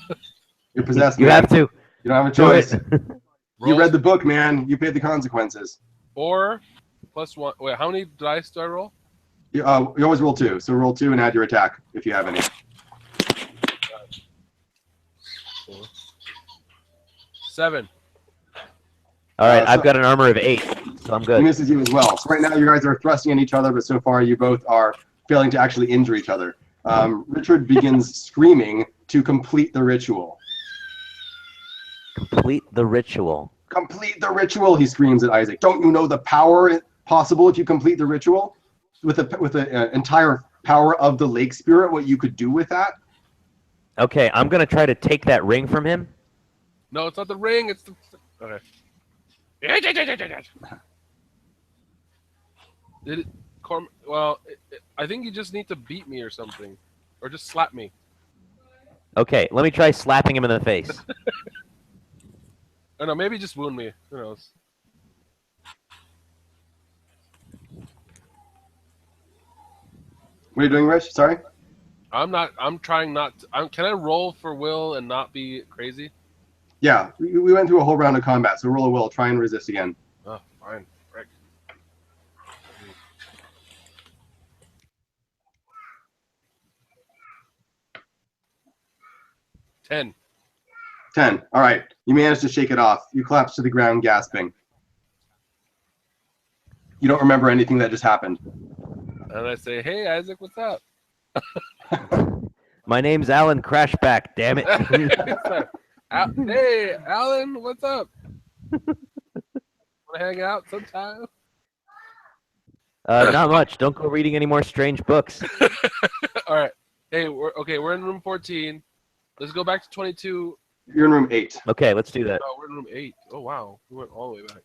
Speaker 2: You're possessed.
Speaker 3: You
Speaker 2: man.
Speaker 3: have to.
Speaker 2: You don't have a
Speaker 3: Do
Speaker 2: choice.
Speaker 3: it.
Speaker 2: You
Speaker 1: Roll
Speaker 2: read the book, man. You paid the consequences.
Speaker 1: or +1. Wait, how many dice do I roll?
Speaker 2: You always roll 2. So roll 2 and add your attack if you have any.
Speaker 1: 7.
Speaker 3: All right,
Speaker 2: so-
Speaker 3: I've got an armor of 8, so I'm
Speaker 2: He
Speaker 3: good.
Speaker 2: misses you as well. So right now you guys are thrusting at each other, but so far you both are failing to actually injure each other. Richard begins screaming to complete the ritual.
Speaker 3: Complete the ritual.
Speaker 2: Complete the ritual, he screams at Isaac. Don't you know the power possible if you complete the ritual? With the entire power of the lake spirit, what you could do with that?
Speaker 3: Okay, I'm going to try to take that ring from him.
Speaker 1: No, it's not the ring. It's the. Okay. Did it, well, I think you just need to beat me or something, or just slap me.
Speaker 3: Okay, let me try slapping him in the face.
Speaker 1: Or no, maybe just wound me. Who knows?
Speaker 2: What are you doing, Rich? Sorry?
Speaker 1: I'm not. I'm trying not. To, can I roll for will and not be crazy?
Speaker 2: Yeah, we went through a whole round of combat, so roll a will. Try and resist again.
Speaker 1: Oh, fine. Frick. 10.
Speaker 2: 10. All right. You manage to shake it off. You collapse to the ground, gasping. You don't remember anything that just happened.
Speaker 1: And I say, "Hey, Isaac, what's up?"
Speaker 3: My name's Alan Crashback, damn it.
Speaker 1: Hey, Alan, what's up? Want to hang out sometime?
Speaker 3: Not much. Don't go reading any more strange books.
Speaker 1: All right. Hey, we're in room 14. Let's go back to 22.
Speaker 2: You're in room 8.
Speaker 3: Okay, let's do that.
Speaker 1: No, we're in room 8. Oh wow, we went all the way back.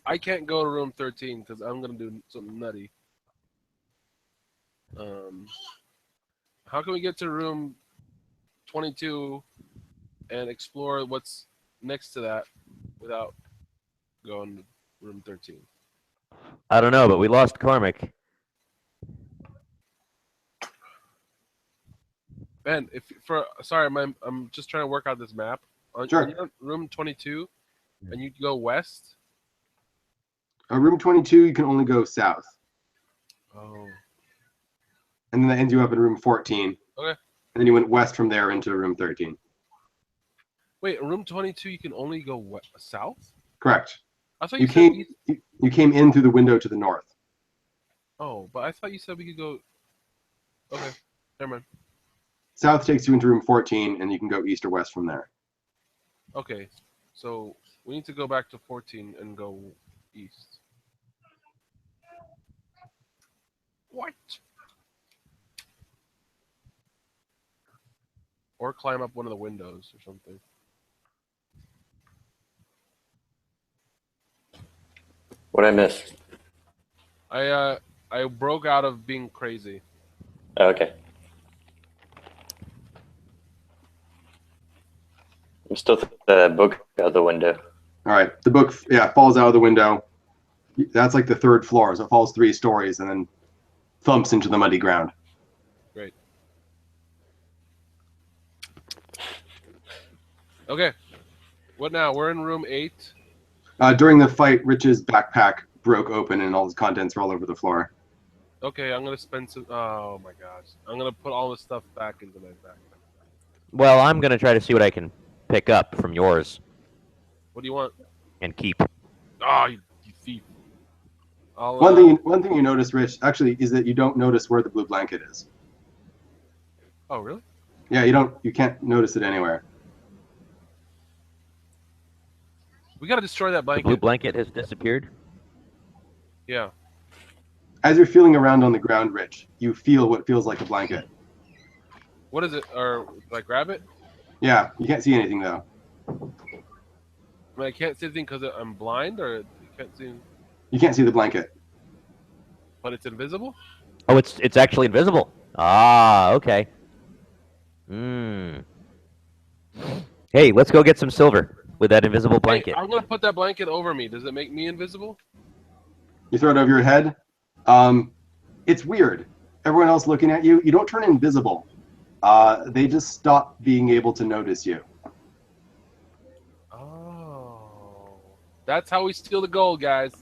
Speaker 1: I can't go to room 13 because I'm gonna do something nutty. How can we get to room 22 and explore what's next to that without going to room 13?
Speaker 3: I don't know, but we lost Cormac.
Speaker 1: Ben, I'm just trying to work out this map.
Speaker 2: Sure.
Speaker 1: When you're in room 22, and you go west.
Speaker 2: Room 22, you can only go south.
Speaker 1: Oh.
Speaker 2: And then that ends you up in room 14.
Speaker 1: Okay.
Speaker 2: And then you went west from there into room 13.
Speaker 1: Wait, in room 22, you can only go south?
Speaker 2: Correct.
Speaker 1: I thought
Speaker 2: You
Speaker 1: said
Speaker 2: came you came in through the window to the north.
Speaker 1: Oh, but I thought you said we could go. Okay, never mind.
Speaker 2: South takes you into room 14, and you can go east or west from there.
Speaker 1: Okay, so we need to go back to 14 and go east. What? Or climb up one of the windows or something.
Speaker 4: What I missed?
Speaker 1: I broke out of being crazy.
Speaker 4: Oh, okay. I'm still the book out the window.
Speaker 2: All right. The book, falls out of the window. That's like the 3rd floor, so it falls 3 stories and then thumps into the muddy ground.
Speaker 1: Great. Okay. What now? We're in room 8.
Speaker 2: During the fight, Rich's backpack broke open and all his contents were all over the floor.
Speaker 1: Okay, I'm gonna spend some. Oh my gosh! I'm gonna put all this stuff back into my backpack.
Speaker 3: Well, I'm going to try to see what I can pick up from yours
Speaker 1: What do you want?
Speaker 3: and keep.
Speaker 1: Oh, you thief!
Speaker 2: One thing you notice, Rich, actually, is that you don't notice where the blue blanket is.
Speaker 1: Oh, really?
Speaker 2: Yeah, you can't notice it anywhere.
Speaker 1: We gotta destroy that
Speaker 3: The
Speaker 1: blanket.
Speaker 3: blue blanket has disappeared.
Speaker 1: Yeah.
Speaker 2: As you're feeling around on the ground, Rich, you feel what feels like a blanket.
Speaker 1: What is it? Or do I grab it?
Speaker 2: Yeah, you can't see anything though.
Speaker 1: I mean, I can't see anything because I'm blind, or you can't see.
Speaker 2: You can't see the blanket.
Speaker 1: But it's invisible.
Speaker 3: Oh, it's actually invisible. Ah, okay. Hey, let's go get some silver with that invisible blanket.
Speaker 1: Hey, I'm gonna put that blanket over me. Does it make me invisible?
Speaker 2: You throw it over your head. It's weird. Everyone else looking at you, you don't turn invisible. They just stop being able to notice you.
Speaker 1: Oh, that's how we steal the gold, guys.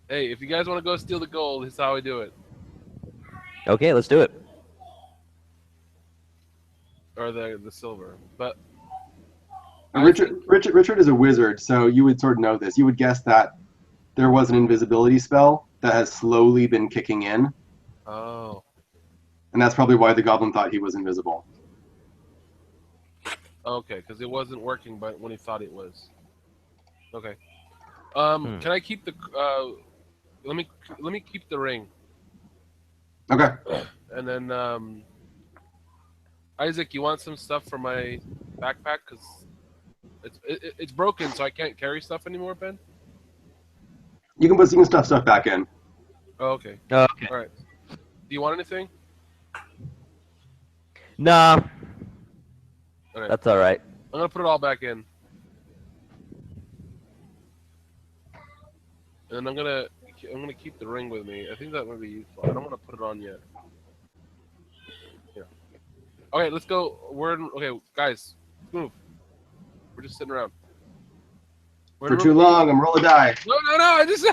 Speaker 1: Hey, if you guys want to go steal the gold, this is how we do it.
Speaker 3: Okay, let's do it.
Speaker 1: Or the silver. But
Speaker 2: Richard is a wizard, so you would sort of know this. You would guess that there was an invisibility spell that has slowly been kicking in,
Speaker 1: oh,
Speaker 2: and that's probably why the goblin thought he was invisible.
Speaker 1: okay, because it wasn't working, but when he thought it was. Okay. Can I keep the? Let me keep the ring,
Speaker 2: Okay.
Speaker 1: and then Isaac, you want some stuff for my backpack? Because it's broken, so I can't carry stuff anymore, Ben.
Speaker 2: You can stuff stuff back in.
Speaker 1: Oh, okay.
Speaker 3: Okay.
Speaker 1: All right. Do you want anything?
Speaker 3: Nah,
Speaker 1: All right.
Speaker 3: that's all right.
Speaker 1: I'm gonna put it all back in, and I'm gonna keep the ring with me. I think that would be useful. I don't want to put it on yet. Yeah. Okay, let's go. Okay, guys, let's move. We're just sitting around.
Speaker 2: For too long, I'm roll a die.
Speaker 1: No! I just.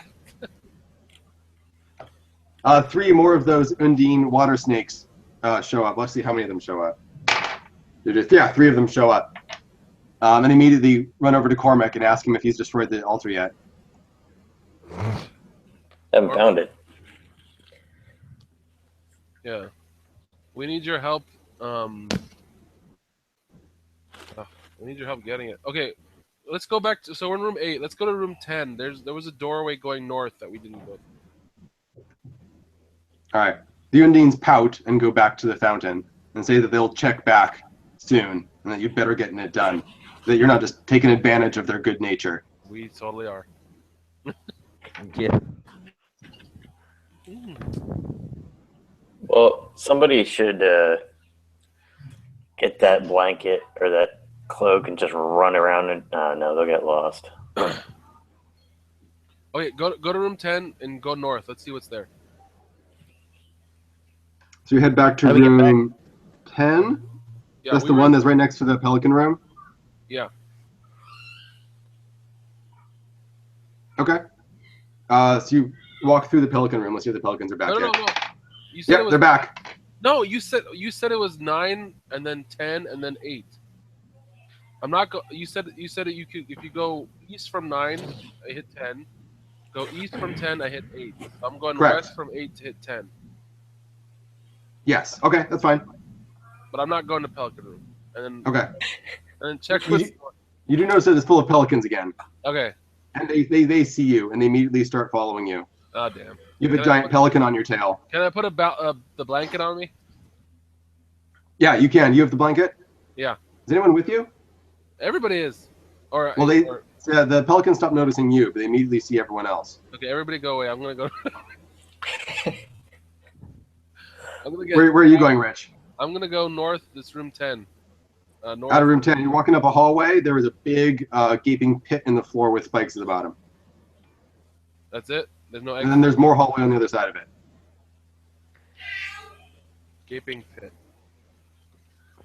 Speaker 2: 3 more of those Undine water snakes show up. Let's see how many of them show up. 3 of them show up. And immediately run over to Cormac and ask him if he's destroyed the altar yet.
Speaker 4: Haven't found it.
Speaker 1: Yeah. We need your help. We need your help getting it. Okay, let's go back to. So we're in room 8. Let's go to room 10. There was a doorway going north that we didn't go.
Speaker 2: All right. The Undines pout and go back to the fountain and say that they'll check back soon and that you better getting it done. That you're not just taking advantage of their good nature.
Speaker 1: We totally are.
Speaker 3: Yeah.
Speaker 4: Well, somebody should get that blanket or that cloak and just run around and no, they'll get lost.
Speaker 1: Okay, go to room 10 and go north. Let's see what's there.
Speaker 2: So you head back to
Speaker 3: How do we get
Speaker 2: room 10?
Speaker 1: Yeah,
Speaker 2: That's the one that's right next to the pelican room?
Speaker 1: Yeah.
Speaker 2: Okay. So you walk through the pelican room. Let's see if the pelicans are back
Speaker 1: No.
Speaker 2: yet.
Speaker 1: You said it
Speaker 2: Yeah,
Speaker 1: was,
Speaker 2: they're back.
Speaker 1: No, you said it was 9 and then 10 and then 8. I'm not you said that you could if you go east from 9, I hit 10. Go east from 10, I hit 8. I'm going
Speaker 2: Correct.
Speaker 1: west from 8 to hit 10.
Speaker 2: Yes. Okay, that's fine.
Speaker 1: But I'm not going to Pelican Room. And then
Speaker 2: Okay.
Speaker 1: And then check
Speaker 2: You,
Speaker 1: what's
Speaker 2: you do notice that it's full of pelicans again.
Speaker 1: Okay.
Speaker 2: And they see you, and they immediately start following you.
Speaker 1: Oh damn.
Speaker 2: You have a giant pelican on your tail.
Speaker 1: Can I put the blanket on me?
Speaker 2: Yeah, you can. You have the blanket?
Speaker 1: Yeah.
Speaker 2: Is anyone with you?
Speaker 1: Everybody is.
Speaker 2: Well, the pelicans stop noticing you, but they immediately see everyone else.
Speaker 1: Okay, everybody go away. I'm gonna go.
Speaker 2: Where are you going, Rich?
Speaker 1: I'm gonna go north. This room 10. North.
Speaker 2: Out of room 10. You're walking up a hallway. There is a big gaping pit in the floor with spikes at the bottom.
Speaker 1: That's it. There's no exit.
Speaker 2: And then there's more hallway on the other side of it.
Speaker 1: Gaping pit.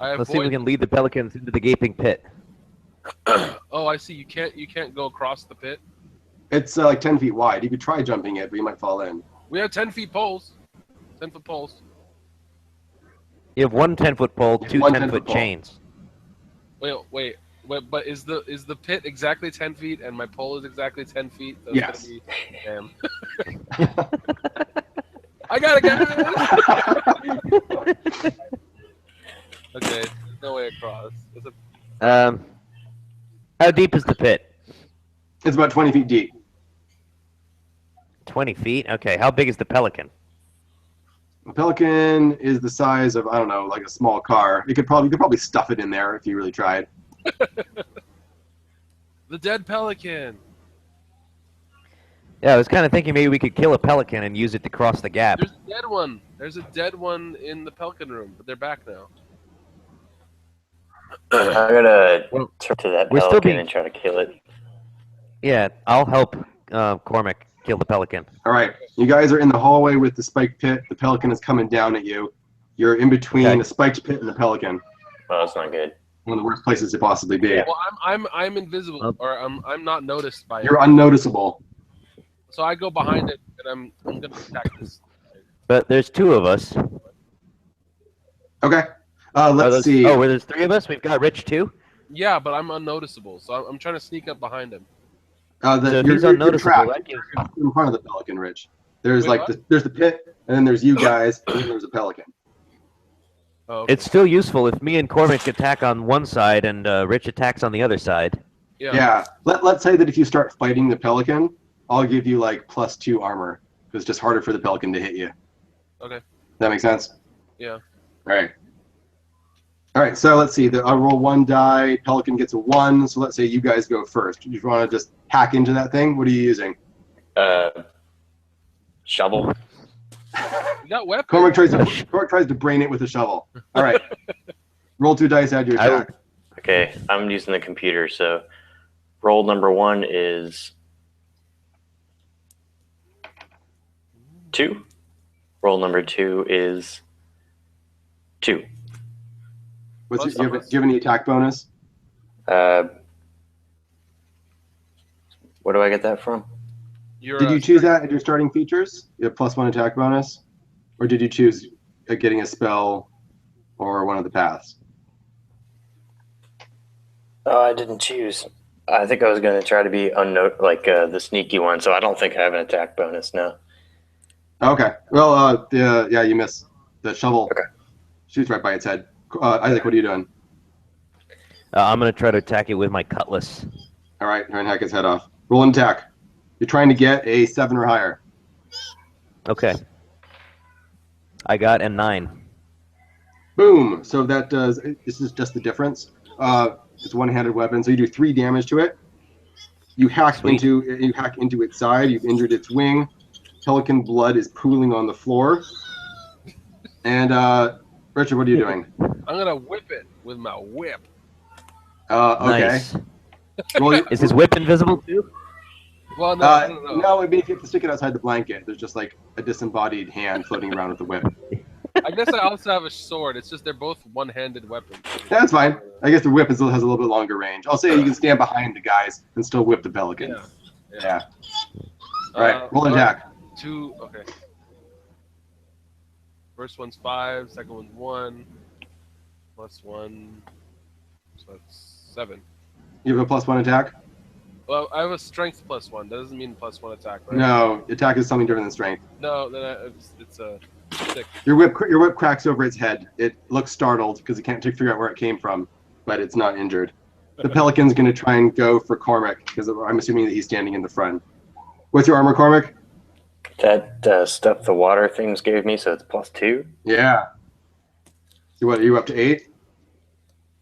Speaker 3: Let's see if we can lead the pelicans into the gaping pit.
Speaker 1: Oh, I see. You can't go across the pit.
Speaker 2: It's like 10 feet wide. You could try jumping it, but you might fall in.
Speaker 1: We have 10 feet poles. 10-foot poles.
Speaker 3: You have one 10-foot pole, two 10-foot chains.
Speaker 1: Wait. But is the pit exactly 10 feet and my pole is exactly 10 feet? So
Speaker 2: yes.
Speaker 1: Damn. I got it, guys. Okay, no way across.
Speaker 3: How deep is the pit?
Speaker 2: It's about 20 feet deep.
Speaker 3: 20 feet? Okay. How big is the pelican?
Speaker 2: A pelican is the size of, I don't know, like a small car. You could probably stuff it in there if you really tried.
Speaker 1: The dead pelican.
Speaker 3: Yeah, I was kind of thinking maybe we could kill a pelican and use it to cross the gap.
Speaker 1: There's a dead one. There's a dead one in the pelican room, but they're back now.
Speaker 4: I'm gonna turn to that
Speaker 3: we're still
Speaker 4: pelican
Speaker 3: being-
Speaker 4: and try to kill it.
Speaker 3: Yeah, I'll help Cormac kill the pelican.
Speaker 2: All right, you guys are in the hallway with the spiked pit. The pelican is coming down at you. You're in between
Speaker 3: Okay.
Speaker 2: the spiked pit and the pelican.
Speaker 5: Oh, that's not good.
Speaker 2: One of the worst places to possibly be.
Speaker 1: Well, I'm invisible, or I'm not noticed by it.
Speaker 2: You're unnoticeable.
Speaker 1: So I go behind it, and I'm gonna attack this.
Speaker 3: But there's 2 of us.
Speaker 2: Okay. Let's see.
Speaker 3: Oh, there's 3 of us? We've got Rich too?
Speaker 1: Yeah, but I'm unnoticeable, so I'm trying to sneak up behind him.
Speaker 3: So if he's
Speaker 2: you're
Speaker 3: unnoticeable,
Speaker 2: trapped.
Speaker 3: that gives...
Speaker 2: You're in front of the pelican, Rich. There's
Speaker 1: Wait,
Speaker 2: like there's the pit, and then there's you guys, and then there's a pelican.
Speaker 1: Oh, okay.
Speaker 3: It's still useful if me and Cormac attack on one side and Rich attacks on the other side.
Speaker 2: Yeah. Let's say that if you start fighting the pelican, I'll give you like +2 armor. Because it's just harder for the pelican to hit you.
Speaker 1: Okay.
Speaker 2: That make sense?
Speaker 1: Yeah.
Speaker 2: All right. All right. So let's see. I'll roll 1 die. Pelican gets a 1. So let's say you guys go first. You want to just hack into that thing? What are you using?
Speaker 5: Shovel.
Speaker 1: You got weapons.
Speaker 2: Cormac tries to brain it with a shovel. All right. Roll 2 dice. Add your attack.
Speaker 5: Okay, I'm using the computer, so roll number 1 is 2. Roll number 2 is 2.
Speaker 2: Do you have any attack bonus?
Speaker 5: Where do I get that from?
Speaker 2: Did you choose that at your starting features? You have +1 attack bonus? Or did you choose getting a spell or one of the paths?
Speaker 5: Oh, I didn't choose. I think I was going to try to be the sneaky one, so I don't think I have an attack bonus now.
Speaker 2: Okay. Well, yeah, you miss. The shovel shoots right by its head. Isaac, what are you doing?
Speaker 3: I'm going to try to attack it with my cutlass.
Speaker 2: All right, try and hack its head off. Roll an attack. You're trying to get a 7 or higher.
Speaker 3: Okay. I got a 9.
Speaker 2: Boom. So that does. This is just the difference. It's a one-handed weapon, so you do 3 damage to it. You hack into its side. You've injured its wing. Pelican blood is pooling on the floor. And Richard, what are you doing?
Speaker 1: I'm gonna whip it with my whip.
Speaker 2: Okay.
Speaker 3: Nice.
Speaker 2: Roll,
Speaker 3: Is his whip invisible too?
Speaker 1: Well, no, I don't know.
Speaker 2: no, I mean, if you have to stick it outside the blanket, there's just like a disembodied hand floating around with the whip.
Speaker 1: I guess I also have a sword. It's just they're both one-handed weapons.
Speaker 2: That's fine. I guess the whip has a little bit longer range. I'll say you can stand behind the guys and still whip the pelican. Yeah. All right, roll an attack.
Speaker 1: 2. Okay. First one's 5. Second one's 1. +1. So that's 7.
Speaker 2: You have a +1 attack?
Speaker 1: Well, I have a strength +1. That doesn't mean +1 attack, right?
Speaker 2: No, attack is something different than strength.
Speaker 1: No, then it's a 6.
Speaker 2: Your whip cracks over its head. It looks startled because it can't figure out where it came from, but it's not injured. The pelican's going to try and go for Cormac because I'm assuming that he's standing in the front. What's your armor, Cormac?
Speaker 5: That stuff the water things gave me, so it's +2.
Speaker 2: Yeah. So what, are you up to 8?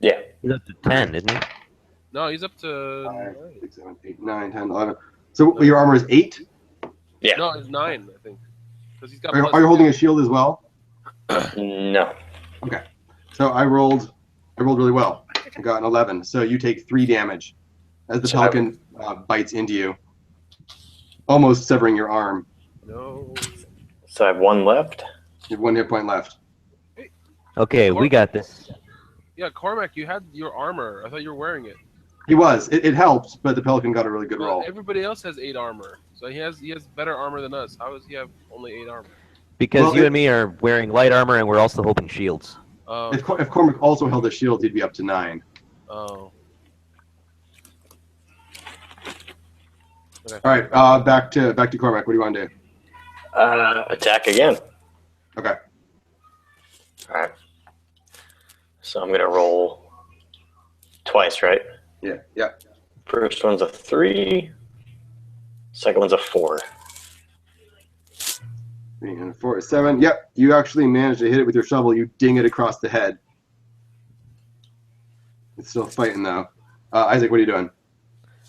Speaker 5: Yeah.
Speaker 3: He's up to 10, isn't he?
Speaker 1: No, he's up to
Speaker 2: 5, 6, 7, 8, 9, 10, 11. So your armor is 8?
Speaker 5: Yeah.
Speaker 1: No, it's 9, I think. Because he's got.
Speaker 2: Are you holding a shield as well?
Speaker 5: No.
Speaker 2: Okay. So I rolled really well. I got an 11. So you take 3 damage as the pelican bites into you, almost severing your arm.
Speaker 1: No.
Speaker 5: So I have 1 left.
Speaker 2: You have 1 hit point left.
Speaker 3: Okay, we got this.
Speaker 1: Yeah, Cormac, you had your armor. I thought you were wearing it.
Speaker 2: He was. It helped, but the pelican got a really good
Speaker 1: Well,
Speaker 2: roll.
Speaker 1: everybody else has 8 armor, so he has better armor than us. How does he have only 8 armor?
Speaker 3: Because
Speaker 2: Well,
Speaker 3: you and me are wearing light armor and we're also holding shields.
Speaker 2: If Cormac also held a shield, he'd be up to 9.
Speaker 1: Oh. Okay.
Speaker 2: All right, back to Cormac. What do you want to do?
Speaker 5: Attack again.
Speaker 2: Okay.
Speaker 5: All right. So I'm going to roll twice, right?
Speaker 2: Yeah.
Speaker 5: First one's a 3. Second one's a 4.
Speaker 2: 3 and 4 is 7. Yep, you actually managed to hit it with your shovel. You ding it across the head. It's still fighting though. Isaac, what are you doing?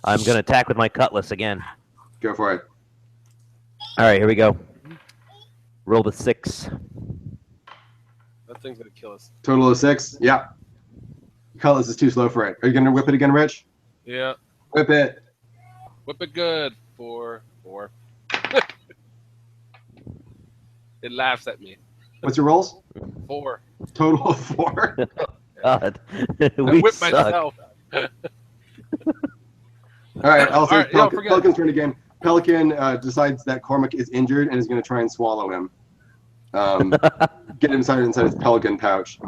Speaker 3: I'm going to attack with my cutlass again.
Speaker 2: Go for it.
Speaker 3: All right, here we go. Roll the 6.
Speaker 1: That thing's gonna kill us.
Speaker 2: Total of 6. Yeah. Cutlass is too slow for it. Are you gonna whip it again, Rich?
Speaker 1: Yeah.
Speaker 2: Whip it.
Speaker 1: Whip it good. 4. It laughs at me.
Speaker 2: What's your rolls?
Speaker 1: 4.
Speaker 2: Total of 4.
Speaker 3: God,
Speaker 1: I
Speaker 3: we
Speaker 1: whipped
Speaker 3: suck.
Speaker 1: myself.
Speaker 2: All right, I'll say
Speaker 1: All right,
Speaker 2: Pelican,
Speaker 1: forget it.
Speaker 2: Pelican's turn again. Pelican decides that Cormac is injured and is going to try and swallow him. Get inside his Pelican pouch.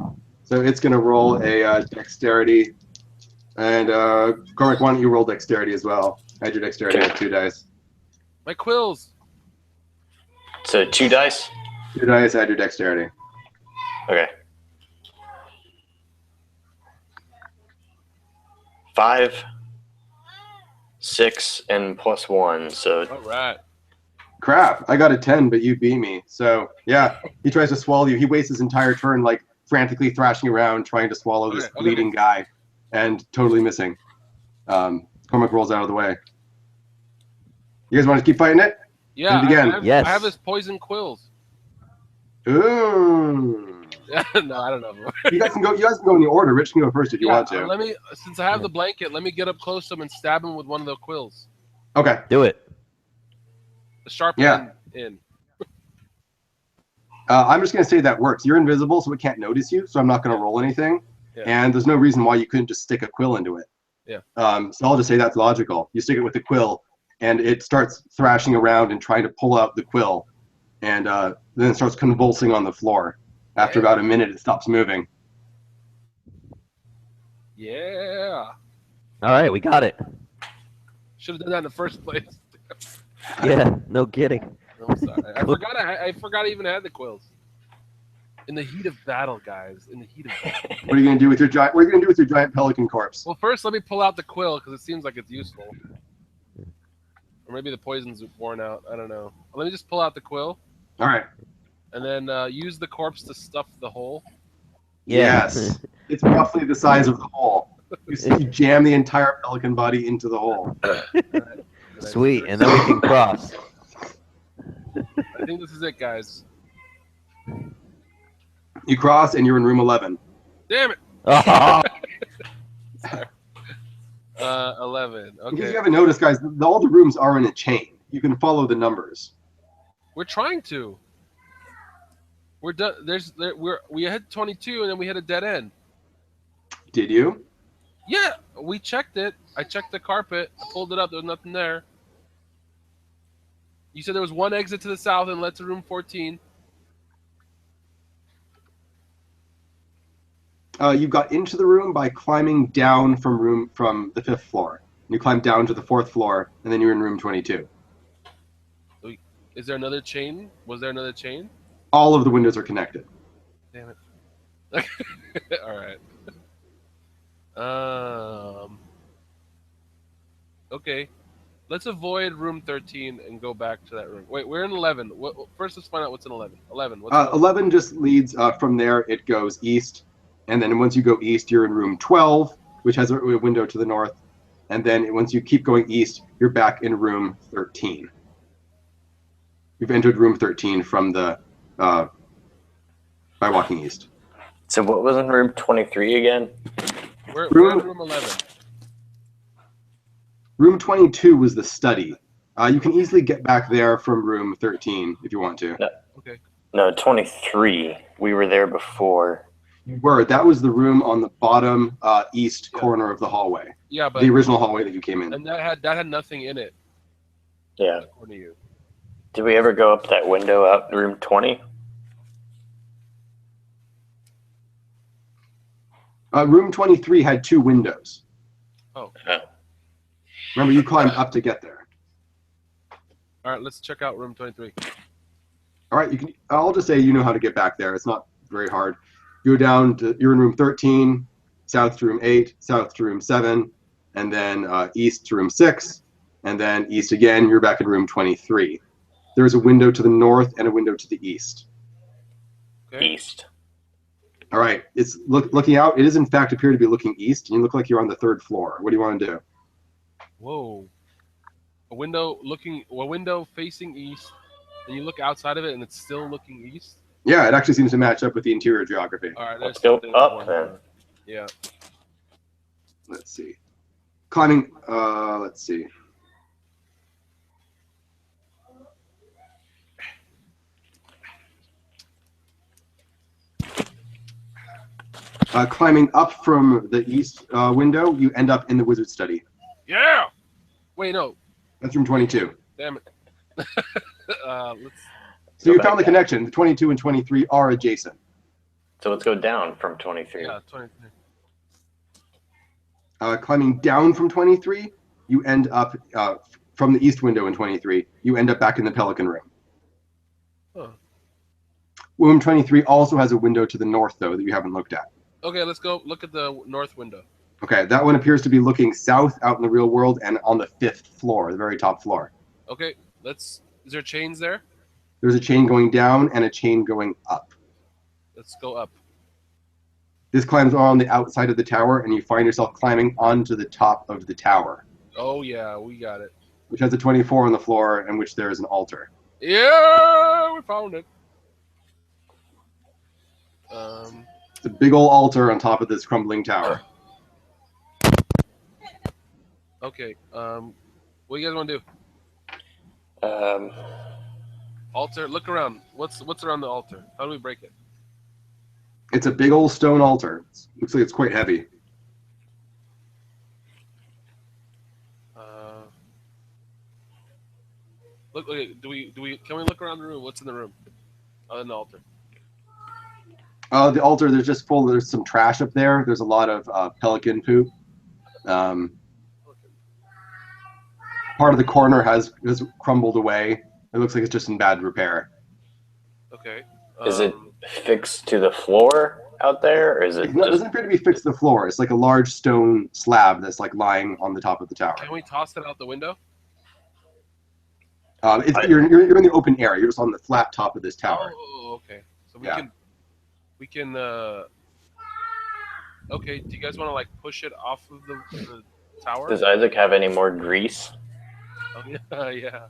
Speaker 2: So it's going to roll a dexterity. And Cormac, why don't you roll dexterity as well? Add your dexterity with 2 dice.
Speaker 1: My quills.
Speaker 4: So 2 dice.
Speaker 2: 2 dice, add your dexterity.
Speaker 4: Okay. 5, 6, and plus 1. So
Speaker 1: All right.
Speaker 2: Crap, I got a 10, but you beat me. So, yeah, he tries to swallow you. He wastes his entire turn, like, frantically thrashing around, trying to swallow this bleeding guy, and totally missing. Cormac rolls out of the way. You guys want to keep fighting it?
Speaker 1: Yeah,
Speaker 2: And again.
Speaker 3: Yes.
Speaker 1: I have his poison quills.
Speaker 2: Ooh.
Speaker 1: No, I don't know.
Speaker 2: You guys can go in the order. Rich can go first if you want to.
Speaker 1: Let me, since I have the blanket, let me get up close to him and stab him with one of the quills.
Speaker 2: Okay.
Speaker 3: Do it.
Speaker 1: The sharp
Speaker 2: Yeah.
Speaker 1: end in.
Speaker 2: I'm just going to say that works. You're invisible, so it can't notice you, so I'm not going to roll anything.
Speaker 1: Yeah.
Speaker 2: And there's no reason why you couldn't just stick a quill into it.
Speaker 1: Yeah.
Speaker 2: So I'll just say that's logical. You stick it with the quill, and it starts thrashing around and trying to pull out the quill. And then it starts convulsing on the floor. After about a minute, it stops moving.
Speaker 1: Yeah.
Speaker 3: All right, we got it.
Speaker 1: Should have done that in the first place.
Speaker 3: Yeah, no kidding.
Speaker 1: I'm sorry. I forgot I even had the quills. In the heat of battle, guys. In the heat of battle.
Speaker 2: What are you going to do with your giant? What are you going to do with your giant pelican corpse?
Speaker 1: Well, first let me pull out the quill because it seems like it's useful. Or maybe the poison's worn out. I don't know. Let me just pull out the quill.
Speaker 2: All right.
Speaker 1: And then use the corpse to stuff the hole.
Speaker 3: Yeah.
Speaker 2: Yes. It's roughly the size of the hole. You jam the entire pelican body into the hole.
Speaker 3: Sweet, and then we can cross.
Speaker 1: I think this is it, guys.
Speaker 2: You cross, and you're in room 11.
Speaker 1: Damn it!
Speaker 3: Oh,
Speaker 1: 11.
Speaker 2: In case
Speaker 1: Okay.
Speaker 2: you haven't noticed, guys, all the rooms are in a chain. You can follow the numbers.
Speaker 1: We're trying to. We're done. We had 22, and then we hit a dead end.
Speaker 2: Did you?
Speaker 1: Yeah, we checked it. I checked the carpet. I pulled it up. There was nothing there. You said there was one exit to the south and led to room 14.
Speaker 2: You got into the room by climbing down from the 5th floor. You climbed down to the 4th floor, and then you're in room 22.
Speaker 1: Is there another chain? Was there another chain?
Speaker 2: All of the windows are connected.
Speaker 1: Damn it. All right. Okay. Let's avoid room 13 and go back to that room. Wait, we're in 11. First, let's find out what's in 11. 11. What's
Speaker 2: 11 just leads from there. It goes east, and then once you go east, you're in room 12, which has a window to the north. And then once you keep going east, you're back in room 13. You've entered room 13 from the by walking east.
Speaker 4: So what was in room 23 again?
Speaker 1: we're in room 11.
Speaker 2: Room 22 was the study. You can easily get back there from room 13 if you want to.
Speaker 1: Okay.
Speaker 4: No, 23. We were there before.
Speaker 2: You were. That was the room on the bottom east corner of the hallway.
Speaker 1: Yeah, but
Speaker 2: The original hallway that you came in.
Speaker 1: and that had nothing in it,
Speaker 4: Yeah.
Speaker 1: according to you.
Speaker 4: Did we ever go up that window out in room 20?
Speaker 2: Room 23 had 2 windows.
Speaker 1: Oh.
Speaker 2: Remember, you climbed up to get there.
Speaker 1: All right, let's check out room 23.
Speaker 2: All right, you can. I'll just say you know how to get back there. It's not very hard. You're in room 13, south to room 8, south to room 7, and then east to room 6, and then east again. You're back in room 23. There's a window to the north and a window to the east.
Speaker 1: Okay.
Speaker 4: East.
Speaker 2: All right, it's looking out. It is in fact appear to be looking east, and you look like you're on the 3rd floor. What do you want to do?
Speaker 1: Whoa. A window facing east, and you look outside of it, and it's still looking east.
Speaker 2: Yeah, it actually seems to match up with the interior geography.
Speaker 1: All right,
Speaker 4: Let's go up then.
Speaker 1: Yeah.
Speaker 2: Let's see. Climbing. Let's see. Climbing up from the east window, you end up in the wizard study.
Speaker 1: Yeah. Wait, no.
Speaker 2: That's room 22.
Speaker 1: Damn it. Let's.
Speaker 2: So you
Speaker 4: Go
Speaker 2: found the
Speaker 4: back down.
Speaker 2: connection. The 22 and 23 are adjacent.
Speaker 4: So let's go down from 23.
Speaker 1: Yeah, 23.
Speaker 2: Climbing down from 23, you end up from the east window in 23. You end up back in the Pelican room.
Speaker 1: Huh.
Speaker 2: Room 23 also has a window to the north, though, that you haven't looked at.
Speaker 1: Okay, let's go look at the north window.
Speaker 2: Okay, that one appears to be looking south out in the real world and on the 5th floor, the very top floor.
Speaker 1: Okay, let's. Is there chains there?
Speaker 2: There's a chain going down and a chain going up.
Speaker 1: Let's go up.
Speaker 2: This climbs on the outside of the tower, and you find yourself climbing onto the top of the tower,
Speaker 1: Oh yeah, we got it.
Speaker 2: which has a 24 on the floor, in which there is an altar.
Speaker 1: Yeah, we found it.
Speaker 2: It's a big old altar on top of this crumbling tower.
Speaker 1: Okay. What do you guys want to do? Altar. Look around. What's around the altar? How do we break it?
Speaker 2: It's a big old stone altar. Looks like it's quite heavy.
Speaker 1: Look. Okay, do we? Can we look around the room? What's in the room? Other than the altar.
Speaker 2: The altar, there's some trash up there. There's a lot of pelican poop. Part of the corner has crumbled away. It looks like it's just in bad repair.
Speaker 1: Okay.
Speaker 4: Is it fixed to the floor out there, or is it?
Speaker 2: It doesn't appear to be fixed to the floor. It's like a large stone slab that's like lying on the top of the tower.
Speaker 1: Can we toss it out the window?
Speaker 2: You're in the open area. You're just on the flat top of this tower.
Speaker 1: Oh, okay. So we
Speaker 2: Yeah.
Speaker 1: can. Okay. Do you guys want to like push it off of the tower?
Speaker 4: Does Isaac have any more grease?
Speaker 1: Oh yeah, yeah.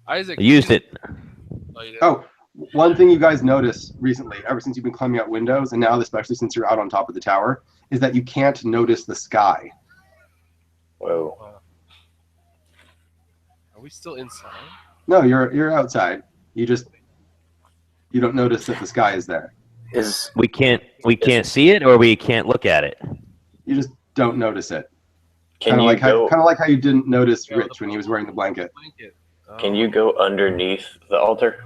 Speaker 1: Isaac.
Speaker 3: I used it.
Speaker 1: Oh, you did?
Speaker 2: Oh, one thing you guys notice recently, ever since you've been climbing out windows, and now especially since you're out on top of the tower, is that you can't notice the sky.
Speaker 4: Whoa.
Speaker 1: Are we still inside?
Speaker 2: No, you're outside. You don't notice that the sky is there.
Speaker 3: We can't see it, or we can't look at it.
Speaker 2: You just don't notice it.
Speaker 4: Can
Speaker 2: Kind
Speaker 4: you
Speaker 2: of
Speaker 4: go?
Speaker 2: like how you didn't notice
Speaker 1: Yeah,
Speaker 2: Rich when he was wearing the blanket.
Speaker 1: Blanket.
Speaker 4: Can you go underneath the altar?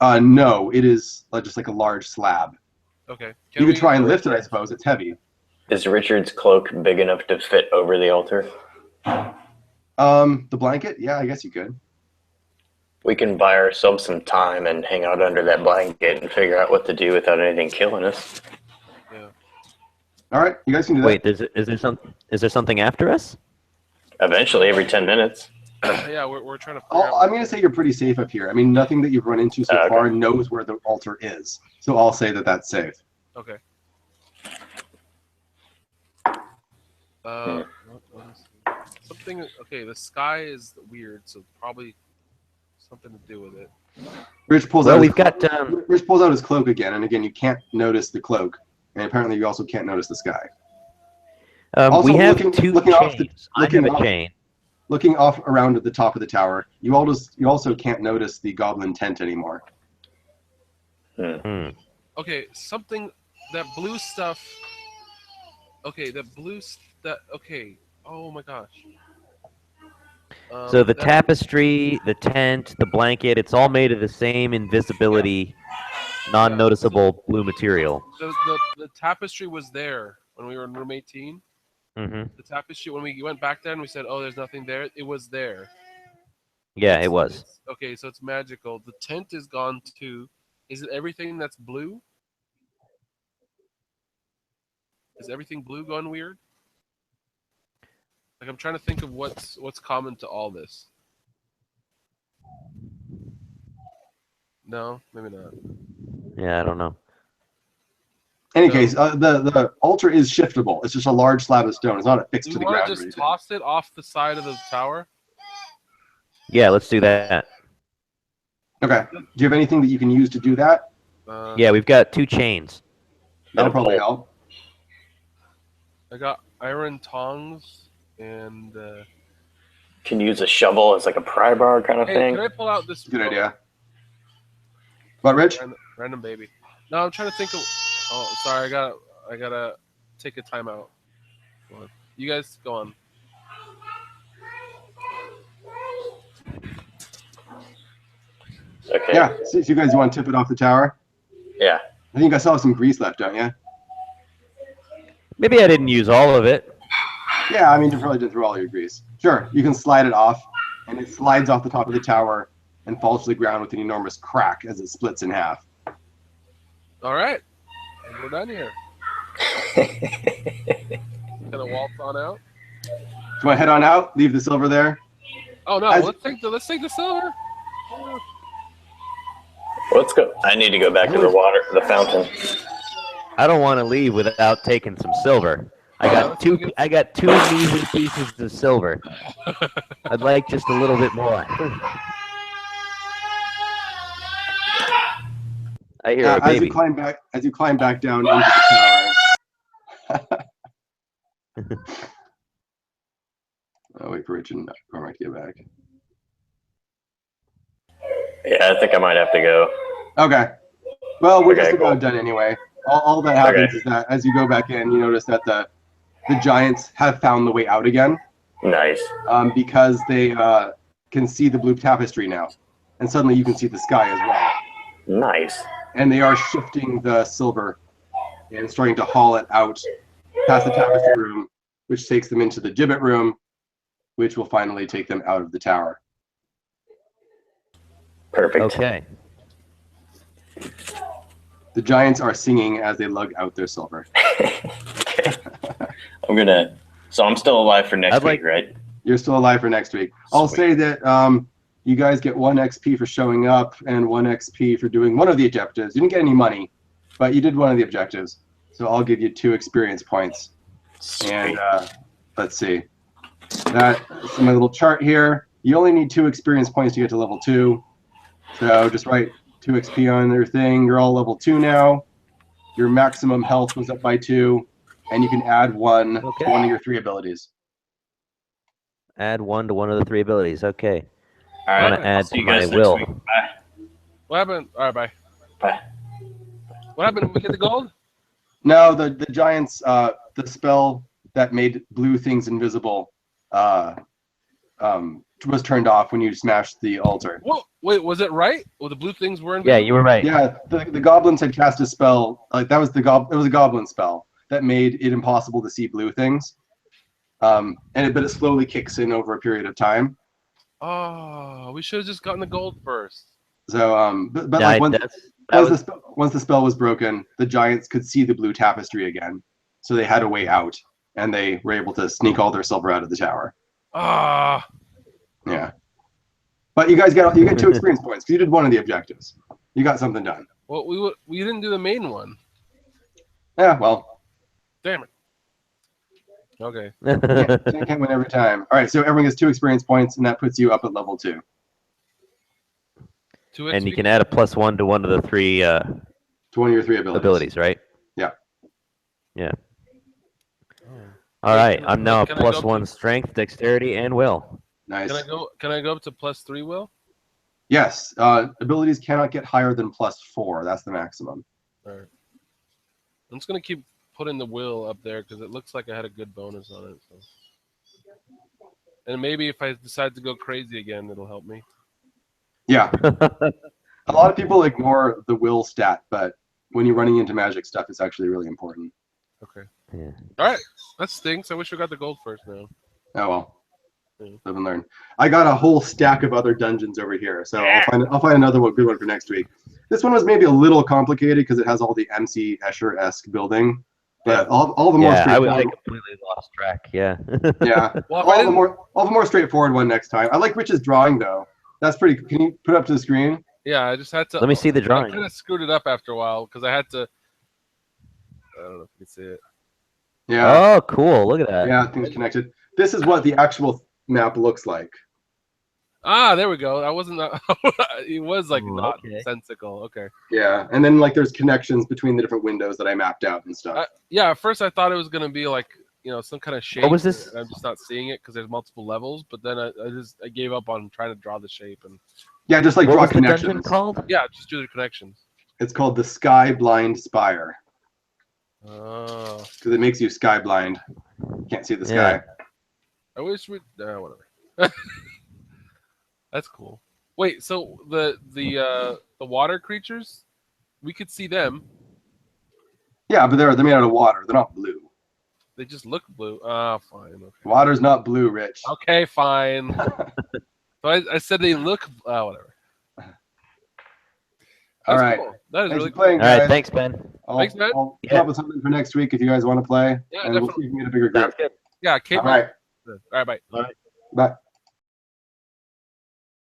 Speaker 2: No, it is just like a large slab.
Speaker 1: Okay.
Speaker 2: You could try and lift it, I suppose. It's heavy.
Speaker 4: Is Richard's cloak big enough to fit over the altar?
Speaker 2: The blanket? Yeah, I guess you could.
Speaker 4: We can buy ourselves some time and hang out under that blanket and figure out what to do without anything killing us.
Speaker 1: Yeah.
Speaker 2: All right, you guys can do that.
Speaker 3: Wait, is there something after us?
Speaker 4: Eventually, every 10 minutes.
Speaker 1: Yeah, we're trying to. Figure out
Speaker 2: I'm going to say you're pretty safe up here. I mean, nothing that you've run into so
Speaker 4: Okay.
Speaker 2: far knows where the altar is. So I'll say that that's safe.
Speaker 1: Okay. What is something? Okay, the sky is weird, so probably something to do with it.
Speaker 2: Rich pulls
Speaker 3: Well,
Speaker 2: out.
Speaker 3: we've got.
Speaker 2: Rich pulls out his cloak again, and again, you can't notice the cloak, and apparently you also can't notice the sky. Also,
Speaker 3: We have
Speaker 2: looking
Speaker 3: two
Speaker 2: off the-
Speaker 3: chains. I have a
Speaker 2: off-
Speaker 3: chain.
Speaker 2: Looking off around at the top of the tower, you also can't notice the goblin tent anymore.
Speaker 3: Hmm.
Speaker 1: Okay, something that blue stuff. Okay, okay. Oh my gosh.
Speaker 3: So the
Speaker 1: that-
Speaker 3: tapestry, the tent, the blanket—it's all made of the same invisibility, non-noticeable blue material.
Speaker 1: The tapestry was there when we were in room 18.
Speaker 3: Hmm.
Speaker 1: The tapestry, when we went back there and we said, "Oh, there's nothing there," it was there.
Speaker 3: Yeah, it was.
Speaker 1: Okay, so it's magical. The tent is gone too. Is it everything that's blue? Is everything blue gone weird? Like I'm trying to think of what's common to all this. No, maybe not.
Speaker 3: Yeah, I don't know.
Speaker 2: In any
Speaker 1: So-
Speaker 2: case, the altar is shiftable. It's just a large slab of stone. It's not affixed
Speaker 1: Do
Speaker 2: to
Speaker 1: we
Speaker 2: the
Speaker 1: want
Speaker 2: ground.
Speaker 1: to
Speaker 2: or
Speaker 1: just
Speaker 2: anything.
Speaker 1: toss it off the side of the tower?
Speaker 3: Yeah, let's do that.
Speaker 2: Okay. Do you have anything that you can use to do that?
Speaker 3: Yeah, we've got two chains.
Speaker 2: That'll
Speaker 4: And a
Speaker 2: probably
Speaker 4: pole.
Speaker 2: help.
Speaker 1: I got iron tongs and.
Speaker 4: Can you use a shovel as like a pry bar kind of
Speaker 1: Hey,
Speaker 4: thing?
Speaker 1: can I pull out this?
Speaker 2: Good idea. What, Rich?
Speaker 1: Random baby. No, I'm trying to think of. Oh, sorry, I got. gotta take a timeout. Hold on. You guys go on.
Speaker 4: Okay.
Speaker 2: Yeah. So you guys want to tip it off the tower?
Speaker 4: Yeah.
Speaker 2: I think I still have some grease left, don't you?
Speaker 3: Maybe I didn't use all of it.
Speaker 2: Yeah, I mean, you probably did through all your grease. Sure, you can slide it off, and it slides off the top of the tower and falls to the ground with an enormous crack as it splits in half.
Speaker 1: All right, and we're done here. Gonna waltz on out.
Speaker 2: Do you want to head on out? Leave the silver there?
Speaker 1: Oh no,
Speaker 2: As-
Speaker 1: let's take the silver.
Speaker 4: Let's go. I need to go back to the water, the fountain.
Speaker 3: I don't want to leave without taking some silver. I got two measly pieces of silver. I'd like just a little bit more. I hear a
Speaker 2: As
Speaker 3: baby.
Speaker 2: you climb back down into the tower. I'll wait for Rich and Cormac to get back.
Speaker 4: Yeah, I think I might have to go.
Speaker 2: Okay. Well, we're
Speaker 4: Okay,
Speaker 2: just about
Speaker 4: cool.
Speaker 2: done anyway. All that happens is that as you go back in, you notice that the giants have found the way out again.
Speaker 4: Nice.
Speaker 2: Because they can see the blue tapestry now. And suddenly you can see the sky as well.
Speaker 4: Nice.
Speaker 2: And they are shifting the silver and starting to haul it out past the tapestry room, which takes them into the gibbet room, which will finally take them out of the tower.
Speaker 4: Perfect.
Speaker 3: Okay.
Speaker 2: The giants are singing as they lug out their silver.
Speaker 4: Okay. So I'm still alive for next week, right?
Speaker 2: You're still alive for next week. I'll
Speaker 4: Sweet.
Speaker 2: say that you guys get 1 XP for showing up and 1 XP for doing one of the objectives. You didn't get any money, but you did one of the objectives. So I'll give you 2 experience points. And let's see. That's my little chart here. You only need 2 experience points to get to level 2. So just write 2 XP on their thing. You're all level 2 now. Your maximum health was up by 2. And you can add 1 to one of your 3 abilities.
Speaker 3: Add 1 to one of the 3 abilities. Okay.
Speaker 4: All
Speaker 3: I'm
Speaker 4: right.
Speaker 3: gonna add
Speaker 4: See
Speaker 3: to
Speaker 4: you
Speaker 3: my
Speaker 4: guys next
Speaker 3: will.
Speaker 4: week. Bye.
Speaker 1: What happened? All right, bye.
Speaker 4: Bye.
Speaker 1: What happened? Did we get the gold?
Speaker 2: No, the giants, the spell that made blue things invisible was turned off when you smashed the altar.
Speaker 1: Whoa, wait, was it right? Well, the blue things were
Speaker 3: Yeah, you were right.
Speaker 2: Yeah, the goblins had cast a spell, like that was it was a goblin spell that made it impossible to see blue things. But it slowly kicks in over a period of time.
Speaker 1: Oh, we should have just gotten the gold first.
Speaker 2: So, but
Speaker 3: Yeah,
Speaker 2: like
Speaker 3: that's-
Speaker 2: once the spell was broken, the giants could see the blue tapestry again. So they had a way out, and they were able to sneak all their silver out of the tower.
Speaker 1: Ah,
Speaker 2: Yeah. But you get 2 experience points because you did one of the objectives. You got something done.
Speaker 1: well, we didn't do the main one.
Speaker 2: Yeah, well,
Speaker 1: Damn it. Okay.
Speaker 2: can't win every time. All right, so everyone gets 2 experience points, and that puts you up at level 2.
Speaker 1: 2
Speaker 3: And you
Speaker 1: XP?
Speaker 3: can add a +1 to one of the 3
Speaker 2: To one of your 3 abilities.
Speaker 3: right?
Speaker 2: Yeah.
Speaker 3: Yeah.
Speaker 1: Oh.
Speaker 3: All right. I'm now
Speaker 1: Can I go
Speaker 3: +1 strength, dexterity, and will.
Speaker 2: Nice.
Speaker 1: Can I go up to +3, Will?
Speaker 2: Yes, abilities cannot get higher than +4. That's the maximum.
Speaker 1: All right. I'm just gonna keep putting the will up there because it looks like I had a good bonus on it. So. And maybe if I decide to go crazy again, it'll help me.
Speaker 2: Yeah. A lot of people ignore the will stat, but when you're running into magic stuff, it's actually really important.
Speaker 1: Okay.
Speaker 3: Yeah.
Speaker 1: All right. That stinks. I wish I got the gold first now.
Speaker 2: Oh well.
Speaker 1: Yeah.
Speaker 2: Live and learn. I got a whole stack of other dungeons over here, so I'll find another good one for next week. This one was maybe a little complicated because it has all the MC Escher-esque building, but all the more
Speaker 3: Yeah, I
Speaker 2: straightforward.
Speaker 3: completely lost track. Yeah.
Speaker 2: Yeah,
Speaker 1: Well, if I
Speaker 2: all the more straightforward one next time. I like Rich's drawing though. That's pretty. Can you put it up to the screen?
Speaker 1: Yeah, I just had to.
Speaker 3: Let me see the
Speaker 1: I
Speaker 3: drawing.
Speaker 1: kind of screwed it up after a while because I had to. I don't know if you can see it.
Speaker 2: Yeah.
Speaker 3: Oh, cool. Look at that.
Speaker 2: Yeah, things connected. This is what the actual map looks like.
Speaker 1: Ah, there we go. I wasn't. It was like
Speaker 3: Ooh,
Speaker 1: not
Speaker 3: okay.
Speaker 1: sensical. Okay.
Speaker 2: Yeah, and then like there's connections between the different windows that I mapped out and stuff.
Speaker 1: Yeah. At first, I thought it was gonna be like some kind of shape.
Speaker 3: What was this?
Speaker 1: and I'm just not seeing it because there's multiple levels. But then I gave up on trying to draw the shape and
Speaker 2: Yeah, just like
Speaker 3: What
Speaker 2: draw
Speaker 3: was the dungeon
Speaker 2: connections.
Speaker 3: called?
Speaker 1: yeah, just do the connections.
Speaker 2: It's called the Sky Blind Spire.
Speaker 1: Oh,
Speaker 2: because it makes you sky blind. Can't see the
Speaker 3: Yeah.
Speaker 2: sky.
Speaker 1: I wish we. Whatever. That's cool. Wait, so the water creatures, we could see them.
Speaker 2: Yeah, but they're made out of water. They're not blue.
Speaker 1: They just look blue. Ah, fine. Okay.
Speaker 2: Water's not blue, Rich.
Speaker 1: Okay, fine. So I said they look. Whatever.
Speaker 2: All
Speaker 1: That's
Speaker 2: right.
Speaker 1: cool. That is
Speaker 2: Thanks
Speaker 1: really
Speaker 2: for
Speaker 1: cool.
Speaker 2: playing,
Speaker 3: All
Speaker 2: guys.
Speaker 3: right, thanks, Ben.
Speaker 1: Thanks, man.
Speaker 2: I'll
Speaker 3: Yeah.
Speaker 2: come up with something for next week if you guys want to play.
Speaker 1: Yeah,
Speaker 2: and we'll
Speaker 1: definitely.
Speaker 2: see if we can get a bigger group.
Speaker 3: Sounds good.
Speaker 1: Yeah, K-pop.
Speaker 2: All right.
Speaker 1: All right, bye.
Speaker 2: Bye.